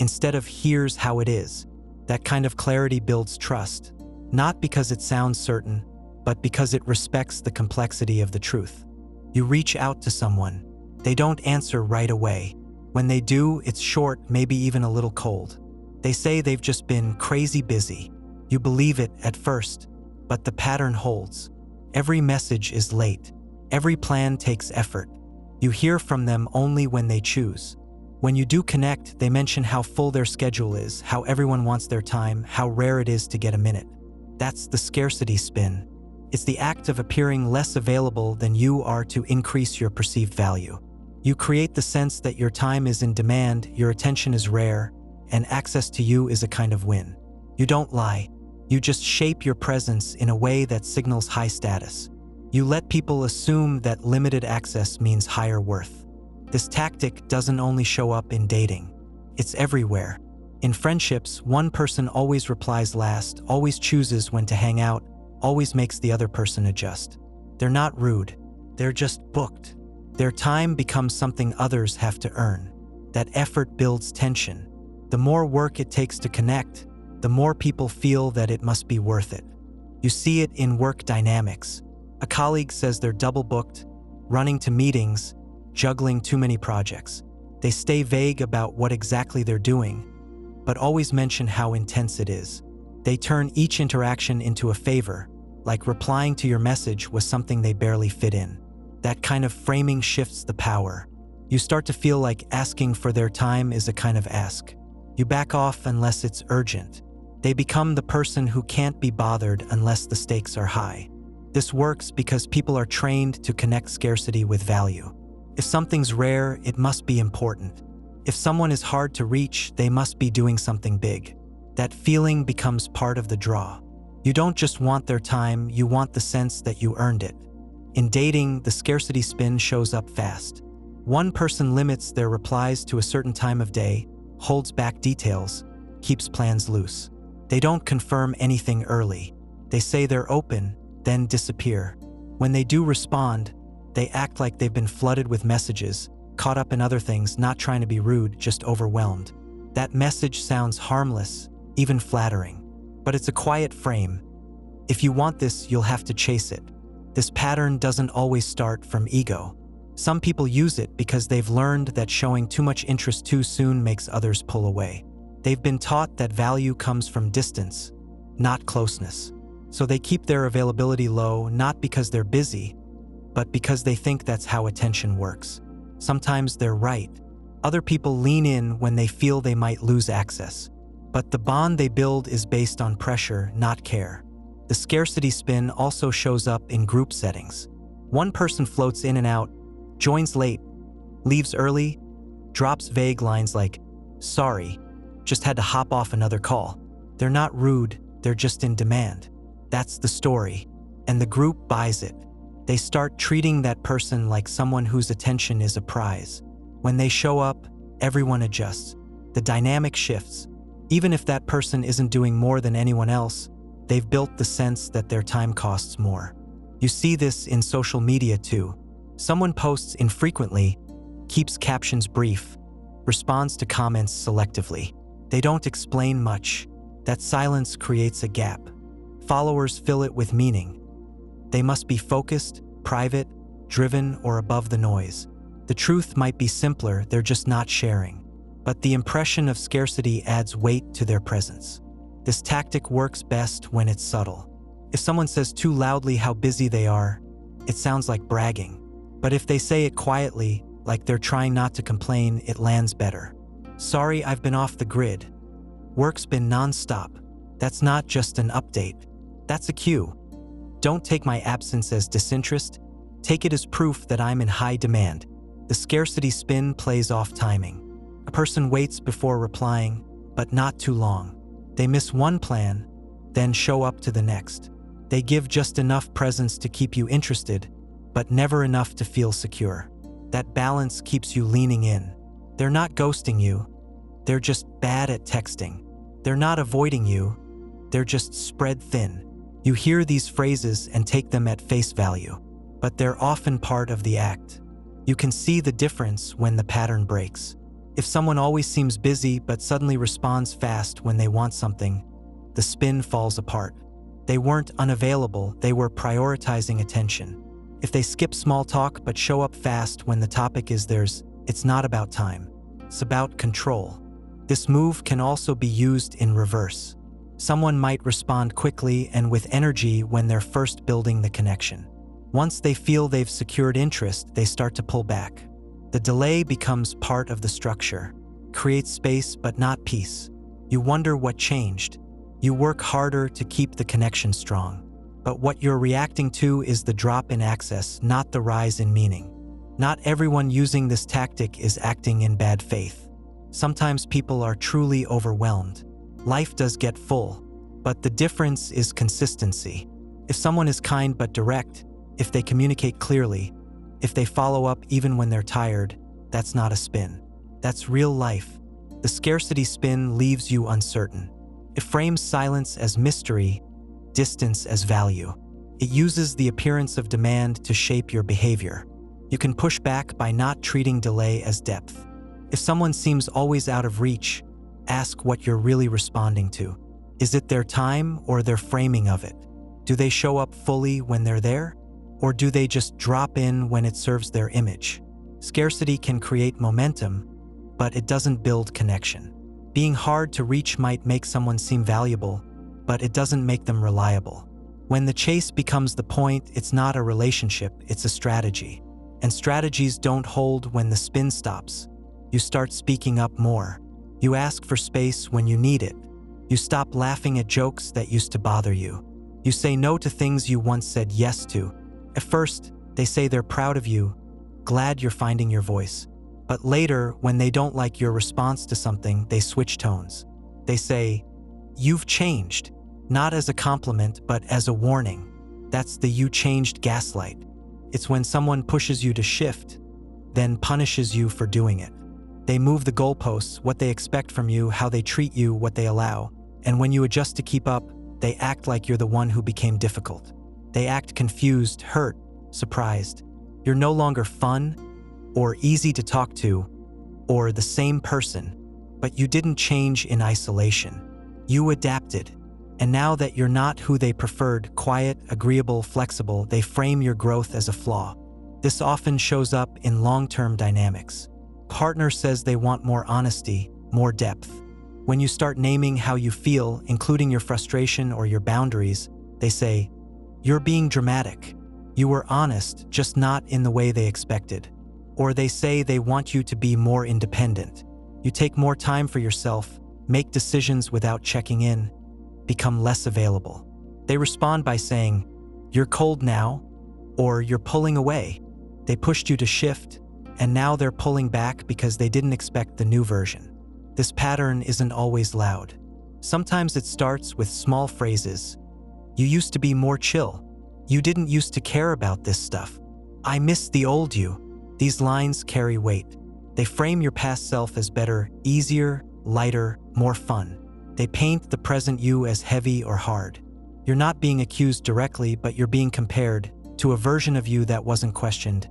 instead of "here's how it is." That kind of clarity builds trust, not because it sounds certain, but because it respects the complexity of the truth. You reach out to someone. They don't answer right away. When they do, it's short, maybe even a little cold. They say they've just been crazy busy. You believe it at first, but the pattern holds. Every message is late. Every plan takes effort. You hear from them only when they choose. When you do connect, they mention how full their schedule is, how everyone wants their time, how rare it is to get a minute. That's the scarcity spin. It's the act of appearing less available than you are to increase your perceived value. You create the sense that your time is in demand, your attention is rare, and access to you is a kind of win. You don't lie. You just shape your presence in a way that signals high status. You let people assume that limited access means higher worth. This tactic doesn't only show up in dating. It's everywhere. In friendships, one person always replies last, always chooses when to hang out, always makes the other person adjust. They're not rude. They're just booked. Their time becomes something others have to earn. That effort builds tension. The more work it takes to connect, the more people feel that it must be worth it. You see it in work dynamics. A colleague says they're double booked, running to meetings, juggling too many projects. They stay vague about what exactly they're doing, but always mention how intense it is. They turn each interaction into a favor, like replying to your message was something they barely fit in. That kind of framing shifts the power. You start to feel like asking for their time is a kind of ask. You back off unless it's urgent. They become the person who can't be bothered unless the stakes are high. This works because people are trained to connect scarcity with value. If something's rare, it must be important. If someone is hard to reach, they must be doing something big. That feeling becomes part of the draw. You don't just want their time, you want the sense that you earned it. In dating, the scarcity spin shows up fast. One person limits their replies to a certain time of day, holds back details, keeps plans loose. They don't confirm anything early. They say they're open, then disappear. When they do respond, they act like they've been flooded with messages, caught up in other things, not trying to be rude, just overwhelmed. That message sounds harmless, even flattering. But it's a quiet frame. If you want this, you'll have to chase it. This pattern doesn't always start from ego. Some people use it because they've learned that showing too much interest too soon makes others pull away. They've been taught that value comes from distance, not closeness. So they keep their availability low, not because they're busy, but because they think that's how attention works. Sometimes they're right. Other people lean in when they feel they might lose access. But the bond they build is based on pressure, not care. The scarcity spin also shows up in group settings. One person floats in and out, joins late, leaves early, drops vague lines like, "Sorry, just had to hop off another call." They're not rude, they're just in demand. That's the story, and the group buys it. They start treating that person like someone whose attention is a prize. When they show up, everyone adjusts. The dynamic shifts. Even if that person isn't doing more than anyone else, they've built the sense that their time costs more. You see this in social media too. Someone posts infrequently, keeps captions brief, responds to comments selectively. They don't explain much. That silence creates a gap. Followers fill it with meaning. They must be focused, private, driven, or above the noise. The truth might be simpler, they're just not sharing. But the impression of scarcity adds weight to their presence. This tactic works best when it's subtle. If someone says too loudly how busy they are, it sounds like bragging. But if they say it quietly, like they're trying not to complain, it lands better. "Sorry, I've been off the grid. Work's been non-stop." That's not just an update. That's a cue. Don't take my absence as disinterest. Take it as proof that I'm in high demand. The scarcity spin plays off timing. A person waits before replying, but not too long. They miss one plan, then show up to the next. They give just enough presence to keep you interested, but never enough to feel secure. That balance keeps you leaning in. They're not ghosting you. They're just bad at texting. They're not avoiding you. They're just spread thin. You hear these phrases and take them at face value, but they're often part of the act. You can see the difference when the pattern breaks. If someone always seems busy but suddenly responds fast when they want something, the spin falls apart. They weren't unavailable, they were prioritizing attention. If they skip small talk but show up fast when the topic is theirs, it's not about time. It's about control. This move can also be used in reverse. Someone might respond quickly and with energy when they're first building the connection. Once they feel they've secured interest, they start to pull back. The delay becomes part of the structure. Creates space but not peace. You wonder what changed. You work harder to keep the connection strong. But what you're reacting to is the drop in access, not the rise in meaning. Not everyone using this tactic is acting in bad faith. Sometimes people are truly overwhelmed. Life does get full, but the difference is consistency. If someone is kind but direct, if they communicate clearly, if they follow up even when they're tired, that's not a spin. That's real life. The scarcity spin leaves you uncertain. It frames silence as mystery, distance as value. It uses the appearance of demand to shape your behavior. You can push back by not treating delay as depth. If someone seems always out of reach, ask what you're really responding to. Is it their time or their framing of it? Do they show up fully when they're there? Or do they just drop in when it serves their image? Scarcity can create momentum, but it doesn't build connection. Being hard to reach might make someone seem valuable, but it doesn't make them reliable. When the chase becomes the point, it's not a relationship, it's a strategy. And strategies don't hold when the spin stops. You start speaking up more. You ask for space when you need it. You stop laughing at jokes that used to bother you. You say no to things you once said yes to. At first, they say they're proud of you, glad you're finding your voice. But later, when they don't like your response to something, they switch tones. They say, "You've changed," not as a compliment, but as a warning. That's the "you changed" gaslight. It's when someone pushes you to shift, then punishes you for doing it. They move the goalposts, what they expect from you, how they treat you, what they allow. And when you adjust to keep up, they act like you're the one who became difficult. They act confused, hurt, surprised. You're no longer fun, or easy to talk to, or the same person. But you didn't change in isolation. You adapted. And now that you're not who they preferred, quiet, agreeable, flexible, they frame your growth as a flaw. This often shows up in long-term dynamics. Partner says they want more honesty, more depth. When you start naming how you feel, including your frustration or your boundaries, they say, "You're being dramatic. You were honest, just not in the way they expected." Or they say they want you to be more independent. You take more time for yourself, make decisions without checking in, become less available. They respond by saying, "You're cold now," or "You're pulling away." They pushed you to shift, and now they're pulling back because they didn't expect the new version. This pattern isn't always loud. Sometimes it starts with small phrases. "You used to be more chill. You didn't used to care about this stuff. I miss the old you." These lines carry weight. They frame your past self as better, easier, lighter, more fun. They paint the present you as heavy or hard. You're not being accused directly, but you're being compared to a version of you that wasn't questioned,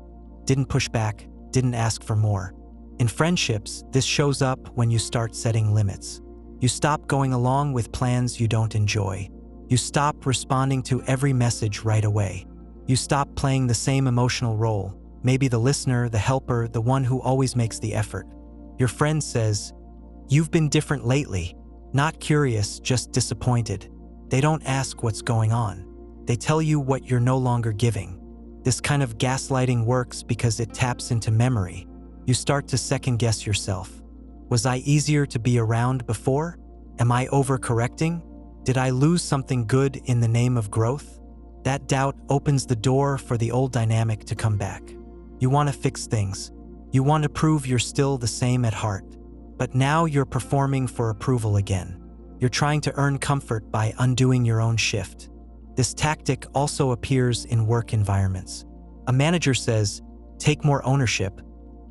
didn't push back, didn't ask for more. In friendships, this shows up when you start setting limits. You stop going along with plans you don't enjoy. You stop responding to every message right away. You stop playing the same emotional role, maybe the listener, the helper, the one who always makes the effort. Your friend says, "You've been different lately." Not curious, just disappointed. They don't ask what's going on. They tell you what you're no longer giving. This kind of gaslighting works because it taps into memory. You start to second-guess yourself. Was I easier to be around before? Am I overcorrecting? Did I lose something good in the name of growth? That doubt opens the door for the old dynamic to come back. You want to fix things. You want to prove you're still the same at heart. But now you're performing for approval again. You're trying to earn comfort by undoing your own shift. This tactic also appears in work environments. A manager says, "Take more ownership,"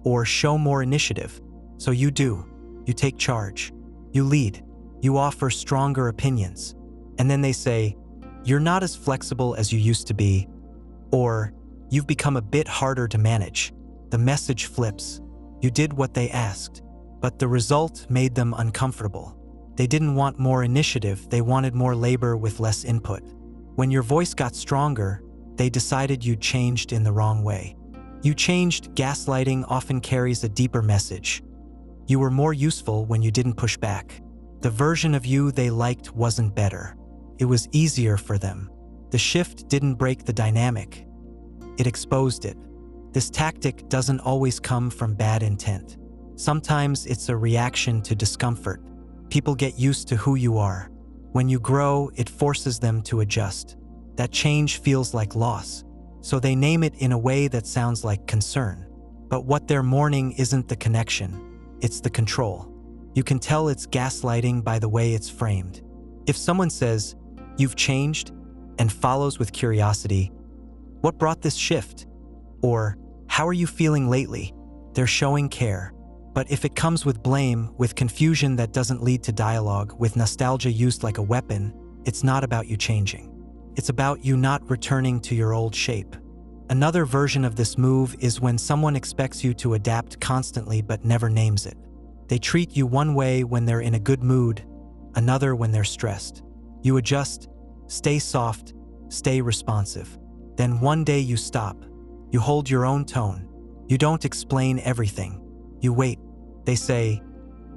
or "Show more initiative." So you do. You take charge. You lead. You offer stronger opinions. And then they say, "You're not as flexible as you used to be," or "You've become a bit harder to manage." The message flips. You did what they asked. But the result made them uncomfortable. They didn't want more initiative, they wanted more labor with less input. When your voice got stronger, they decided you changed in the wrong way. You changed. Gaslighting often carries a deeper message. You were more useful when you didn't push back. The version of you they liked wasn't better. It was easier for them. The shift didn't break the dynamic. It exposed it. This tactic doesn't always come from bad intent. Sometimes it's a reaction to discomfort. People get used to who you are. When you grow, it forces them to adjust. That change feels like loss, so they name it in a way that sounds like concern. But what they're mourning isn't the connection, it's the control. You can tell it's gaslighting by the way it's framed. If someone says, "You've changed," and follows with curiosity, "What brought this shift?" Or, "How are you feeling lately?" they're showing care. But if it comes with blame, with confusion that doesn't lead to dialogue, with nostalgia used like a weapon, it's not about you changing. It's about you not returning to your old shape. Another version of this move is when someone expects you to adapt constantly but never names it. They treat you one way when they're in a good mood, another when they're stressed. You adjust, stay soft, stay responsive. Then one day you stop. You hold your own tone. You don't explain everything. You wait. They say,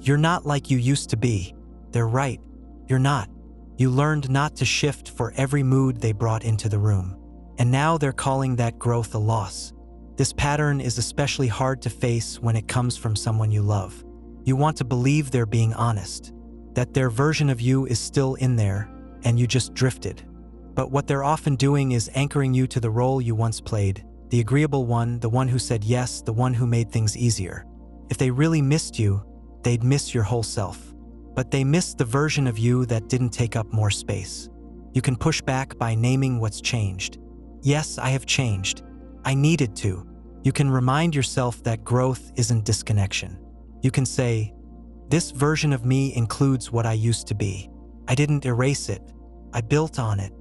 "You're not like you used to be." They're right. You're not. You learned not to shift for every mood they brought into the room. And now they're calling that growth a loss. This pattern is especially hard to face when it comes from someone you love. You want to believe they're being honest, that their version of you is still in there, and you just drifted. But what they're often doing is anchoring you to the role you once played, the agreeable one, the one who said yes, the one who made things easier. If they really missed you, they'd miss your whole self. But they missed the version of you that didn't take up more space. You can push back by naming what's changed. "Yes, I have changed. I needed to." You can remind yourself that growth isn't disconnection. You can say, "This version of me includes what I used to be. I didn't erase it. I built on it."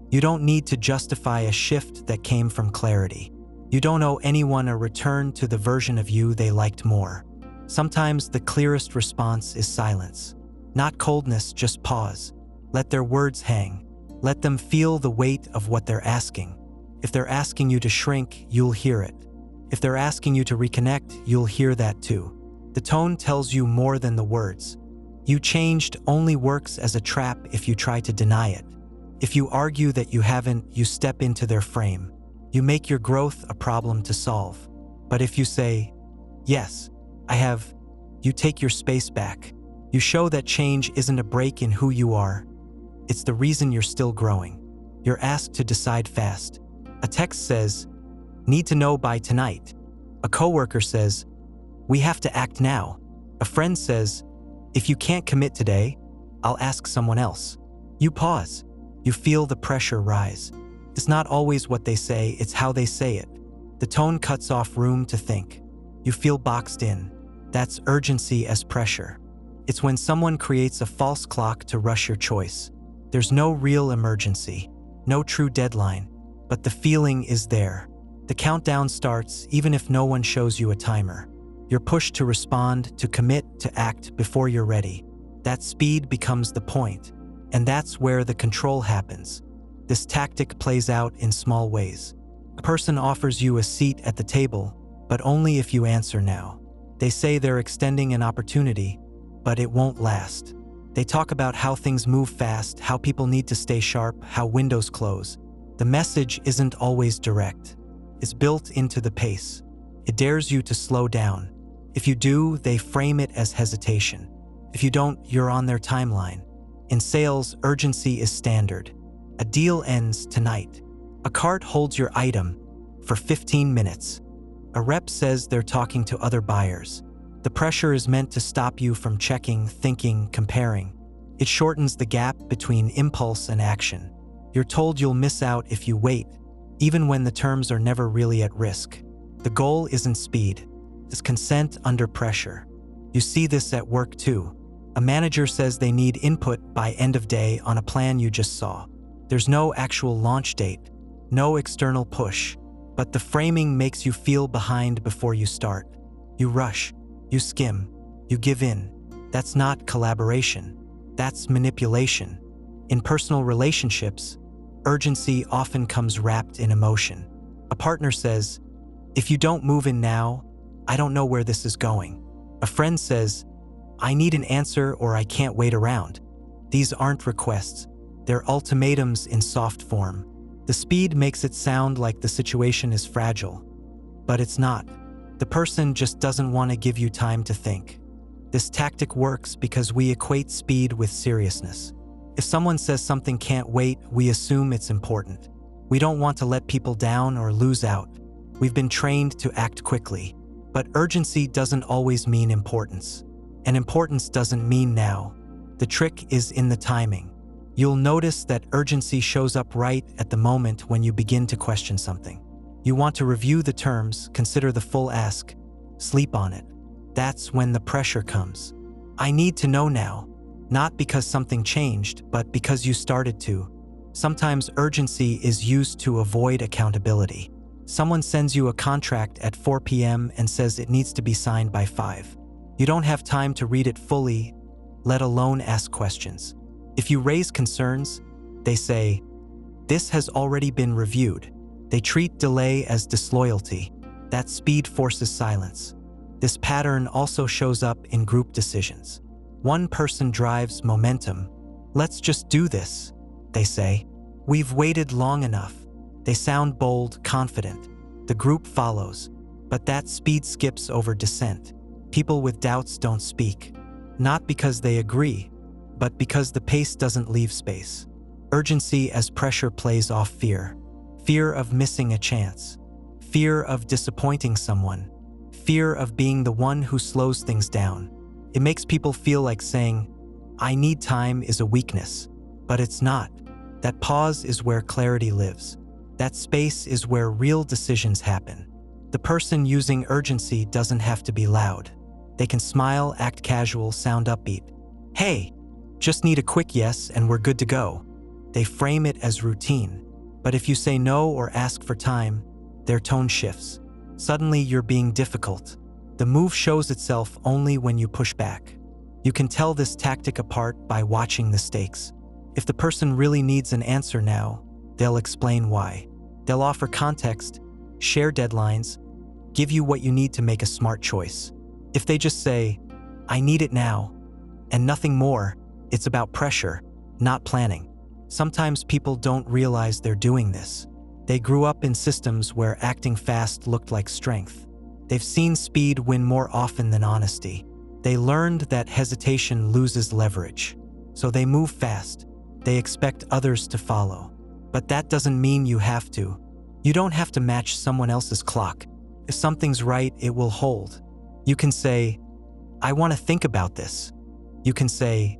You don't need to justify a shift that came from clarity. You don't owe anyone a return to the version of you they liked more. Sometimes the clearest response is silence. Not coldness, just pause. Let their words hang. Let them feel the weight of what they're asking. If they're asking you to shrink, you'll hear it. If they're asking you to reconnect, you'll hear that too. The tone tells you more than the words. You changed only works as a trap if you try to deny it. If you argue that you haven't, you step into their frame. You make your growth a problem to solve. But if you say, "Yes, I have," you take your space back. You show that change isn't a break in who you are. It's the reason you're still growing. You're asked to decide fast. A text says, "Need to know by tonight." A coworker says, "We have to act now." A friend says, "If you can't commit today, I'll ask someone else." You pause. You feel the pressure rise. It's not always what they say, it's how they say it. The tone cuts off room to think. You feel boxed in. That's urgency as pressure. It's when someone creates a false clock to rush your choice. There's no real emergency, no true deadline, but the feeling is there. The countdown starts even if no one shows you a timer. You're pushed to respond, to commit, to act before you're ready. That speed becomes the point, and that's where the control happens. This tactic plays out in small ways. A person offers you a seat at the table, but only if you answer now. They say they're extending an opportunity, but it won't last. They talk about how things move fast, how people need to stay sharp, how windows close. The message isn't always direct. It's built into the pace. It dares you to slow down. If you do, they frame it as hesitation. If you don't, you're on their timeline. In sales, urgency is standard. A deal ends tonight. A cart holds your item for 15 minutes. A rep says they're talking to other buyers. The pressure is meant to stop you from checking, thinking, comparing. It shortens the gap between impulse and action. You're told you'll miss out if you wait, even when the terms are never really at risk. The goal isn't speed, it's consent under pressure. You see this at work too. A manager says they need input by end of day on a plan you just saw. There's no actual launch date, no external push, but the framing makes you feel behind before you start. You rush, you skim, You give in. That's not collaboration. That's manipulation. In personal relationships, urgency often comes wrapped in emotion. A partner says, "If you don't move in now, I don't know where this is going." A friend says, "I need an answer or I can't wait around." These aren't requests. They're ultimatums in soft form. The speed makes it sound like the situation is fragile, but it's not. The person just doesn't want to give you time to think. This tactic works because we equate speed with seriousness. If someone says something can't wait, we assume it's important. We don't want to let people down or lose out. We've been trained to act quickly. But urgency doesn't always mean importance. And importance doesn't mean now. The trick is in the timing. You'll notice that urgency shows up right at the moment when you begin to question something. You want to review the terms, consider the full ask, sleep on it. That's when the pressure comes. I need to know now. Not because something changed, but because you started to. Sometimes urgency is used to avoid accountability. Someone sends you a contract at 4 p.m. and says it needs to be signed by 5. You don't have time to read it fully, let alone ask questions. If you raise concerns, they say, "This has already been reviewed." They treat delay as disloyalty. That speed forces silence. This pattern also shows up in group decisions. One person drives momentum. "Let's just do this," they say. "We've waited long enough." They sound bold, confident. The group follows, but that speed skips over dissent. People with doubts don't speak, not because they agree, but because the pace doesn't leave space. Urgency as pressure plays off fear. Fear of missing a chance. Fear of disappointing someone. Fear of being the one who slows things down. It makes people feel like saying, "I need time" is a weakness, but it's not. That pause is where clarity lives. That space is where real decisions happen. The person using urgency doesn't have to be loud. They can smile, act casual, sound upbeat. "Hey, just need a quick yes and we're good to go." They frame it as routine. But if you say no or ask for time, their tone shifts. Suddenly you're being difficult. The move shows itself only when you push back. You can tell this tactic apart by watching the stakes. If the person really needs an answer now, they'll explain why. They'll offer context, share deadlines, give you what you need to make a smart choice. If they just say, "I need it now," and nothing more, it's about pressure, not planning. Sometimes people don't realize they're doing this. They grew up in systems where acting fast looked like strength. They've seen speed win more often than honesty. They learned that hesitation loses leverage. So they move fast. They expect others to follow. But that doesn't mean you have to. You don't have to match someone else's clock. If something's right, it will hold. You can say, "I want to think about this." You can say,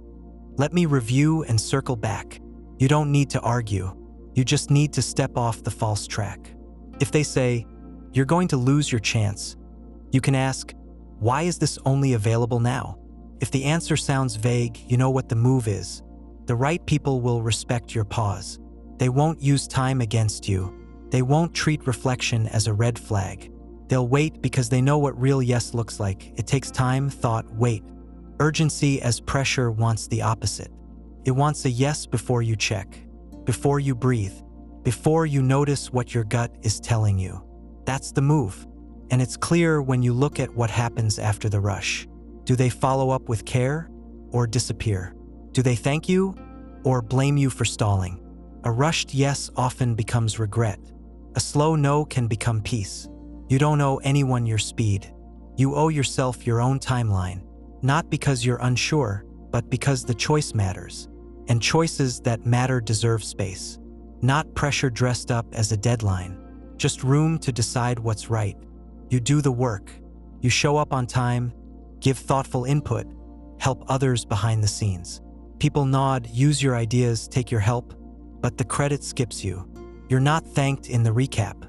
"Let me review and circle back." You don't need to argue. You just need to step off the false track. If they say, "You're going to lose your chance," you can ask, "Why is this only available now?" If the answer sounds vague, you know what the move is. The right people will respect your pause. They won't use time against you. They won't treat reflection as a red flag. They'll wait because they know what real yes looks like. It takes time, thought, wait. Urgency as pressure wants the opposite. It wants a yes before you check, before you breathe, before you notice what your gut is telling you. That's the move. And it's clear when you look at what happens after the rush. Do they follow up with care or disappear? Do they thank you or blame you for stalling? A rushed yes often becomes regret. A slow no can become peace. You don't owe anyone your speed. You owe yourself your own timeline, not because you're unsure, but because the choice matters. And choices that matter deserve space. Not pressure dressed up as a deadline, just room to decide what's right. You do the work. You show up on time, give thoughtful input, help others behind the scenes. People nod, use your ideas, take your help, but the credit skips you. You're not thanked in the recap.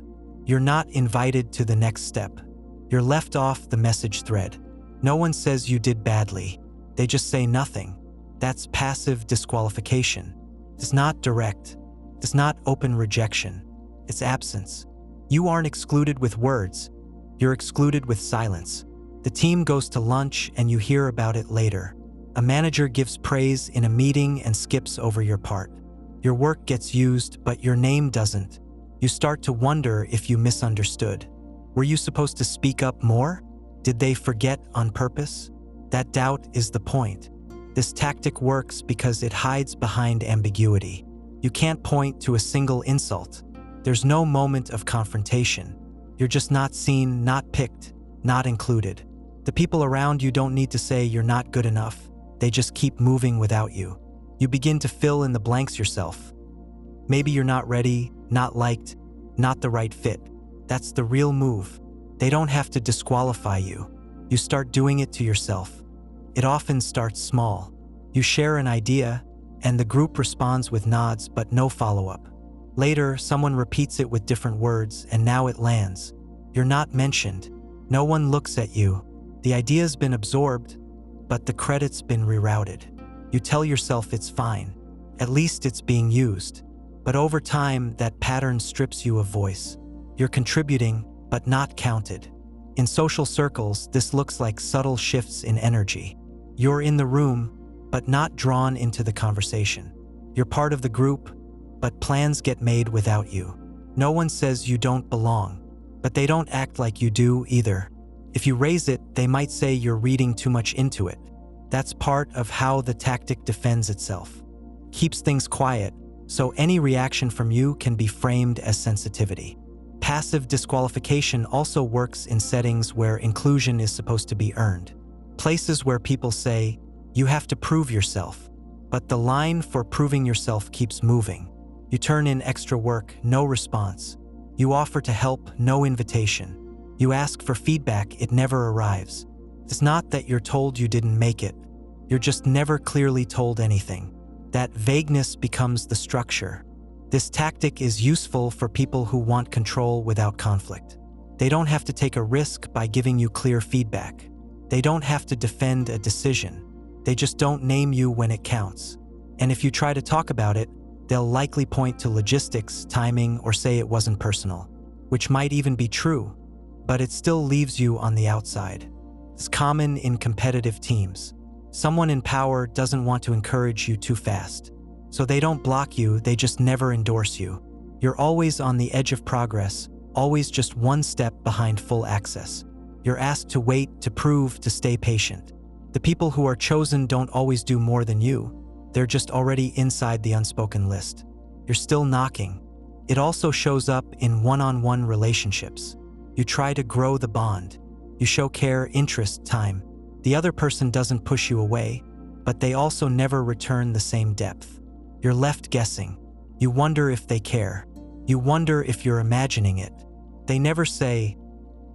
You're not invited to the next step. You're left off the message thread. No one says you did badly. They just say nothing. That's passive disqualification. It's not direct. It's not open rejection. It's absence. You aren't excluded with words. You're excluded with silence. The team goes to lunch and you hear about it later. A manager gives praise in a meeting and skips over your part. Your work gets used, but your name doesn't. You start to wonder if you misunderstood. Were you supposed to speak up more? Did they forget on purpose? That doubt is the point. This tactic works because it hides behind ambiguity. You can't point to a single insult. There's no moment of confrontation. You're just not seen, not picked, not included. The people around you don't need to say you're not good enough. They just keep moving without you. You begin to fill in the blanks yourself. Maybe you're not ready, not liked, not the right fit. That's the real move. They don't have to disqualify you. You start doing it to yourself. It often starts small. You share an idea, and the group responds with nods but no follow-up. Later, someone repeats it with different words, and now it lands. You're not mentioned. No one looks at you. The idea's been absorbed, but the credit's been rerouted. You tell yourself it's fine. At least it's being used. But over time, that pattern strips you of voice. You're contributing, but not counted. In social circles, this looks like subtle shifts in energy. You're in the room, but not drawn into the conversation. You're part of the group, but plans get made without you. No one says you don't belong, but they don't act like you do either. If you raise it, they might say you're reading too much into it. That's part of how the tactic defends itself. Keeps things quiet, so any reaction from you can be framed as sensitivity. Passive disqualification also works in settings where inclusion is supposed to be earned. Places where people say, you have to prove yourself. But the line for proving yourself keeps moving. You turn in extra work, no response. You offer to help, no invitation. You ask for feedback, it never arrives. It's not that you're told you didn't make it. You're just never clearly told anything. That vagueness becomes the structure. This tactic is useful for people who want control without conflict. They don't have to take a risk by giving you clear feedback. They don't have to defend a decision. They just don't name you when it counts. And if you try to talk about it, they'll likely point to logistics, timing, or say it wasn't personal, which might even be true, but it still leaves you on the outside. It's common in competitive teams. Someone in power doesn't want to encourage you too fast. So they don't block you, they just never endorse you. You're always on the edge of progress, always just one step behind full access. You're asked to wait, to prove, to stay patient. The people who are chosen don't always do more than you. They're just already inside the unspoken list. You're still knocking. It also shows up in one-on-one relationships. You try to grow the bond. You show care, interest, time. The other person doesn't push you away, but they also never return the same depth. You're left guessing. You wonder if they care. You wonder if you're imagining it. They never say,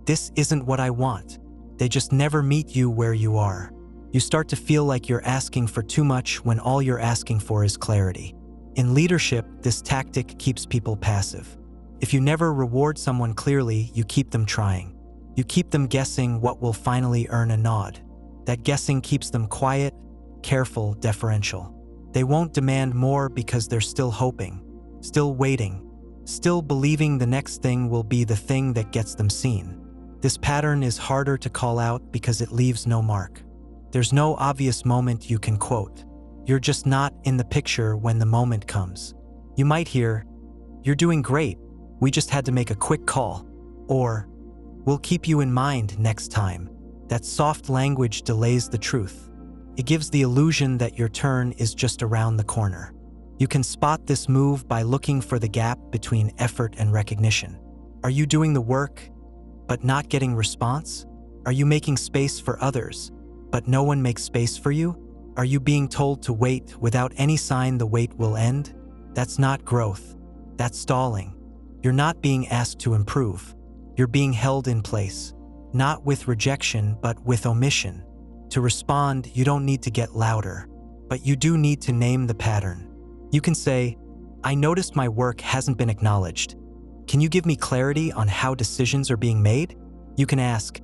"This isn't what I want." They just never meet you where you are. You start to feel like you're asking for too much when all you're asking for is clarity. In leadership, this tactic keeps people passive. If you never reward someone clearly, you keep them trying. You keep them guessing what will finally earn a nod. That guessing keeps them quiet, careful, deferential. They won't demand more because they're still hoping, still waiting, still believing the next thing will be the thing that gets them seen. This pattern is harder to call out because it leaves no mark. There's no obvious moment you can quote. You're just not in the picture when the moment comes. You might hear, "You're doing great. We just had to make a quick call." Or, "We'll keep you in mind next time." That soft language delays the truth. It gives the illusion that your turn is just around the corner. You can spot this move by looking for the gap between effort and recognition. Are you doing the work, but not getting response? Are you making space for others, but no one makes space for you? Are you being told to wait without any sign the wait will end? That's not growth. That's stalling. You're not being asked to improve. You're being held in place, not with rejection, but with omission. To respond, you don't need to get louder, but you do need to name the pattern. You can say, "I noticed my work hasn't been acknowledged. Can you give me clarity on how decisions are being made?" You can ask,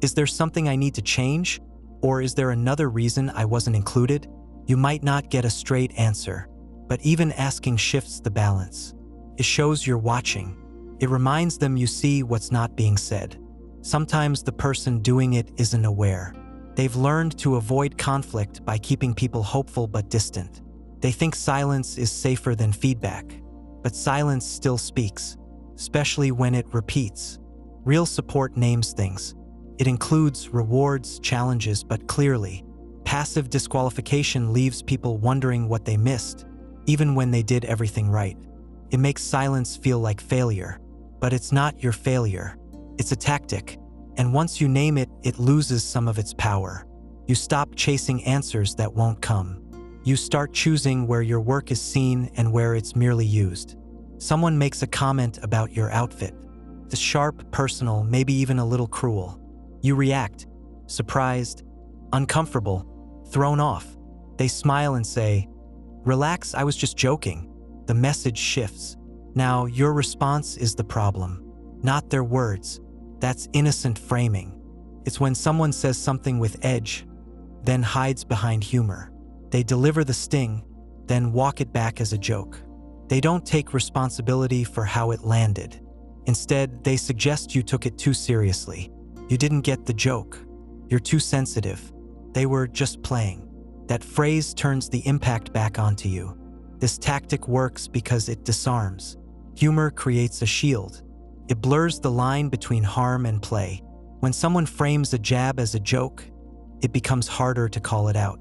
"Is there something I need to change? Or is there another reason I wasn't included?" You might not get a straight answer, but even asking shifts the balance. It shows you're watching. It reminds them you see what's not being said. Sometimes the person doing it isn't aware. They've learned to avoid conflict by keeping people hopeful but distant. They think silence is safer than feedback, but silence still speaks, especially when it repeats. Real support names things. It includes rewards, challenges, but clearly. Passive disqualification leaves people wondering what they missed, even when they did everything right. It makes silence feel like failure, but it's not your failure. It's a tactic, and once you name it, it loses some of its power. You stop chasing answers that won't come. You start choosing where your work is seen and where it's merely used. Someone makes a comment about your outfit. It's sharp, personal, maybe even a little cruel. You react, surprised, uncomfortable, thrown off. They smile and say, "Relax, I was just joking." The message shifts. Now, your response is the problem, not their words. That's innocent framing. It's when someone says something with edge, then hides behind humor. They deliver the sting, then walk it back as a joke. They don't take responsibility for how it landed. Instead, they suggest you took it too seriously. You didn't get the joke. You're too sensitive. They were just playing. That phrase turns the impact back onto you. This tactic works because it disarms. Humor creates a shield. It blurs the line between harm and play. When someone frames a jab as a joke, it becomes harder to call it out.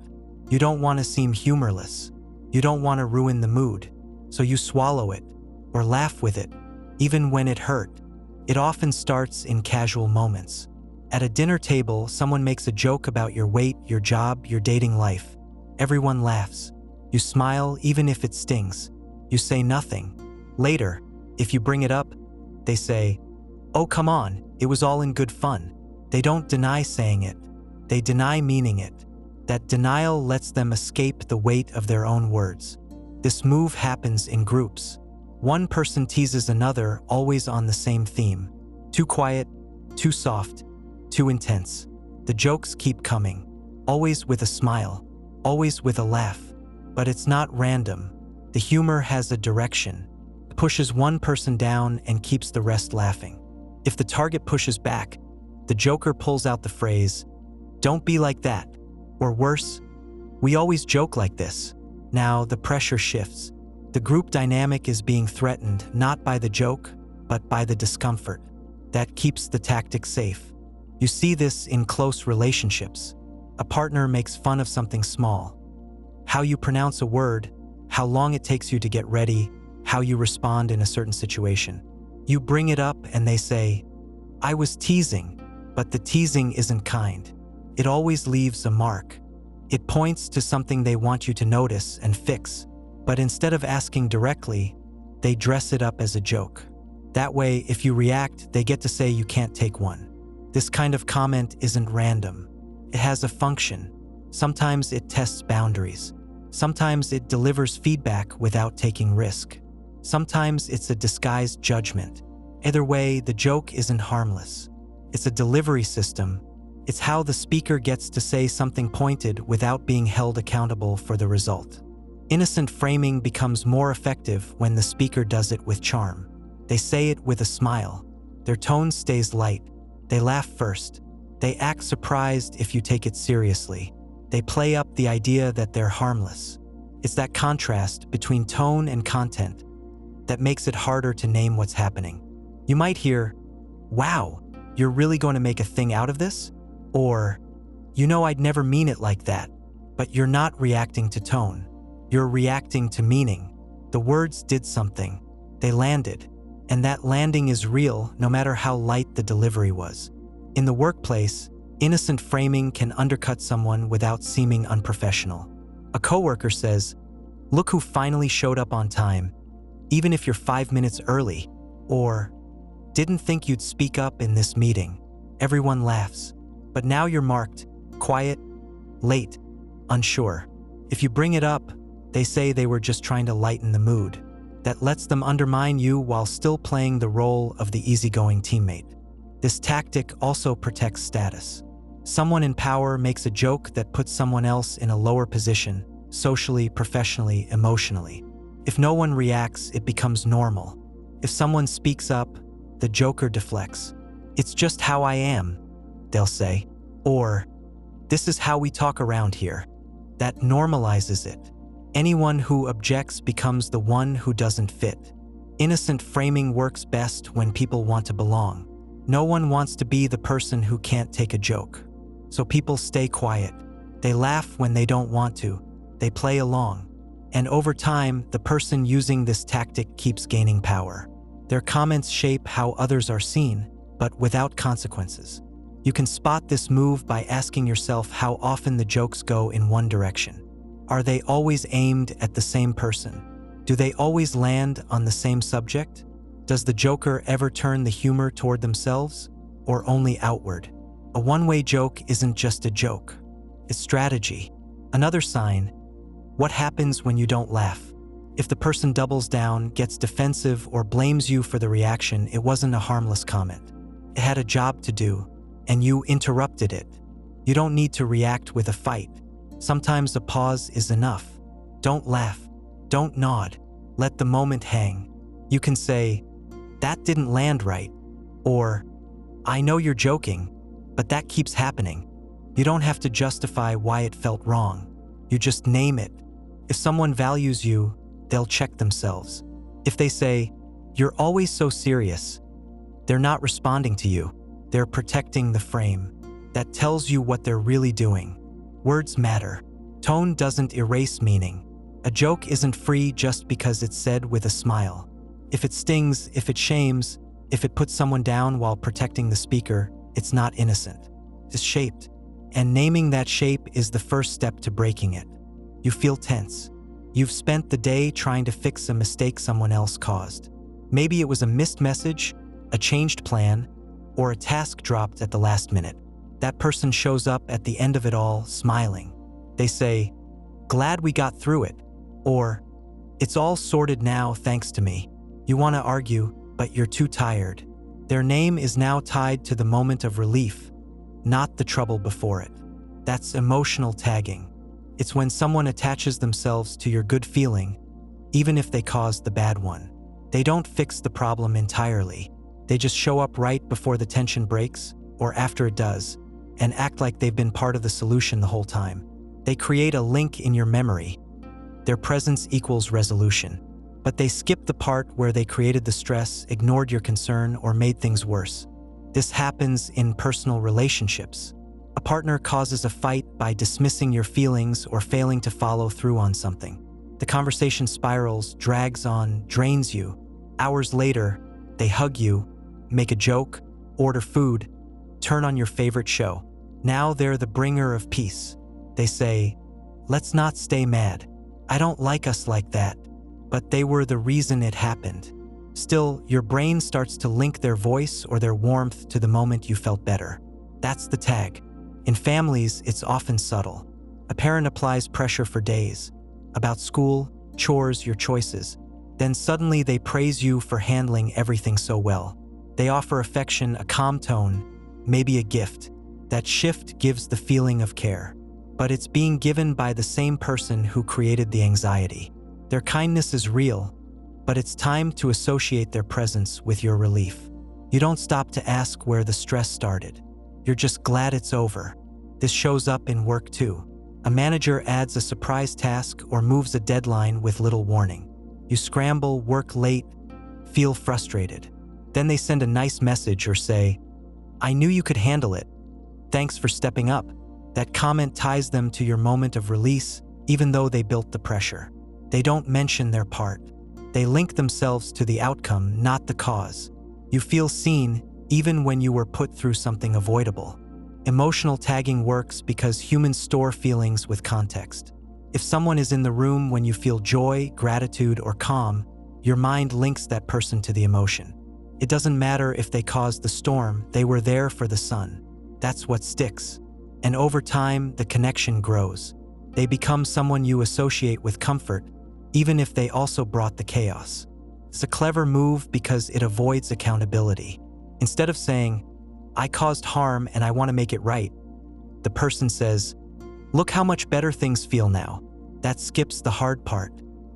You don't want to seem humorless. You don't want to ruin the mood, so you swallow it or laugh with it, even when it hurt. It often starts in casual moments. At a dinner table, someone makes a joke about your weight, your job, your dating life. Everyone laughs. You smile even if it stings. You say nothing. Later, if you bring it up, they say, "Oh, come on, it was all in good fun." They don't deny saying it. They deny meaning it. That denial lets them escape the weight of their own words. This move happens in groups. One person teases another, always on the same theme. Too quiet, too soft, too intense. The jokes keep coming, always with a smile, always with a laugh. But it's not random. The humor has a direction. It pushes one person down and keeps the rest laughing. If the target pushes back, the joker pulls out the phrase, "Don't be like that," or worse, "We always joke like this." Now the pressure shifts. The group dynamic is being threatened not by the joke, but by the discomfort. That keeps the tactic safe. You see this in close relationships. A partner makes fun of something small. How you pronounce a word, how long it takes you to get ready, how you respond in a certain situation. You bring it up and they say, "I was teasing," but the teasing isn't kind. It always leaves a mark. It points to something they want you to notice and fix, but instead of asking directly, they dress it up as a joke. That way, if you react, they get to say you can't take one. This kind of comment isn't random. It has a function. Sometimes it tests boundaries. Sometimes it delivers feedback without taking risk. Sometimes it's a disguised judgment. Either way, the joke isn't harmless. It's a delivery system. It's how the speaker gets to say something pointed without being held accountable for the result. Innocent framing becomes more effective when the speaker does it with charm. They say it with a smile. Their tone stays light. They laugh first. They act surprised if you take it seriously. They play up the idea that they're harmless. It's that contrast between tone and content that makes it harder to name what's happening. You might hear, "Wow, you're really going to make a thing out of this?" Or, "You know, I'd never mean it like that." But you're not reacting to tone. You're reacting to meaning. The words did something. They landed. And that landing is real no matter how light the delivery was. In the workplace, innocent framing can undercut someone without seeming unprofessional. A coworker says, "Look who finally showed up on time, even if you're 5 minutes early." Or, "Didn't think you'd speak up in this meeting." Everyone laughs. But now you're marked, quiet, late, unsure. If you bring it up, they say they were just trying to lighten the mood. That lets them undermine you while still playing the role of the easygoing teammate. This tactic also protects status. Someone in power makes a joke that puts someone else in a lower position, socially, professionally, emotionally. If no one reacts, it becomes normal. If someone speaks up, the joker deflects. "It's just how I am," they'll say. Or, "This is how we talk around here." That normalizes it. Anyone who objects becomes the one who doesn't fit. Innocent framing works best when people want to belong. No one wants to be the person who can't take a joke. So people stay quiet. They laugh when they don't want to. They play along. And over time, the person using this tactic keeps gaining power. Their comments shape how others are seen, but without consequences. You can spot this move by asking yourself how often the jokes go in one direction. Are they always aimed at the same person? Do they always land on the same subject? Does the joker ever turn the humor toward themselves, or only outward? A one-way joke isn't just a joke. It's strategy. Another sign: what happens when you don't laugh? If the person doubles down, gets defensive, or blames you for the reaction, it wasn't a harmless comment. It had a job to do, and you interrupted it. You don't need to react with a fight. Sometimes a pause is enough. Don't laugh. Don't nod. Let the moment hang. You can say, "That didn't land right," or, "I know you're joking, but that keeps happening." You don't have to justify why it felt wrong. You just name it. If someone values you, they'll check themselves. If they say, "You're always so serious," they're not responding to you. They're protecting the frame. That tells you what they're really doing. Words matter. Tone doesn't erase meaning. A joke isn't free just because it's said with a smile. If it stings, if it shames, if it puts someone down while protecting the speaker, it's not innocent. It's shaped. And naming that shape is the first step to breaking it. You feel tense. You've spent the day trying to fix a mistake someone else caused. Maybe it was a missed message, a changed plan, or a task dropped at the last minute. That person shows up at the end of it all, smiling. They say, "Glad we got through it," or, "It's all sorted now thanks to me." You want to argue, but you're too tired. Their name is now tied to the moment of relief, not the trouble before it. That's emotional tagging. It's when someone attaches themselves to your good feeling, even if they caused the bad one. They don't fix the problem entirely. They just show up right before the tension breaks, or after it does, and act like they've been part of the solution the whole time. They create a link in your memory. Their presence equals resolution. But they skip the part where they created the stress, ignored your concern, or made things worse. This happens in personal relationships. A partner causes a fight by dismissing your feelings or failing to follow through on something. The conversation spirals, drags on, drains you. Hours later, they hug you, make a joke, order food, turn on your favorite show. Now they're the bringer of peace. They say, "Let's not stay mad. I don't like us like that." But they were the reason it happened. Still, your brain starts to link their voice or their warmth to the moment you felt better. That's the tag. In families, it's often subtle. A parent applies pressure for days, about school, chores, your choices. Then suddenly they praise you for handling everything so well. They offer affection, a calm tone, maybe a gift. That shift gives the feeling of care. But it's being given by the same person who created the anxiety. Their kindness is real, but it's time to associate their presence with your relief. You don't stop to ask where the stress started. You're just glad it's over. This shows up in work too. A manager adds a surprise task or moves a deadline with little warning. You scramble, work late, feel frustrated. Then they send a nice message or say, "I knew you could handle it. Thanks for stepping up." That comment ties them to your moment of release, even though they built the pressure. They don't mention their part. They link themselves to the outcome, not the cause. You feel seen, even when you were put through something avoidable. Emotional tagging works because humans store feelings with context. If someone is in the room when you feel joy, gratitude, or calm, your mind links that person to the emotion. It doesn't matter if they caused the storm, they were there for the sun. That's what sticks. And over time, the connection grows. They become someone you associate with comfort, even if they also brought the chaos. It's a clever move because it avoids accountability. Instead of saying, "I caused harm and I want to make it right," the person says, "Look how much better things feel now." That skips the hard part.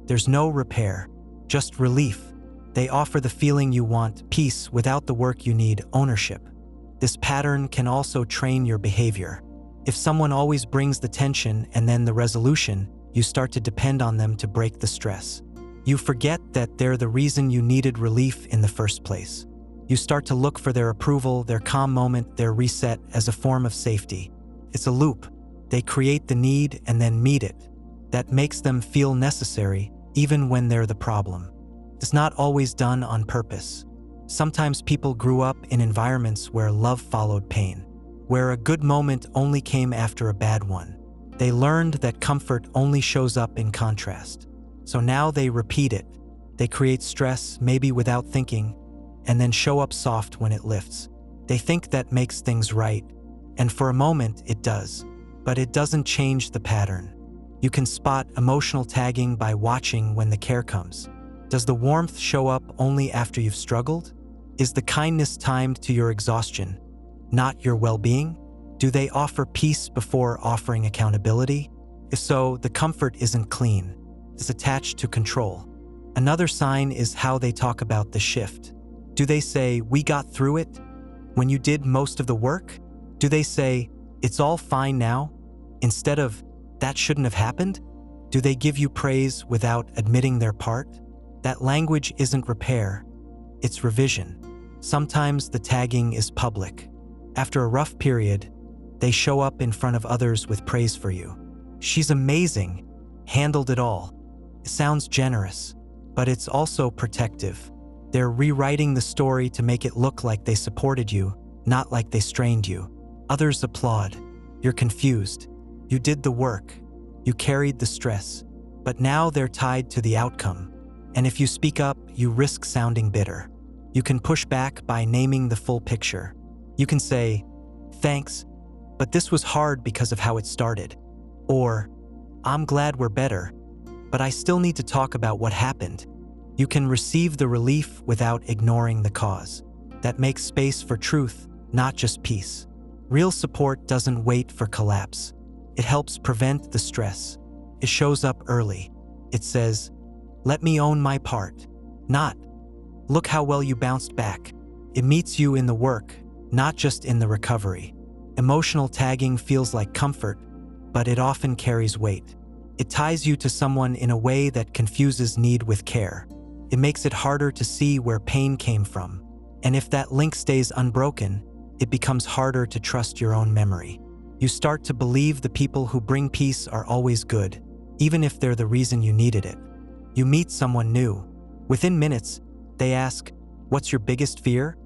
There's no repair, just relief. They offer the feeling you want, peace without the work you need, ownership. This pattern can also train your behavior. If someone always brings the tension and then the resolution, you start to depend on them to break the stress. You forget that they're the reason you needed relief in the first place. You start to look for their approval, their calm moment, their reset as a form of safety. It's a loop. They create the need and then meet it. That makes them feel necessary, even when they're the problem. It's not always done on purpose. Sometimes people grew up in environments where love followed pain, where a good moment only came after a bad one. They learned that comfort only shows up in contrast. So now they repeat it. They create stress, maybe without thinking, and then show up soft when it lifts. They think that makes things right, and for a moment it does. But it doesn't change the pattern. You can spot emotional tagging by watching when the care comes. Does the warmth show up only after you've struggled? Is the kindness timed to your exhaustion, not your well-being? Do they offer peace before offering accountability? If so, the comfort isn't clean. It's attached to control. Another sign is how they talk about the shift. Do they say, "We got through it," when you did most of the work? Do they say, "It's all fine now," instead of, "That shouldn't have happened"? Do they give you praise without admitting their part? That language isn't repair, it's revision. Sometimes the tagging is public. After a rough period, they show up in front of others with praise for you. "She's amazing, handled it all." It sounds generous, but it's also protective. They're rewriting the story to make it look like they supported you, not like they strained you. Others applaud. You're confused. You did the work. You carried the stress. But now they're tied to the outcome. And if you speak up, you risk sounding bitter. You can push back by naming the full picture. You can say, "Thanks, but this was hard because of how it started." Or, "I'm glad we're better, but I still need to talk about what happened." You can receive the relief without ignoring the cause. That makes space for truth, not just peace. Real support doesn't wait for collapse. It helps prevent the stress. It shows up early. It says, "Let me own my part," not, "Look how well you bounced back." It meets you in the work, not just in the recovery. Emotional tagging feels like comfort, but it often carries weight. It ties you to someone in a way that confuses need with care. It makes it harder to see where pain came from. And if that link stays unbroken, it becomes harder to trust your own memory. You start to believe the people who bring peace are always good, even if they're the reason you needed it. You meet someone new. Within minutes, they ask, "What's your biggest fear?"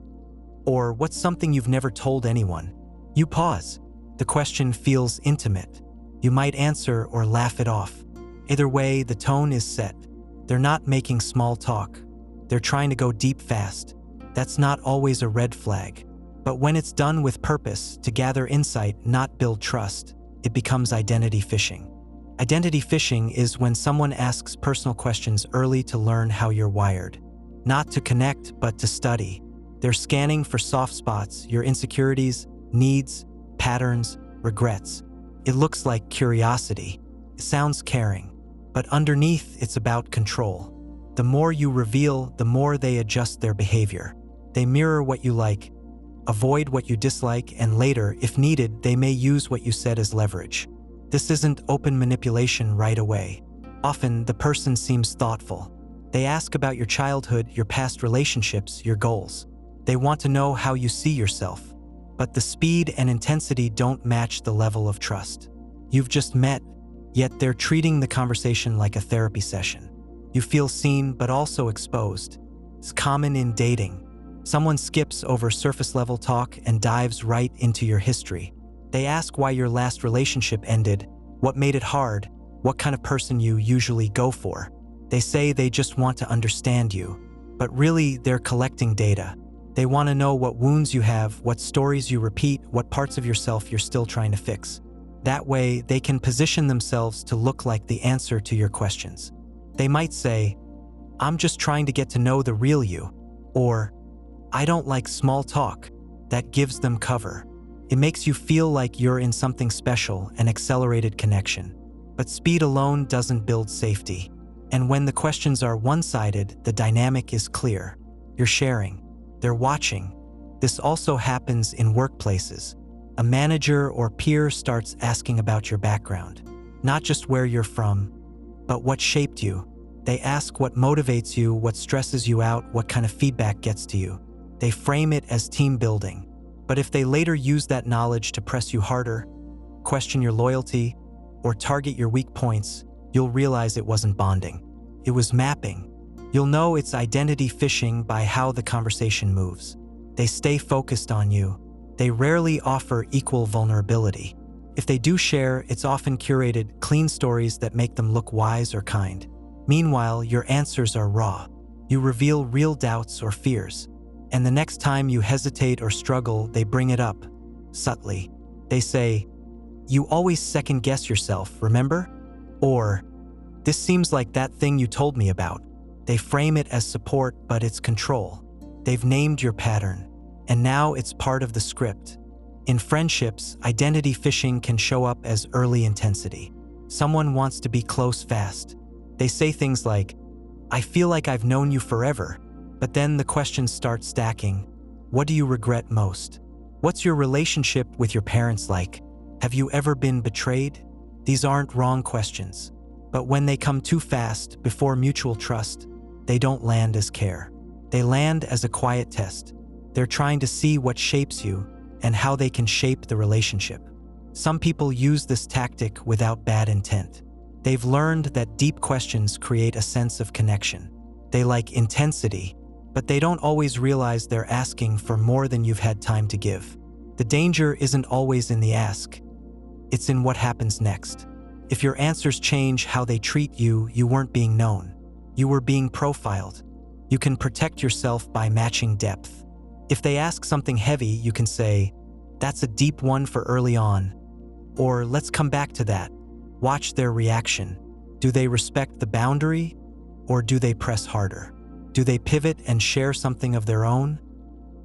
Or, "What's something you've never told anyone?" You pause. The question feels intimate. You might answer or laugh it off. Either way, the tone is set. They're not making small talk. They're trying to go deep fast. That's not always a red flag. But when it's done with purpose, to gather insight, not build trust, it becomes identity fishing. Identity fishing is when someone asks personal questions early to learn how you're wired. Not to connect, but to study. They're scanning for soft spots, your insecurities, needs, patterns, regrets. It looks like curiosity. It sounds caring. But underneath, it's about control. The more you reveal, the more they adjust their behavior. They mirror what you like, avoid what you dislike, and later, if needed, they may use what you said as leverage. This isn't open manipulation right away. Often, the person seems thoughtful. They ask about your childhood, your past relationships, your goals. They want to know how you see yourself. But the speed and intensity don't match the level of trust. You've just met, yet they're treating the conversation like a therapy session. You feel seen, but also exposed. It's common in dating. Someone skips over surface-level talk and dives right into your history. They ask why your last relationship ended, what made it hard, what kind of person you usually go for. They say they just want to understand you, but really they're collecting data. They want to know what wounds you have, what stories you repeat, what parts of yourself you're still trying to fix. That way, they can position themselves to look like the answer to your questions. They might say, "I'm just trying to get to know the real you," or, "I don't like small talk." That gives them cover. It makes you feel like you're in something special, an accelerated connection. But speed alone doesn't build safety. And when the questions are one-sided, the dynamic is clear. You're sharing. They're watching. This also happens in workplaces. A manager or peer starts asking about your background, not just where you're from, but what shaped you. They ask what motivates you, what stresses you out, what kind of feedback gets to you. They frame it as team building. But if they later use that knowledge to press you harder, question your loyalty, or target your weak points, you'll realize it wasn't bonding. It was mapping. You'll know it's identity fishing by how the conversation moves. They stay focused on you. They rarely offer equal vulnerability. If they do share, it's often curated, clean stories that make them look wise or kind. Meanwhile, your answers are raw. You reveal real doubts or fears. And the next time you hesitate or struggle, they bring it up, subtly. They say, "You always second-guess yourself, remember?" Or, "This seems like that thing you told me about." They frame it as support, but it's control. They've named your pattern, and now it's part of the script. In friendships, identity fishing can show up as early intensity. Someone wants to be close fast. They say things like, "I feel like I've known you forever." But then the questions start stacking. What do you regret most? What's your relationship with your parents like? Have you ever been betrayed? These aren't wrong questions. But when they come too fast, before mutual trust, they don't land as care. They land as a quiet test. They're trying to see what shapes you and how they can shape the relationship. Some people use this tactic without bad intent. They've learned that deep questions create a sense of connection. They like intensity, but they don't always realize they're asking for more than you've had time to give. The danger isn't always in the ask. It's in what happens next. If your answers change how they treat you, you weren't being known. You were being profiled. You can protect yourself by matching depth. If they ask something heavy, you can say, "That's a deep one for early on." Or, "Let's come back to that." Watch their reaction. Do they respect the boundary, or do they press harder? Do they pivot and share something of their own,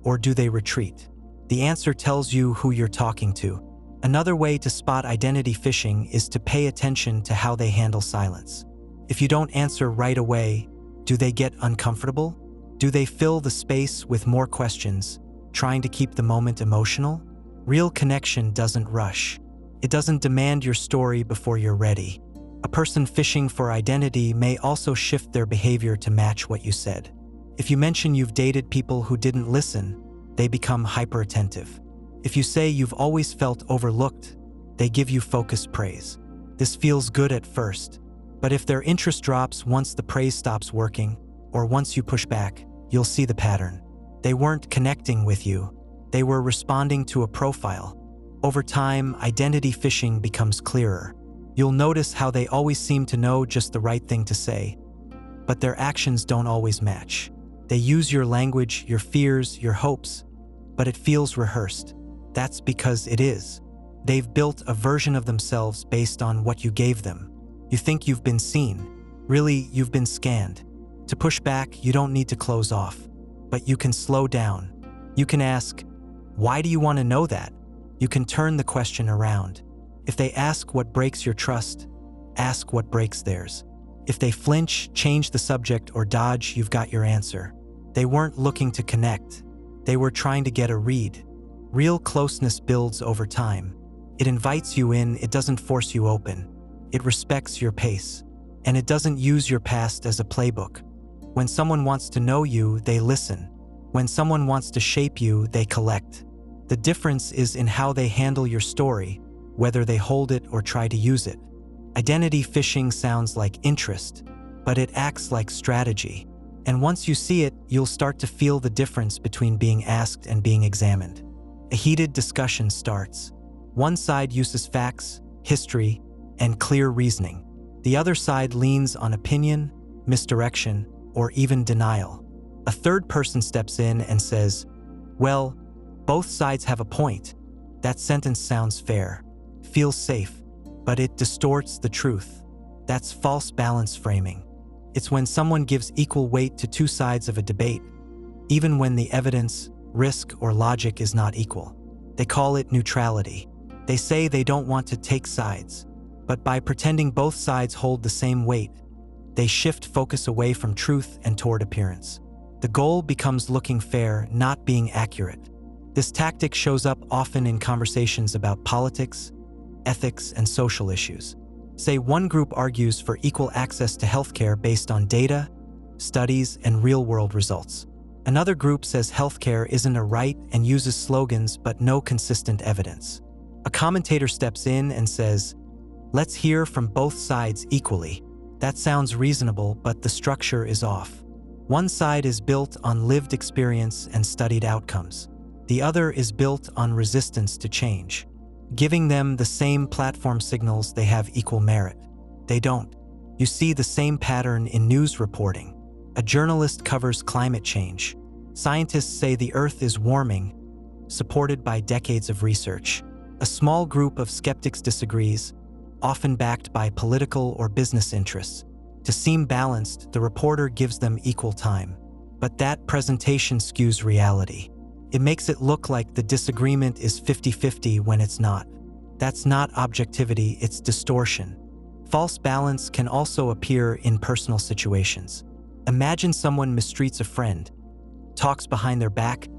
or do they retreat? The answer tells you who you're talking to. Another way to spot identity fishing is to pay attention to how they handle silence. If you don't answer right away, do they get uncomfortable? Do they fill the space with more questions, trying to keep the moment emotional? Real connection doesn't rush. It doesn't demand your story before you're ready. A person fishing for identity may also shift their behavior to match what you said. If you mention you've dated people who didn't listen, they become hyper-attentive. If you say you've always felt overlooked, they give you focused praise. This feels good at first, but if their interest drops once the praise stops working, or once you push back, you'll see the pattern. They weren't connecting with you. They were responding to a profile. Over time, identity fishing becomes clearer. You'll notice how they always seem to know just the right thing to say, but their actions don't always match. They use your language, your fears, your hopes, but it feels rehearsed. That's because it is. They've built a version of themselves based on what you gave them. You think you've been seen. Really, you've been scanned. To push back, you don't need to close off, but you can slow down. You can ask, "Why do you want to know that?" You can turn the question around. If they ask what breaks your trust, ask what breaks theirs. If they flinch, change the subject, or dodge, you've got your answer. They weren't looking to connect. They were trying to get a read. Real closeness builds over time. It invites you in, it doesn't force you open. It respects your pace. And it doesn't use your past as a playbook. When someone wants to know you, they listen. When someone wants to shape you, they collect. The difference is in how they handle your story, whether they hold it or try to use it. Identity fishing sounds like interest, but it acts like strategy. And once you see it, you'll start to feel the difference between being asked and being examined. A heated discussion starts. One side uses facts, history, and clear reasoning. The other side leans on opinion, misdirection, or even denial. A third person steps in and says, "Well, both sides have a point." That sentence sounds fair, feels safe, but it distorts the truth. That's false balance framing. It's when someone gives equal weight to two sides of a debate, even when the evidence, risk, or logic is not equal. They call it neutrality. They say they don't want to take sides, but by pretending both sides hold the same weight, they shift focus away from truth and toward appearance. The goal becomes looking fair, not being accurate. This tactic shows up often in conversations about politics, ethics, and social issues. Say one group argues for equal access to healthcare based on data, studies, and real-world results. Another group says healthcare isn't a right and uses slogans but no consistent evidence. A commentator steps in and says, "Let's hear from both sides equally." That sounds reasonable, but the structure is off. One side is built on lived experience and studied outcomes. The other is built on resistance to change. Giving them the same platform signals they have equal merit. They don't. You see the same pattern in news reporting. A journalist covers climate change. Scientists say the Earth is warming, supported by decades of research. A small group of skeptics disagrees, often backed by political or business interests. To seem balanced, the reporter gives them equal time. But that presentation skews reality. It makes it look like the disagreement is 50-50 when it's not. That's not objectivity, it's distortion. False balance can also appear in personal situations. Imagine someone mistreats a friend, talks behind their back,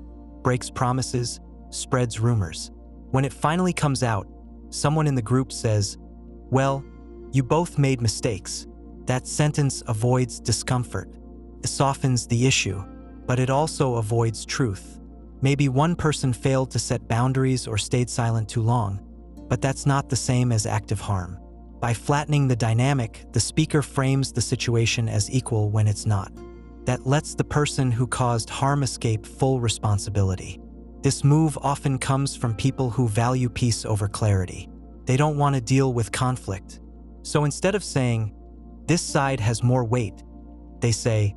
breaks promises, spreads rumors. When it finally comes out, someone in the group says, "Well, you both made mistakes." That sentence avoids discomfort. It softens the issue, but it also avoids truth. Maybe one person failed to set boundaries or stayed silent too long, but that's not the same as active harm. By flattening the dynamic, the speaker frames the situation as equal when it's not. That lets the person who caused harm escape full responsibility. This move often comes from people who value peace over clarity. They don't want to deal with conflict. So instead of saying, "This side has more weight," they say,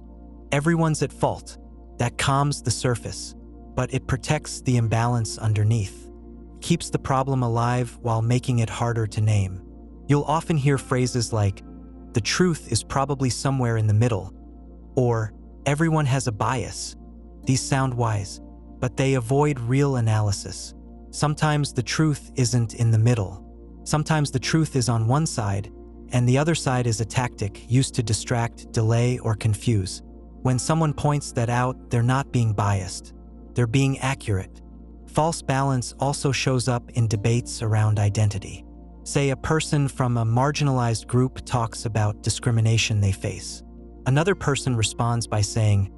"Everyone's at fault." That calms the surface, but it protects the imbalance underneath. Keeps the problem alive while making it harder to name. You'll often hear phrases like, "The truth is probably somewhere in the middle," or "Everyone has a bias." These sound wise, but they avoid real analysis. Sometimes the truth isn't in the middle. Sometimes the truth is on one side, and the other side is a tactic used to distract, delay, or confuse. When someone points that out, they're not being biased. They're being accurate. False balance also shows up in debates around identity. Say a person from a marginalized group talks about discrimination they face. Another person responds by saying,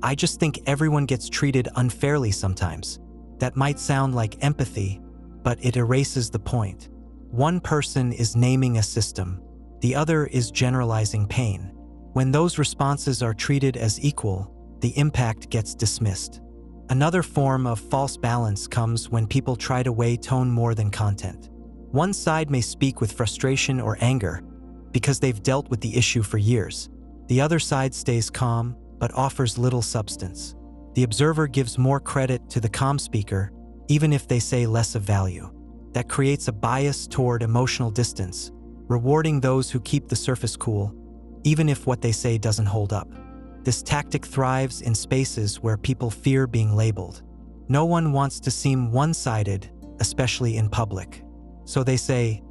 "I just think everyone gets treated unfairly sometimes." That might sound like empathy, but it erases the point. One person is naming a system, the other is generalizing pain. When those responses are treated as equal, the impact gets dismissed. Another form of false balance comes when people try to weigh tone more than content. One side may speak with frustration or anger because they've dealt with the issue for years. The other side stays calm but offers little substance. The observer gives more credit to the calm speaker, even if they say less of value. That creates a bias toward emotional distance, rewarding those who keep the surface cool, even if what they say doesn't hold up. This tactic thrives in spaces where people fear being labeled. No one wants to seem one-sided, especially in public. So they say,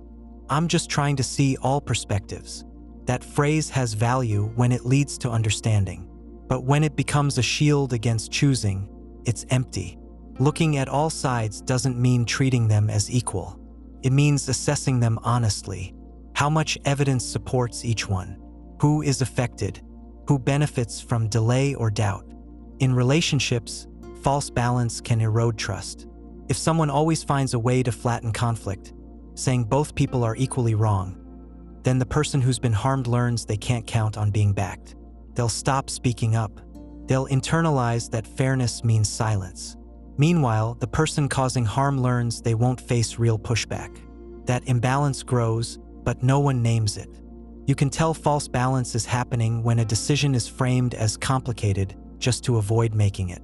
"I'm just trying to see all perspectives." That phrase has value when it leads to understanding. But when it becomes a shield against choosing, it's empty. Looking at all sides doesn't mean treating them as equal. It means assessing them honestly. How much evidence supports each one? Who is affected? Who benefits from delay or doubt? In relationships, false balance can erode trust. If someone always finds a way to flatten conflict, saying both people are equally wrong, then the person who's been harmed learns they can't count on being backed. They'll stop speaking up. They'll internalize that fairness means silence. Meanwhile, the person causing harm learns they won't face real pushback. That imbalance grows, but no one names it. You can tell false balance is happening when a decision is framed as complicated just to avoid making it.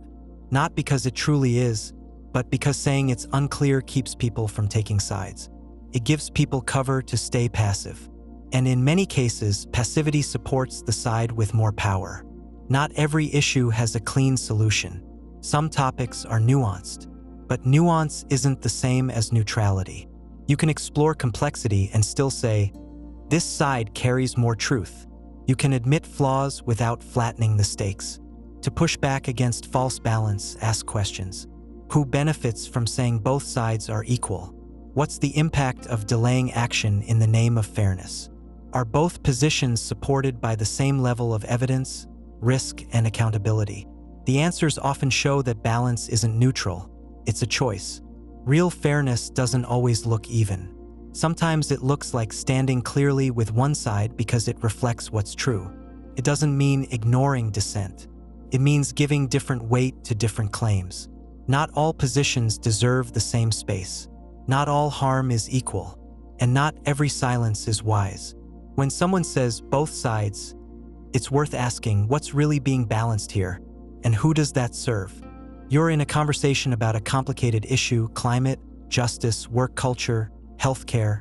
Not because it truly is, but because saying it's unclear keeps people from taking sides. It gives people cover to stay passive. And in many cases, passivity supports the side with more power. Not every issue has a clean solution. Some topics are nuanced, but nuance isn't the same as neutrality. You can explore complexity and still say, "This side carries more truth." You can admit flaws without flattening the stakes. To push back against false balance, ask questions. Who benefits from saying both sides are equal? What's the impact of delaying action in the name of fairness? Are both positions supported by the same level of evidence, risk, and accountability? The answers often show that balance isn't neutral, it's a choice. Real fairness doesn't always look even. Sometimes it looks like standing clearly with one side because it reflects what's true. It doesn't mean ignoring dissent. It means giving different weight to different claims. Not all positions deserve the same space. Not all harm is equal, and not every silence is wise. When someone says both sides, it's worth asking what's really being balanced here, and who does that serve? You're in a conversation about a complicated issue: climate, justice, work culture, healthcare,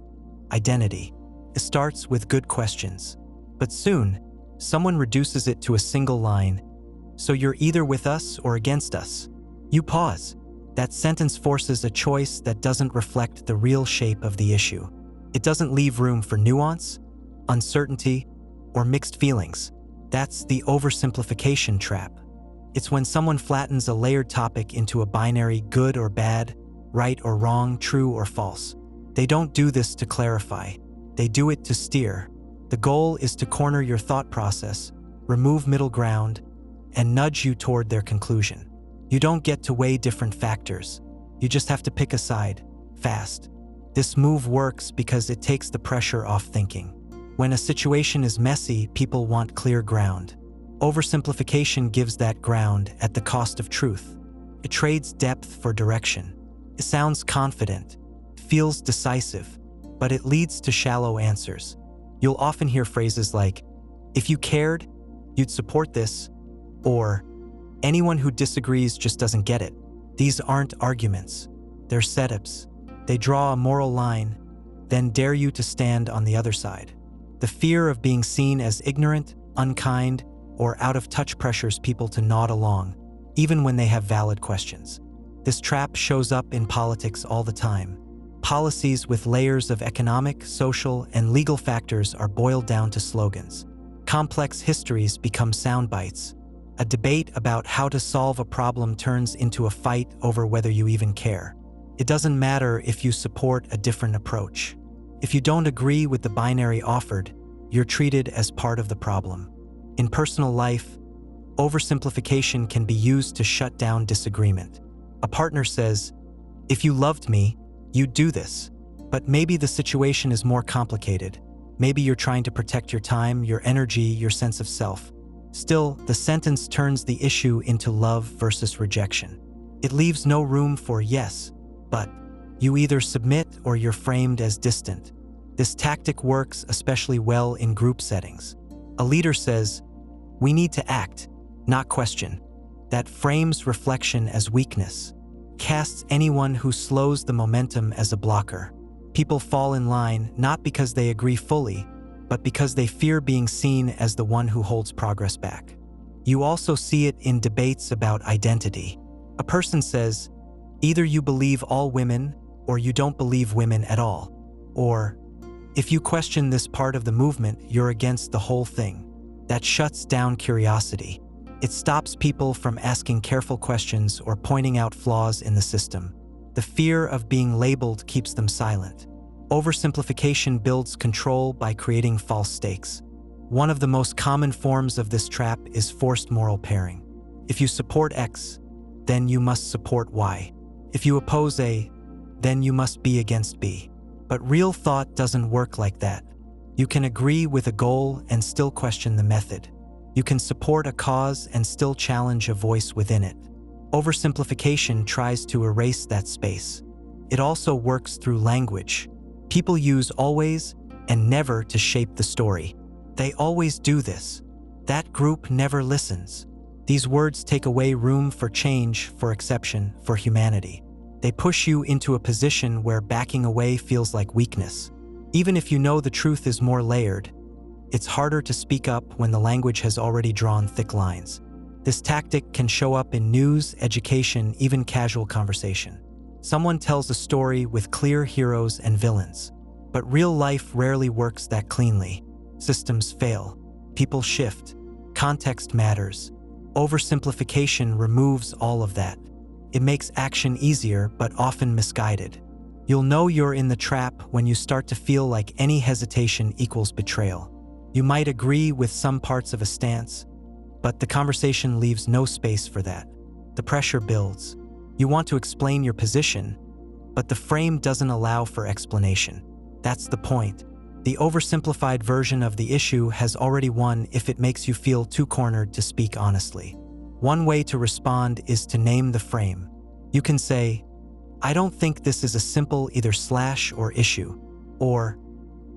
identity. It starts with good questions, but soon, someone reduces it to a single line: so you're either with us or against us. You pause. That sentence forces a choice that doesn't reflect the real shape of the issue. It doesn't leave room for nuance, uncertainty, or mixed feelings. That's the oversimplification trap. It's when someone flattens a layered topic into a binary good or bad, right or wrong, true or false. They don't do this to clarify. They do it to steer. The goal is to corner your thought process, remove middle ground, and nudge you toward their conclusion. You don't get to weigh different factors. You just have to pick a side, fast. This move works because it takes the pressure off thinking. When a situation is messy, people want clear ground. Oversimplification gives that ground at the cost of truth. It trades depth for direction. It sounds confident, feels decisive, but it leads to shallow answers. You'll often hear phrases like, "If you cared, you'd support this," or "Anyone who disagrees just doesn't get it." These aren't arguments. They're setups. They draw a moral line, then dare you to stand on the other side. The fear of being seen as ignorant, unkind, or out of touch pressures people to nod along, even when they have valid questions. This trap shows up in politics all the time. Policies with layers of economic, social, and legal factors are boiled down to slogans. Complex histories become sound bites. A debate about how to solve a problem turns into a fight over whether you even care. It doesn't matter if you support a different approach. If you don't agree with the binary offered, you're treated as part of the problem. In personal life, oversimplification can be used to shut down disagreement. A partner says, "If you loved me, you'd do this." But maybe the situation is more complicated. Maybe you're trying to protect your time, your energy, your sense of self. Still, the sentence turns the issue into love versus rejection. It leaves no room for yes, but. You either submit or you're framed as distant. This tactic works especially well in group settings. A leader says, "We need to act, not question." That frames reflection as weakness, casts anyone who slows the momentum as a blocker. People fall in line not because they agree fully, but because they fear being seen as the one who holds progress back. You also see it in debates about identity. A person says, "Either you believe all women, or you don't believe women at all." Or, "If you question this part of the movement, you're against the whole thing." That shuts down curiosity. It stops people from asking careful questions or pointing out flaws in the system. The fear of being labeled keeps them silent. Oversimplification builds control by creating false stakes. One of the most common forms of this trap is forced moral pairing. If you support X, then you must support Y. If you oppose A, then you must be against B. But real thought doesn't work like that. You can agree with a goal and still question the method. You can support a cause and still challenge a voice within it. Oversimplification tries to erase that space. It also works through language. People use always and never to shape the story. They always do this. That group never listens. These words take away room for change, for exception, for humanity. They push you into a position where backing away feels like weakness. Even if you know the truth is more layered, it's harder to speak up when the language has already drawn thick lines. This tactic can show up in news, education, even casual conversation. Someone tells a story with clear heroes and villains. But real life rarely works that cleanly. Systems fail. People shift. Context matters. Oversimplification removes all of that. It makes action easier but often misguided. You'll know you're in the trap when you start to feel like any hesitation equals betrayal. You might agree with some parts of a stance, but the conversation leaves no space for that. The pressure builds. You want to explain your position, but the frame doesn't allow for explanation. That's the point. The oversimplified version of the issue has already won if it makes you feel too cornered to speak honestly. One way to respond is to name the frame. You can say, "I don't think this is a simple either / or issue," or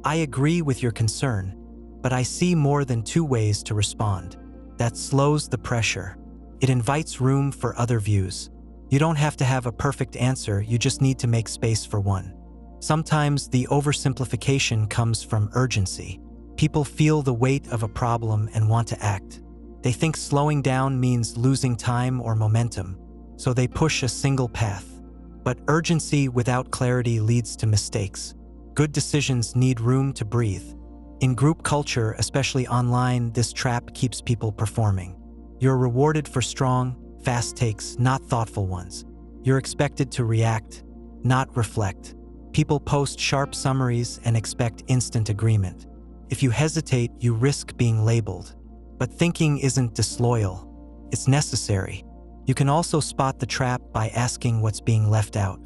"I agree with your concern, but I see more than two ways to respond." That slows the pressure. It invites room for other views. You don't have to have a perfect answer, you just need to make space for one. Sometimes the oversimplification comes from urgency. People feel the weight of a problem and want to act. They think slowing down means losing time or momentum, so they push a single path. But urgency without clarity leads to mistakes. Good decisions need room to breathe. In group culture, especially online, this trap keeps people performing. You're rewarded for strong, fast takes, not thoughtful ones. You're expected to react, not reflect. People post sharp summaries and expect instant agreement. If you hesitate, you risk being labeled. But thinking isn't disloyal. It's necessary. You can also spot the trap by asking what's being left out.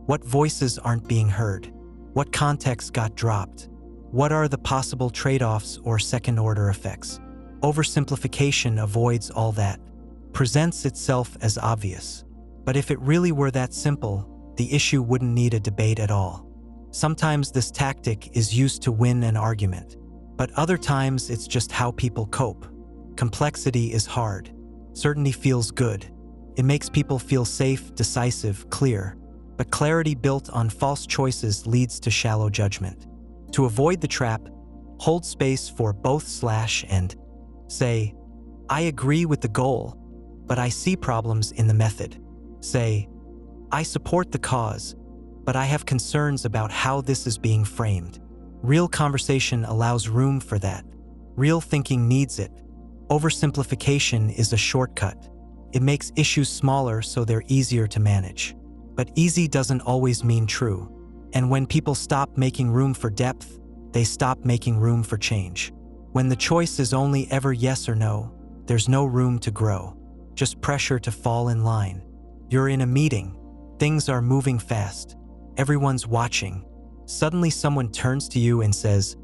What voices aren't being heard? What context got dropped? What are the possible trade-offs or second-order effects? Oversimplification avoids all that, presents itself as obvious. But if it really were that simple, the issue wouldn't need a debate at all. Sometimes this tactic is used to win an argument, but other times it's just how people cope. Complexity is hard. Certainty feels good. It makes people feel safe, decisive, clear. But clarity built on false choices leads to shallow judgment. To avoid the trap, hold space for both / and say, "I agree with the goal, but I see problems in the method." Say, "I support the cause, but I have concerns about how this is being framed." Real conversation allows room for that. Real thinking needs it. Oversimplification is a shortcut. It makes issues smaller so they're easier to manage. But easy doesn't always mean true. And when people stop making room for depth, they stop making room for change. When the choice is only ever yes or no, there's no room to grow, just pressure to fall in line. You're in a meeting. Things are moving fast. Everyone's watching. Suddenly someone turns to you and says,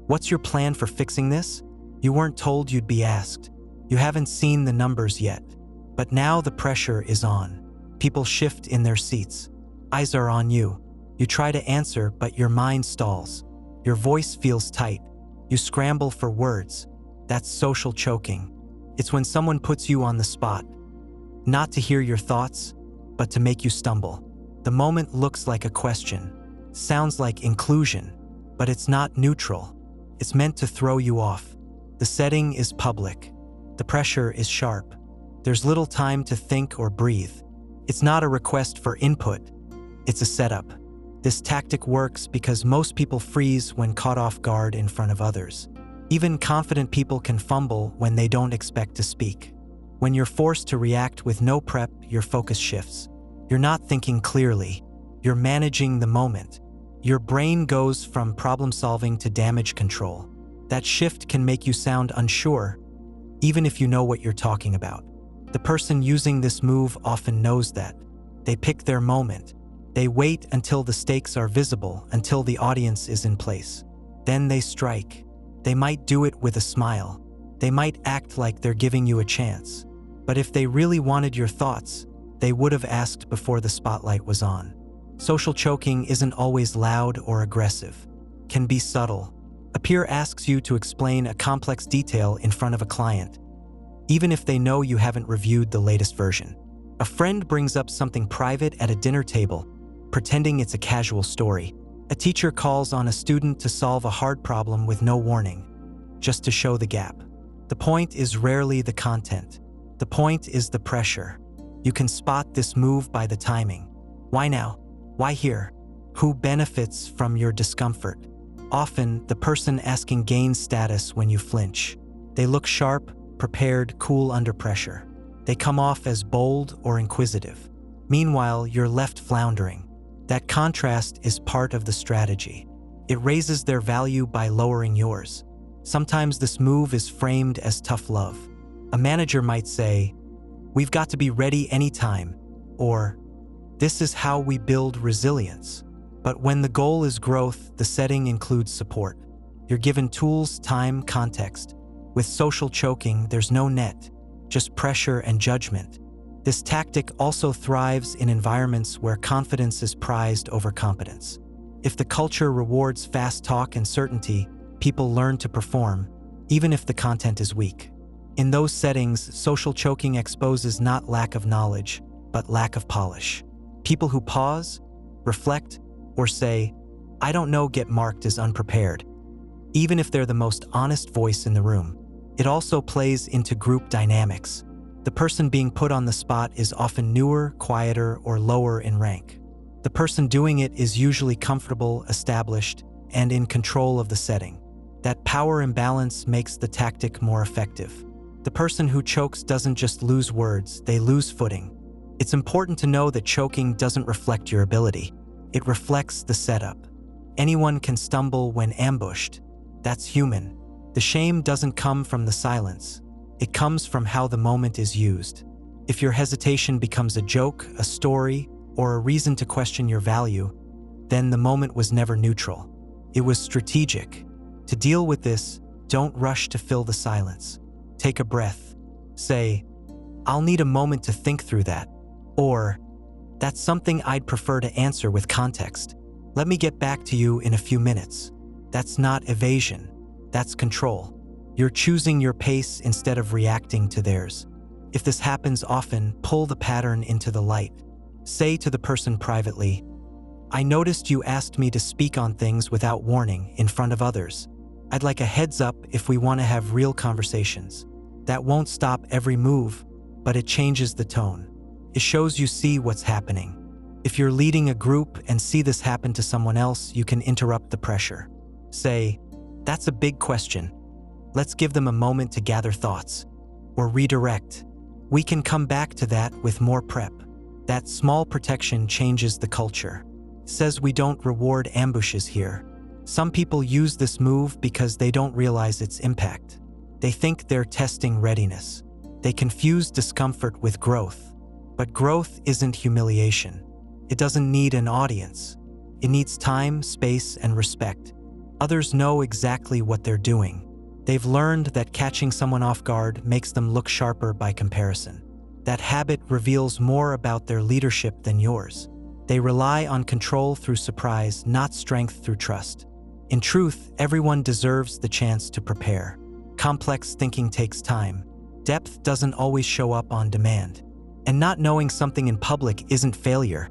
"What's your plan for fixing this?" You weren't told you'd be asked. You haven't seen the numbers yet. But now the pressure is on. People shift in their seats. Eyes are on you. You try to answer, but your mind stalls. Your voice feels tight. You scramble for words. That's social choking. It's when someone puts you on the spot. Not to hear your thoughts, but to make you stumble. The moment looks like a question. Sounds like inclusion, but it's not neutral. It's meant to throw you off. The setting is public. The pressure is sharp. There's little time to think or breathe. It's not a request for input. It's a setup. This tactic works because most people freeze when caught off guard in front of others. Even confident people can fumble when they don't expect to speak. When you're forced to react with no prep, your focus shifts. You're not thinking clearly. You're managing the moment. Your brain goes from problem solving to damage control. That shift can make you sound unsure, even if you know what you're talking about. The person using this move often knows that. They pick their moment. They wait until the stakes are visible, until the audience is in place. Then they strike. They might do it with a smile. They might act like they're giving you a chance. But if they really wanted your thoughts, they would have asked before the spotlight was on. Social choking isn't always loud or aggressive. It can be subtle. A peer asks you to explain a complex detail in front of a client, even if they know you haven't reviewed the latest version. A friend brings up something private at a dinner table, pretending it's a casual story. A teacher calls on a student to solve a hard problem with no warning, just to show the gap. The point is rarely the content. The point is the pressure. You can spot this move by the timing. Why now? Why here? Who benefits from your discomfort? Often, the person asking gains status when you flinch. They look sharp, prepared, cool under pressure. They come off as bold or inquisitive. Meanwhile, you're left floundering. That contrast is part of the strategy. It raises their value by lowering yours. Sometimes this move is framed as tough love. A manager might say, "We've got to be ready anytime," or "This is how we build resilience." But when the goal is growth, the setting includes support. You're given tools, time, context. With social choking, there's no net, just pressure and judgment. This tactic also thrives in environments where confidence is prized over competence. If the culture rewards fast talk and certainty, people learn to perform, even if the content is weak. In those settings, social choking exposes not lack of knowledge, but lack of polish. People who pause, reflect, or say, "I don't know," get marked as unprepared, even if they're the most honest voice in the room. It also plays into group dynamics. The person being put on the spot is often newer, quieter, or lower in rank. The person doing it is usually comfortable, established, and in control of the setting. That power imbalance makes the tactic more effective. The person who chokes doesn't just lose words, they lose footing. It's important to know that choking doesn't reflect your ability. It reflects the setup. Anyone can stumble when ambushed. That's human. The shame doesn't come from the silence. It comes from how the moment is used. If your hesitation becomes a joke, a story, or a reason to question your value, then the moment was never neutral. It was strategic. To deal with this, don't rush to fill the silence. Take a breath. Say, "I'll need a moment to think through that." Or, "That's something I'd prefer to answer with context. Let me get back to you in a few minutes." That's not evasion. That's control. You're choosing your pace instead of reacting to theirs. If this happens often, pull the pattern into the light. Say to the person privately, "I noticed you asked me to speak on things without warning in front of others. I'd like a heads up if we want to have real conversations." That won't stop every move, but it changes the tone. It shows you see what's happening. If you're leading a group and see this happen to someone else, you can interrupt the pressure. Say, "That's a big question. Let's give them a moment to gather thoughts." Or redirect. "We can come back to that with more prep." That small protection changes the culture. It says we don't reward ambushes here. Some people use this move because they don't realize its impact. They think they're testing readiness. They confuse discomfort with growth. But growth isn't humiliation. It doesn't need an audience. It needs time, space, and respect. Others know exactly what they're doing. They've learned that catching someone off guard makes them look sharper by comparison. That habit reveals more about their leadership than yours. They rely on control through surprise, not strength through trust. In truth, everyone deserves the chance to prepare. Complex thinking takes time. Depth doesn't always show up on demand. And not knowing something in public isn't failure.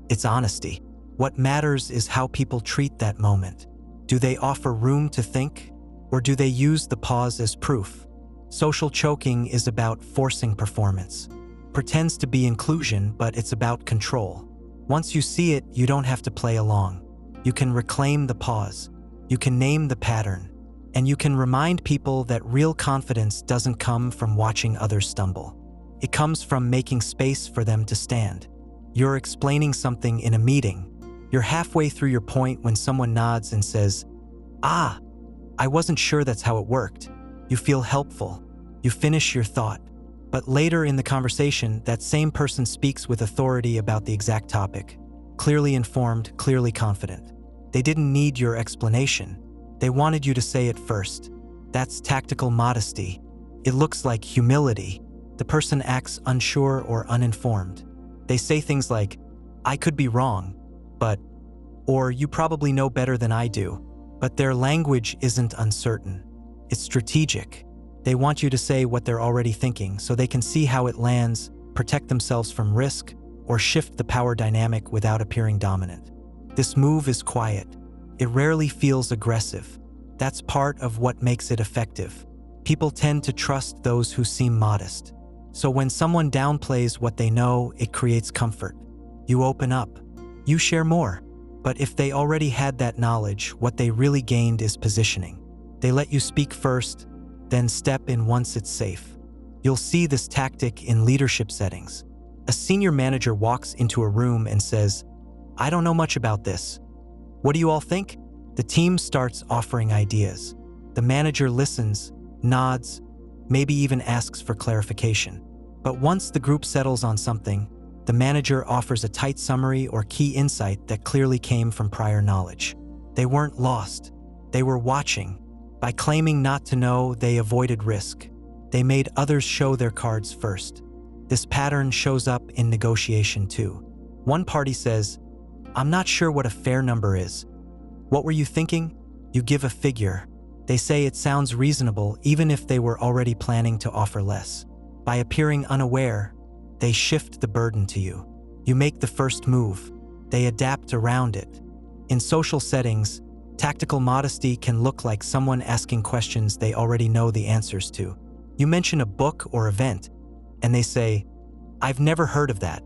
It's honesty. What matters is how people treat that moment. Do they offer room to think, or do they use the pause as proof? Social choking is about forcing performance. Pretends to be inclusion, but it's about control. Once you see it, you don't have to play along. You can reclaim the pause. You can name the pattern. And you can remind people that real confidence doesn't come from watching others stumble. It comes from making space for them to stand. You're explaining something in a meeting. You're halfway through your point when someone nods and says, "Ah, I wasn't sure that's how it worked." You feel helpful. You finish your thought. But later in the conversation, that same person speaks with authority about the exact topic. Clearly informed, clearly confident. They didn't need your explanation. They wanted you to say it first. That's tactical modesty. It looks like humility. The person acts unsure or uninformed. They say things like, "I could be wrong, but," or "You probably know better than I do." But their language isn't uncertain. It's strategic. They want you to say what they're already thinking so they can see how it lands, protect themselves from risk, or shift the power dynamic without appearing dominant. This move is quiet. It rarely feels aggressive. That's part of what makes it effective. People tend to trust those who seem modest. So when someone downplays what they know, it creates comfort. You open up. You share more. But if they already had that knowledge, what they really gained is positioning. They let you speak first, then step in once it's safe. You'll see this tactic in leadership settings. A senior manager walks into a room and says, "I don't know much about this. What do you all think?" The team starts offering ideas. The manager listens, nods, maybe even asks for clarification. But once the group settles on something, the manager offers a tight summary or key insight that clearly came from prior knowledge. They weren't lost. They were watching. By claiming not to know, they avoided risk. They made others show their cards first. This pattern shows up in negotiation too. One party says, "I'm not sure what a fair number is." "What were you thinking?" You give a figure. They say it sounds reasonable even if they were already planning to offer less. By appearing unaware, they shift the burden to you. You make the first move. They adapt around it. In social settings, tactical modesty can look like someone asking questions they already know the answers to. You mention a book or event, and they say, "I've never heard of that.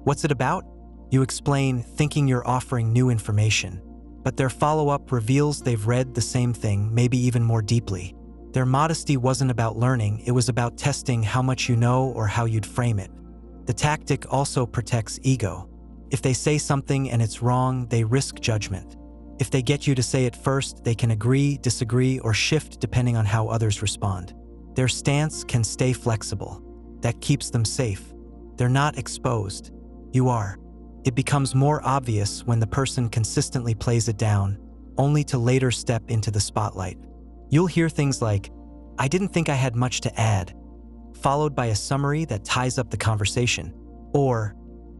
What's it about?" You explain, thinking you're offering new information. But their follow-up reveals they've read the same thing, maybe even more deeply. Their modesty wasn't about learning, it was about testing how much you know or how you'd frame it. The tactic also protects ego. If they say something and it's wrong, they risk judgment. If they get you to say it first, they can agree, disagree, or shift depending on how others respond. Their stance can stay flexible. That keeps them safe. They're not exposed. You are. It becomes more obvious when the person consistently plays it down, only to later step into the spotlight. You'll hear things like, "I didn't think I had much to add," followed by a summary that ties up the conversation. Or,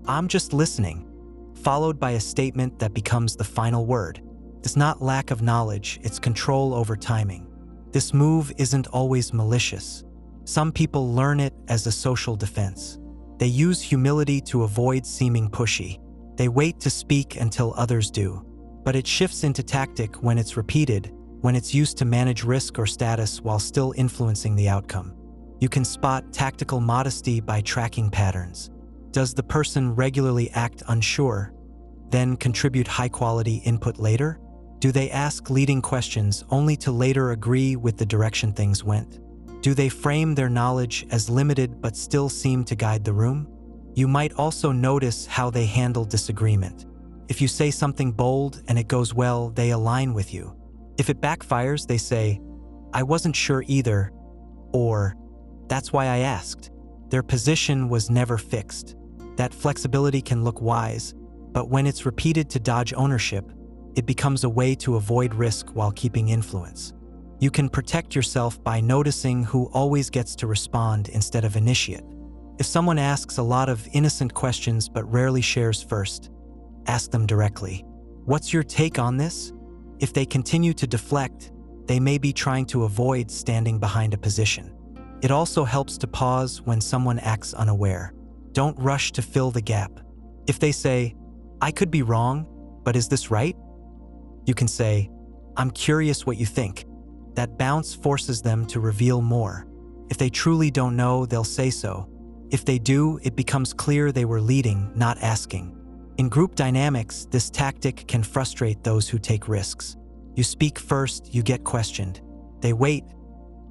"I'm just listening," followed by a statement that becomes the final word. It's not lack of knowledge, it's control over timing. This move isn't always malicious. Some people learn it as a social defense. They use humility to avoid seeming pushy. They wait to speak until others do. But it shifts into tactic when it's repeated, when it's used to manage risk or status while still influencing the outcome. You can spot tactical modesty by tracking patterns. Does the person regularly act unsure, then contribute high-quality input later? Do they ask leading questions only to later agree with the direction things went? Do they frame their knowledge as limited but still seem to guide the room? You might also notice how they handle disagreement. If you say something bold and it goes well, they align with you. If it backfires, they say, "I wasn't sure either," or "That's why I asked." Their position was never fixed. That flexibility can look wise, but when it's repeated to dodge ownership, it becomes a way to avoid risk while keeping influence. You can protect yourself by noticing who always gets to respond instead of initiate. If someone asks a lot of innocent questions but rarely shares first, ask them directly, "What's your take on this?" If they continue to deflect, they may be trying to avoid standing behind a position. It also helps to pause when someone acts unaware. Don't rush to fill the gap. If they say, "I could be wrong, but is this right?" you can say, "I'm curious what you think." That bounce forces them to reveal more. If they truly don't know, they'll say so. If they do, it becomes clear they were leading, not asking. In group dynamics, this tactic can frustrate those who take risks. You speak first, you get questioned. They wait,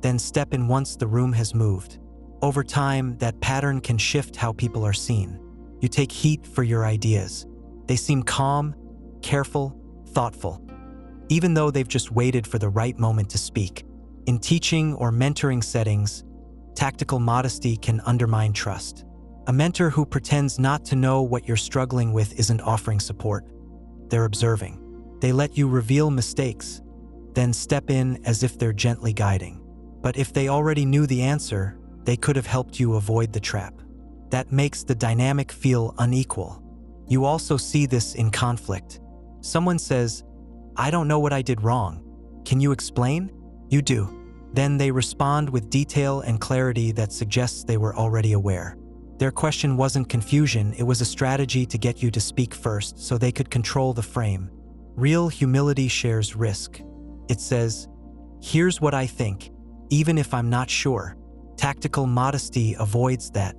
then step in once the room has moved. Over time, that pattern can shift how people are seen. You take heat for your ideas. They seem calm, careful, thoughtful, even though they've just waited for the right moment to speak. In teaching or mentoring settings, tactical modesty can undermine trust. A mentor who pretends not to know what you're struggling with isn't offering support. They're observing. They let you reveal mistakes, then step in as if they're gently guiding. But if they already knew the answer, they could have helped you avoid the trap. That makes the dynamic feel unequal. You also see this in conflict. Someone says, "I don't know what I did wrong. Can you explain?" You do. Then they respond with detail and clarity that suggests they were already aware. Their question wasn't confusion, it was a strategy to get you to speak first so they could control the frame. Real humility shares risk. It says, "Here's what I think, even if I'm not sure." Tactical modesty avoids that.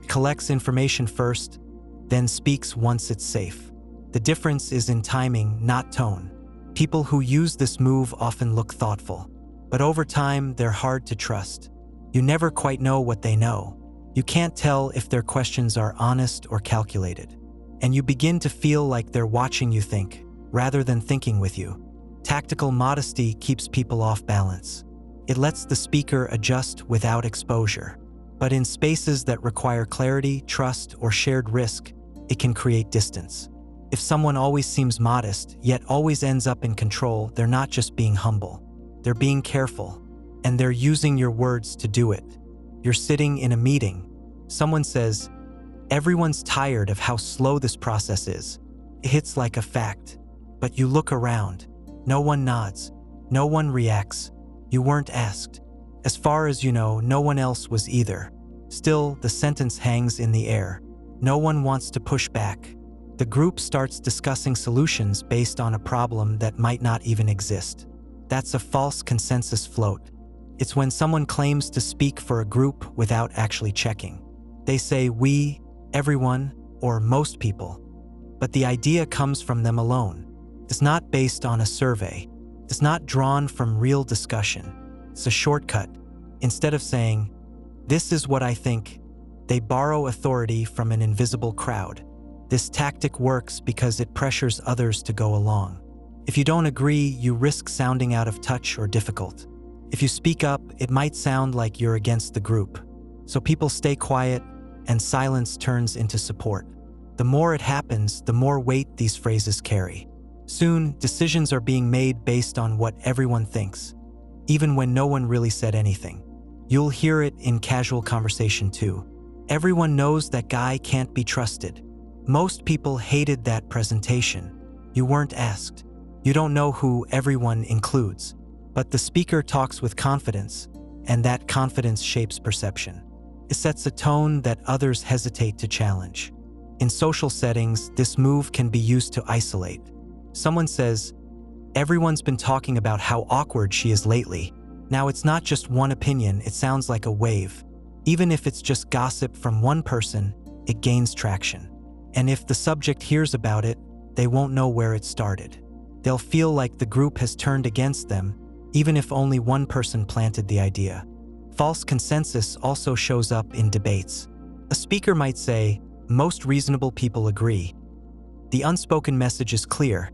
It collects information first, then speaks once it's safe. The difference is in timing, not tone. People who use this move often look thoughtful, but over time, they're hard to trust. You never quite know what they know. You can't tell if their questions are honest or calculated. And you begin to feel like they're watching you think, rather than thinking with you. Tactical modesty keeps people off balance. It lets the speaker adjust without exposure. But in spaces that require clarity, trust, or shared risk, it can create distance. If someone always seems modest, yet always ends up in control, they're not just being humble. They're being careful, and they're using your words to do it. You're sitting in a meeting. Someone says, "Everyone's tired of how slow this process is." It hits like a fact. But you look around. No one nods. No one reacts. You weren't asked. As far as you know, no one else was either. Still, the sentence hangs in the air. No one wants to push back. The group starts discussing solutions based on a problem that might not even exist. That's a false consensus float. It's when someone claims to speak for a group without actually checking. They say we, everyone, or most people. But the idea comes from them alone. It's not based on a survey. It's not drawn from real discussion. It's a shortcut. Instead of saying, "This is what I think," they borrow authority from an invisible crowd. This tactic works because it pressures others to go along. If you don't agree, you risk sounding out of touch or difficult. If you speak up, it might sound like you're against the group. So people stay quiet, and silence turns into support. The more it happens, the more weight these phrases carry. Soon, decisions are being made based on what everyone thinks, even when no one really said anything. You'll hear it in casual conversation too. Everyone knows that guy can't be trusted. Most people hated that presentation. You weren't asked. You don't know who everyone includes. But the speaker talks with confidence, and that confidence shapes perception. It sets a tone that others hesitate to challenge. In social settings, this move can be used to isolate. Someone says, "Everyone's been talking about how awkward she is lately." Now it's not just one opinion, it sounds like a wave. Even if it's just gossip from one person, it gains traction. And if the subject hears about it, they won't know where it started. They'll feel like the group has turned against them, even if only one person planted the idea. False consensus also shows up in debates. A speaker might say, "Most reasonable people agree." The unspoken message is clear.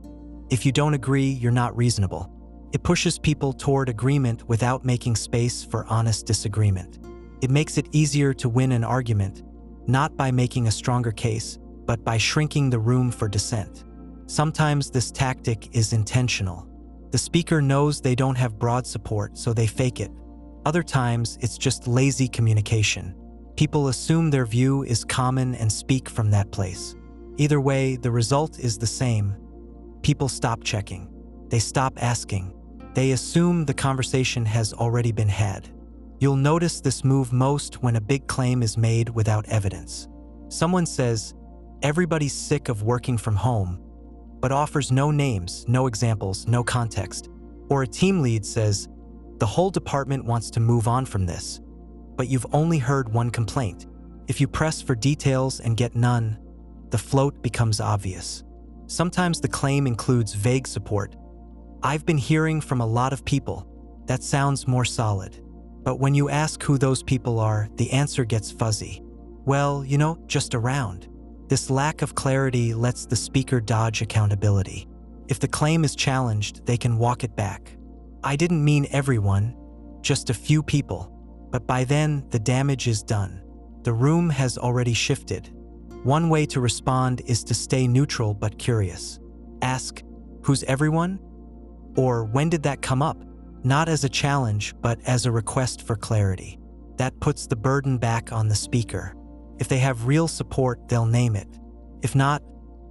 If you don't agree, you're not reasonable. It pushes people toward agreement without making space for honest disagreement. It makes it easier to win an argument, not by making a stronger case, but by shrinking the room for dissent. Sometimes this tactic is intentional. The speaker knows they don't have broad support, so they fake it. Other times, it's just lazy communication. People assume their view is common and speak from that place. Either way, the result is the same. People stop checking. They stop asking. They assume the conversation has already been had. You'll notice this move most when a big claim is made without evidence. Someone says, "Everybody's sick of working from home," but offers no names, no examples, no context. Or a team lead says, "The whole department wants to move on from this," but you've only heard one complaint. If you press for details and get none, the float becomes obvious. Sometimes the claim includes vague support. "I've been hearing from a lot of people." That sounds more solid. But when you ask who those people are, the answer gets fuzzy. "Well, just around." This lack of clarity lets the speaker dodge accountability. If the claim is challenged, they can walk it back. "I didn't mean everyone, just a few people." But by then, the damage is done. The room has already shifted. One way to respond is to stay neutral but curious. Ask, "Who's everyone?" Or "When did that come up?" Not as a challenge, but as a request for clarity. That puts the burden back on the speaker. If they have real support, they'll name it. If not,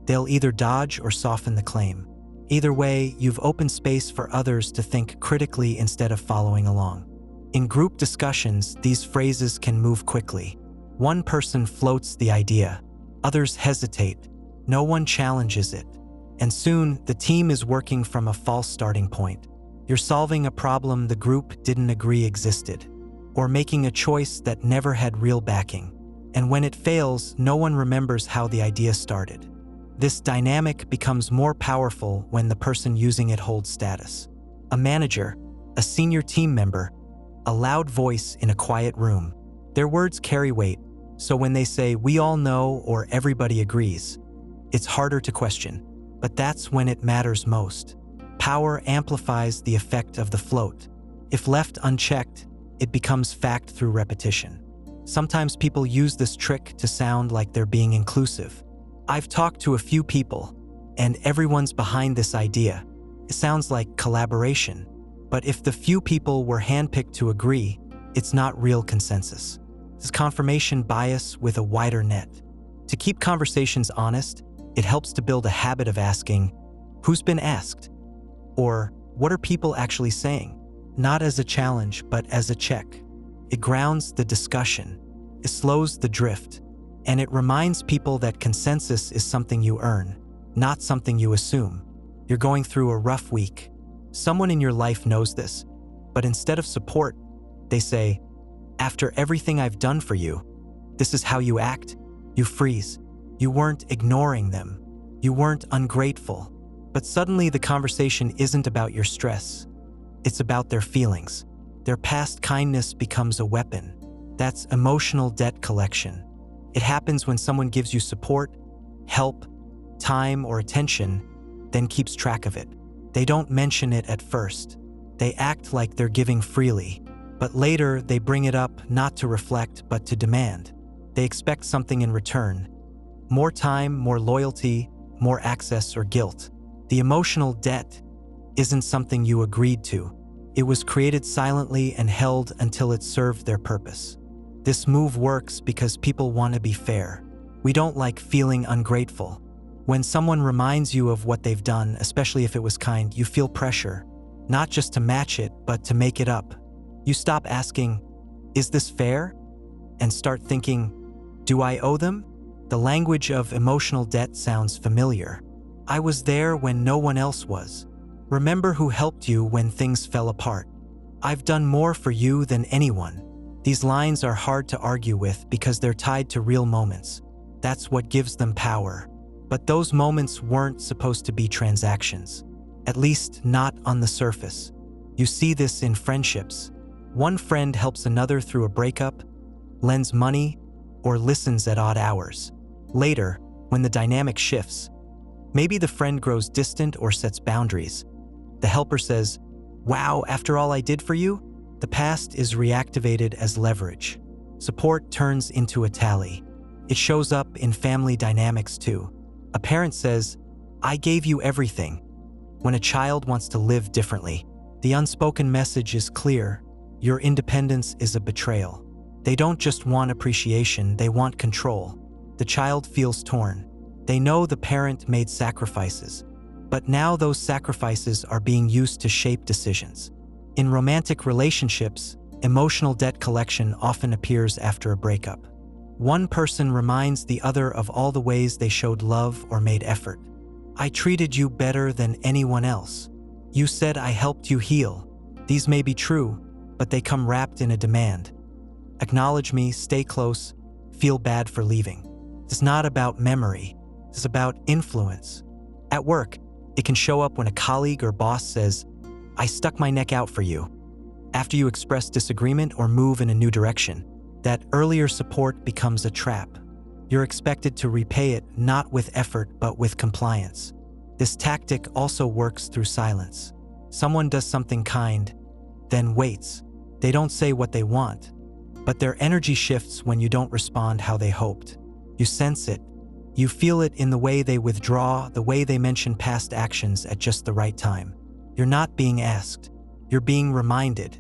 they'll either dodge or soften the claim. Either way, you've opened space for others to think critically instead of following along. In group discussions, these phrases can move quickly. One person floats the idea. Others hesitate. No one challenges it. And soon, the team is working from a false starting point. You're solving a problem the group didn't agree existed, or making a choice that never had real backing. And when it fails, no one remembers how the idea started. This dynamic becomes more powerful when the person using it holds status. A manager, a senior team member, a loud voice in a quiet room. Their words carry weight. So when they say, "we all know" or "everybody agrees," it's harder to question. But that's when it matters most. Power amplifies the effect of the float. If left unchecked, it becomes fact through repetition. Sometimes people use this trick to sound like they're being inclusive. I've talked to a few people, and everyone's behind this idea. It sounds like collaboration. But if the few people were handpicked to agree, it's not real consensus. It's confirmation bias with a wider net. To keep conversations honest, it helps to build a habit of asking, "Who's been asked?" Or, "What are people actually saying?" Not as a challenge, but as a check. It grounds the discussion, it slows the drift, and it reminds people that consensus is something you earn, not something you assume. You're going through a rough week. Someone in your life knows this, but instead of support, they say, "After everything I've done for you, this is how you act?" You freeze. You weren't ignoring them. You weren't ungrateful. But suddenly the conversation isn't about your stress. It's about their feelings. Their past kindness becomes a weapon. That's emotional debt collection. It happens when someone gives you support, help, time, or attention, then keeps track of it. They don't mention it at first. They act like they're giving freely. But later, they bring it up not to reflect, but to demand. They expect something in return. More time, more loyalty, more access or guilt. The emotional debt isn't something you agreed to. It was created silently and held until it served their purpose. This move works because people want to be fair. We don't like feeling ungrateful. When someone reminds you of what they've done, especially if it was kind, you feel pressure, not just to match it, but to make it up. You stop asking, "Is this fair?" and start thinking, "Do I owe them?" The language of emotional debt sounds familiar. I was there when no one else was. Remember who helped you when things fell apart. I've done more for you than anyone. These lines are hard to argue with because they're tied to real moments. That's what gives them power. But those moments weren't supposed to be transactions. At least not on the surface. You see this in friendships. One friend helps another through a breakup, lends money, or listens at odd hours. Later, when the dynamic shifts, maybe the friend grows distant or sets boundaries. The helper says, "Wow, after all I did for you?" The past is reactivated as leverage. Support turns into a tally. It shows up in family dynamics too. A parent says, "I gave you everything." When a child wants to live differently, the unspoken message is clear. Your independence is a betrayal. They don't just want appreciation, they want control. The child feels torn. They know the parent made sacrifices, but now those sacrifices are being used to shape decisions. In romantic relationships, emotional debt collection often appears after a breakup. One person reminds the other of all the ways they showed love or made effort. "I treated you better than anyone else. You said I helped you heal." These may be true, but they come wrapped in a demand. Acknowledge me, stay close, feel bad for leaving. It's not about memory, it's about influence. At work, it can show up when a colleague or boss says, "I stuck my neck out for you." After you express disagreement or move in a new direction, that earlier support becomes a trap. You're expected to repay it not with effort but with compliance. This tactic also works through silence. Someone does something kind, then waits. They don't say what they want, but their energy shifts when you don't respond how they hoped. You sense it. You feel it in the way they withdraw, the way they mention past actions at just the right time. You're not being asked. You're being reminded.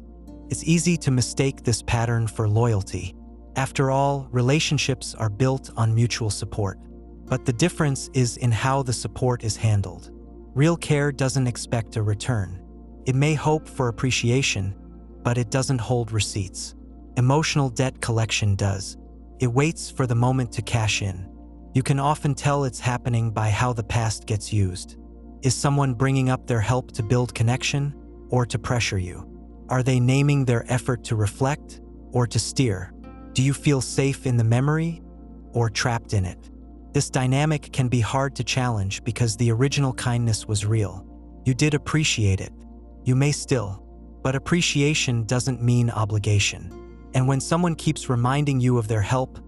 It's easy to mistake this pattern for loyalty. After all, relationships are built on mutual support. But the difference is in how the support is handled. Real care doesn't expect a return. It may hope for appreciation, but it doesn't hold receipts. Emotional debt collection does. It waits for the moment to cash in. You can often tell it's happening by how the past gets used. Is someone bringing up their help to build connection or to pressure you? Are they naming their effort to reflect or to steer? Do you feel safe in the memory or trapped in it? This dynamic can be hard to challenge because the original kindness was real. You did appreciate it. You may still, but appreciation doesn't mean obligation. And when someone keeps reminding you of their help,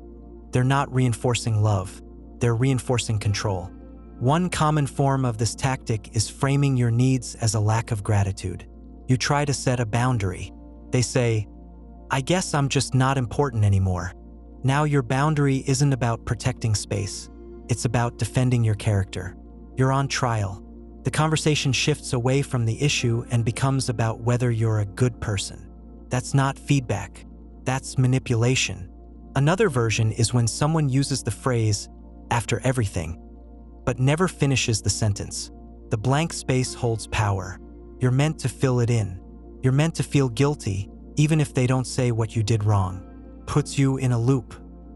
they're not reinforcing love, they're reinforcing control. One common form of this tactic is framing your needs as a lack of gratitude. You try to set a boundary. They say, "I guess I'm just not important anymore." Now your boundary isn't about protecting space. It's about defending your character. You're on trial. The conversation shifts away from the issue and becomes about whether you're a good person. That's not feedback. That's manipulation. Another version is when someone uses the phrase, "after everything," but never finishes the sentence. The blank space holds power. You're meant to fill it in. You're meant to feel guilty, even if they don't say what you did wrong. Puts you in a loop.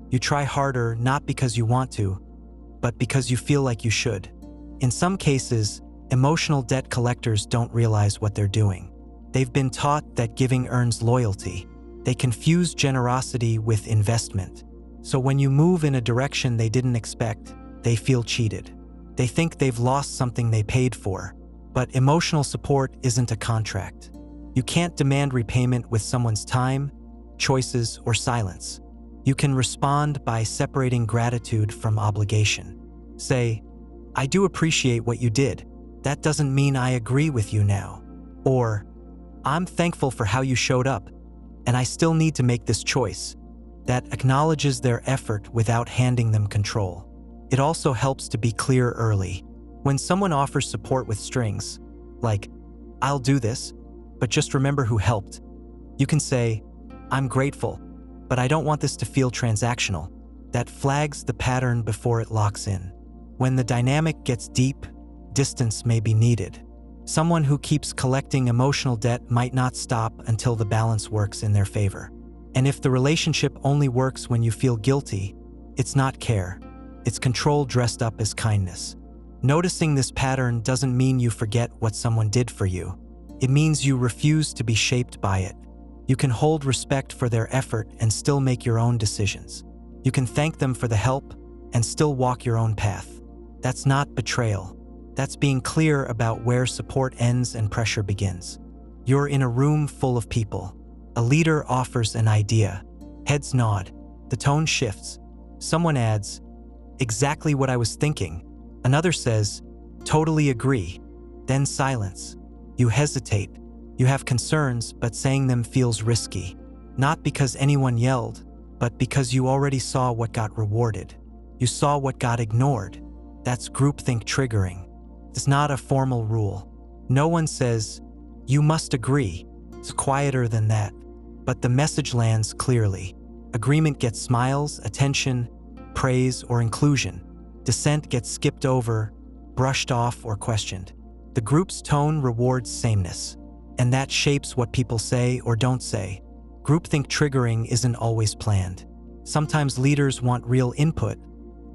You try harder not because you want to, but because you feel like you should. In some cases, emotional debt collectors don't realize what they're doing. They've been taught that giving earns loyalty. They confuse generosity with investment. So when you move in a direction they didn't expect, they feel cheated. They think they've lost something they paid for. But emotional support isn't a contract. You can't demand repayment with someone's time, choices, or silence. You can respond by separating gratitude from obligation. Say, "I do appreciate what you did. That doesn't mean I agree with you now." Or, "I'm thankful for how you showed up, and I still need to make this choice." That acknowledges their effort without handing them control. It also helps to be clear early. When someone offers support with strings, like, "I'll do this, but just remember who helped," you can say, "I'm grateful, but I don't want this to feel transactional." That flags the pattern before it locks in. When the dynamic gets deep, distance may be needed. Someone who keeps collecting emotional debt might not stop until the balance works in their favor. And if the relationship only works when you feel guilty, it's not care. It's control dressed up as kindness. Noticing this pattern doesn't mean you forget what someone did for you. It means you refuse to be shaped by it. You can hold respect for their effort and still make your own decisions. You can thank them for the help and still walk your own path. That's not betrayal. That's being clear about where support ends and pressure begins. You're in a room full of people. A leader offers an idea. Heads nod. The tone shifts. Someone adds, "Exactly what I was thinking." Another says, "Totally agree." Then silence. You hesitate. You have concerns, but saying them feels risky. Not because anyone yelled, but because you already saw what got rewarded. You saw what got ignored. That's groupthink triggering. It's not a formal rule. No one says, "You must agree." It's quieter than that. But the message lands clearly. Agreement gets smiles, attention, praise, or inclusion. Dissent gets skipped over, brushed off, or questioned. The group's tone rewards sameness, and that shapes what people say or don't say. Groupthink triggering isn't always planned. Sometimes leaders want real input,